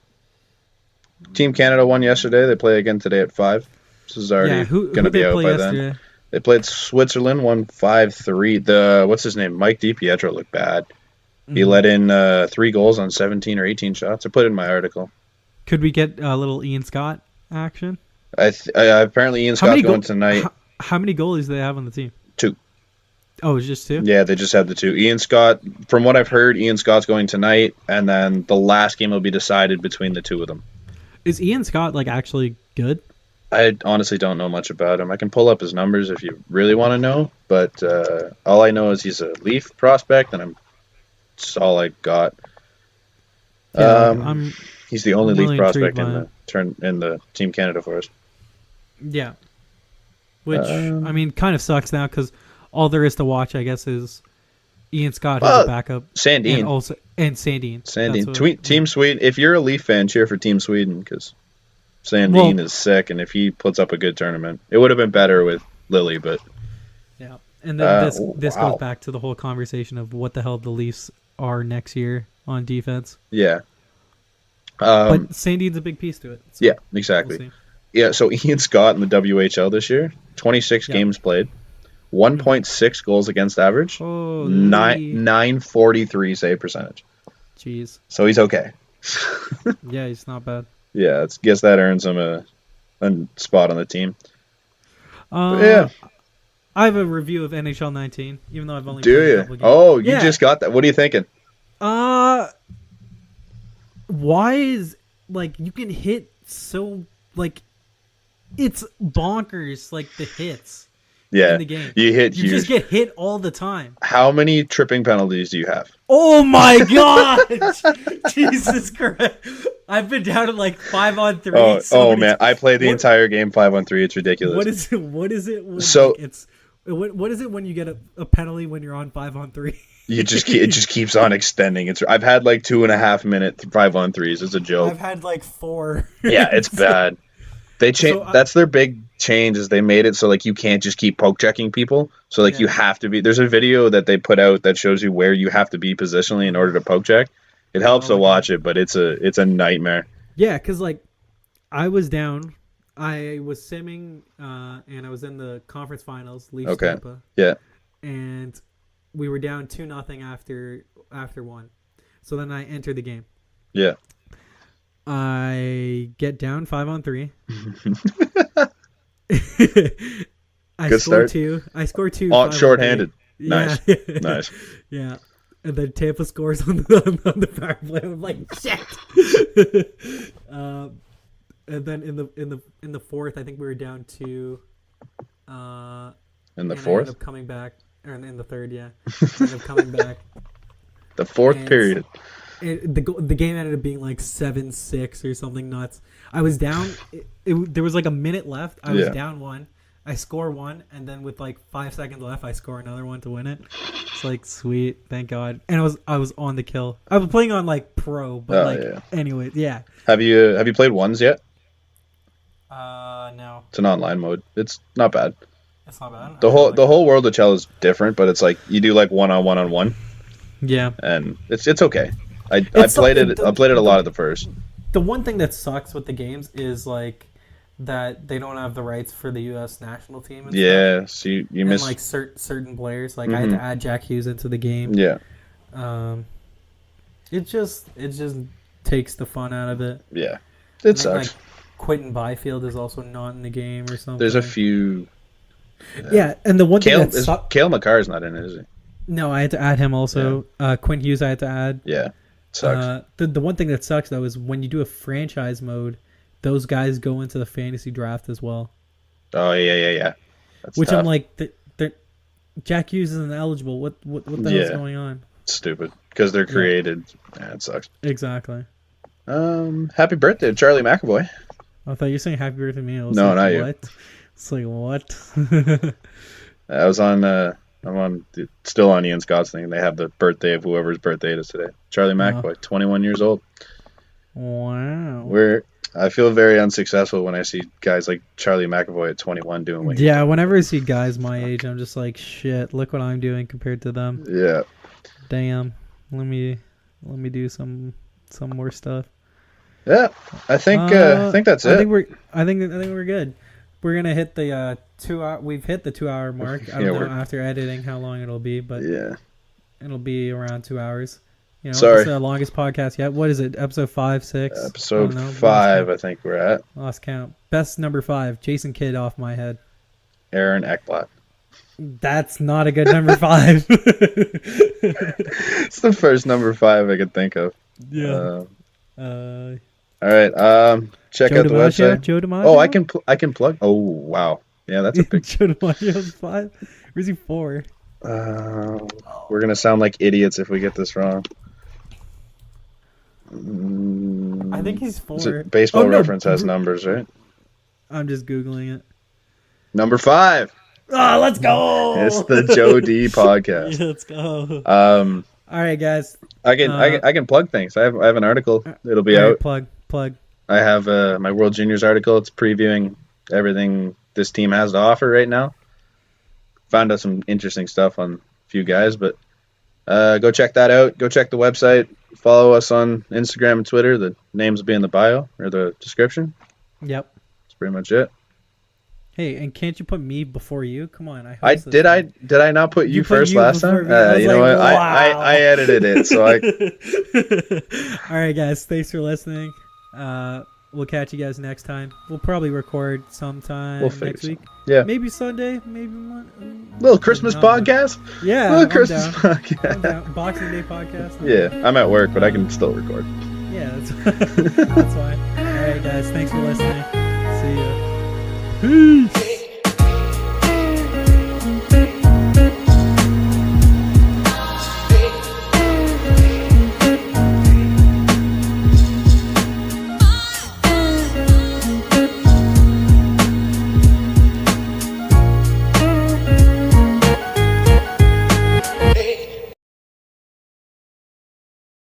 Team Canada won yesterday. They play again today at 5. This is already going to be out by yesterday? Then. They played Switzerland, won 5-3. What's his name? Mike DiPietro looked bad. He let in 3 goals on 17 or 18 shots. I put it in my article. Could we get a little Ian Scott action? Apparently Ian Scott's going tonight. How many goalies do they have on the team? 2. Oh, it's just 2? Yeah, they just have the 2. Ian Scott, from what I've heard, Ian Scott's going tonight, and then the last game will be decided between the 2 of them. Is Ian Scott actually good? I honestly don't know much about him. I can pull up his numbers if you really want to know, but all I know is he's a Leaf prospect, and that's all I got. Yeah, he's the only really Leaf prospect in the Team Canada for us. Yeah, which kind of sucks now because all there is to watch, I guess, is Ian Scott who's a backup, Sandin, and Sandin. Team Sweden. If you're a Leaf fan, cheer for Team Sweden because Sandin is sick, and if he puts up a good tournament, it would have been better with Lily, but yeah. And then this goes back to the whole conversation of what the hell the Leafs are next year on defense. Yeah, but Sandin's a big piece to it. So yeah, exactly. We'll so Ian Scott in the WHL this year, 26 games played, 1.6 goals against average, 943 save percentage. Jeez. So he's okay. Yeah, he's not bad. Yeah, I guess that earns him a spot on the team. Yeah. I have a review of NHL 19, even though I've only played a couple games. Oh, you just got that. What are you thinking? Why is you can hit so it's bonkers the hits in the game. You just get hit all the time. How many tripping penalties do you have? Oh my god! Jesus Christ. I've been down to 5-on-3. Oh man, I played the entire game 5-on-3. It's ridiculous. What is it? When, what is it when you get a penalty when you're on 5-on-3? It just keeps on extending. I've had 2.5 minute 5-on-3s. It's a joke. I've had 4. Yeah, it's bad. They changed. That's their big change. Is they made it so you can't just keep poke checking people. So you have to be. There's a video that they put out that shows you where you have to be positionally in order to poke check. It helps to watch it, but it's a nightmare. Yeah, because I was down. I was simming, and I was in the conference finals. Leafs Tampa. Yeah. And we were down 2-0 after 1. So then I entered the game. Yeah. I get down 5-on-3. I score 2. I score 2. Shorthanded. Yeah. Nice. Yeah. And then Tampa scores on the power play. I'm like, shit. And then in the fourth, I think we were down 2. In the fourth? I ended up coming back. Or in the third, yeah. I ended up coming back. The fourth period. The game ended up being like 7-6 or something nuts. I was down. There was like a minute left. I was down one. I score one, and then with like 5 seconds left, I score another one to win it. It's like sweet, thank God. And I was on the kill. I was playing on like pro, but anyway, yeah. Have you played ones yet? No. It's an online mode. It's not bad. It's not bad. The whole world of Chell is different, but it's like you do like one on one. Yeah. And it's okay. I played it a lot at the first. The one thing that sucks with the games is like that they don't have the rights for the U.S. national team. And stuff. So you miss like certain players. Like I had to add Jack Hughes into the game. Yeah. It just takes the fun out of it. Yeah. It sucks. Like, Quentin Byfield is also not in the game or something. There's a few. Yeah, and the one thing that sucks. Cale Makar's not in it, is he? No, I had to add him also. Yeah. Quinn Hughes I had to add. Yeah. Sucks. The one thing that sucks though is when you do a franchise mode, those guys go into the fantasy draft as well. Oh yeah. That's which tough. I'm like, Jack Hughes isn't eligible. What the hell's going on? It's stupid because they're created. Yeah, it sucks. Exactly. Happy birthday to Charlie McAvoy. I thought you were saying happy birthday to me. I was No, like, not what? you. It's like what? I was on. Still on Ian Scott's thing. They have the birthday of whoever's birthday it is today. Charlie McAvoy, 21 years old. Wow. I feel very unsuccessful when I see guys like Charlie McAvoy at 21 doing what. Yeah, whenever I see guys my age, I'm just like, shit. Look what I'm doing compared to them. Yeah. Damn. Let me do some more stuff. Yeah, I think that's it. I think we're good. We're gonna hit the 2 hour. We've hit the 2 hour mark. I don't know after editing how long it'll be, but it'll be around 2 hours. You know, Sorry. It's the longest podcast yet. What is it? Episode 5, 6? Episode 5, I think we're at. Lost count. Best number 5. Jason Kidd off my head. Aaron Ekblad. That's not a good number 5. It's the first number 5 I could think of. Yeah. All right. Check out the website. Joe DiMaggio? Oh, I can plug. Oh, wow. Yeah, that's a big. Joe DiMaggio's 5. Where's he 4? We're gonna sound like idiots if we get this wrong. I think he's 4. Baseball Reference has numbers, right? I'm just googling it. Number 5. Oh, let's go! It's the Joe D podcast. Yeah, let's go. All right, guys. I can plug things. I have an article. It'll be out. Plug. I have my World Juniors article. It's previewing everything this team has to offer right now. Found out some interesting stuff on a few guys, but go check that out. Go check the website. Follow us on Instagram and Twitter. The names will be in the bio or the description. Yep. That's pretty much it. Hey, and can't you put me before you? Come on, did I not put you first last time? You know what? Wow. I edited it, so I. All right, guys. Thanks for listening. We'll catch you guys next time. We'll probably record sometime next week. Yeah. Maybe Sunday. Maybe little Christmas podcast. Yeah. Little Christmas podcast. I'm down. Boxing Day podcast. Yeah, I'm at work, but I can still record. Yeah, that's fine. All right, guys. Thanks for listening. See ya. Peace.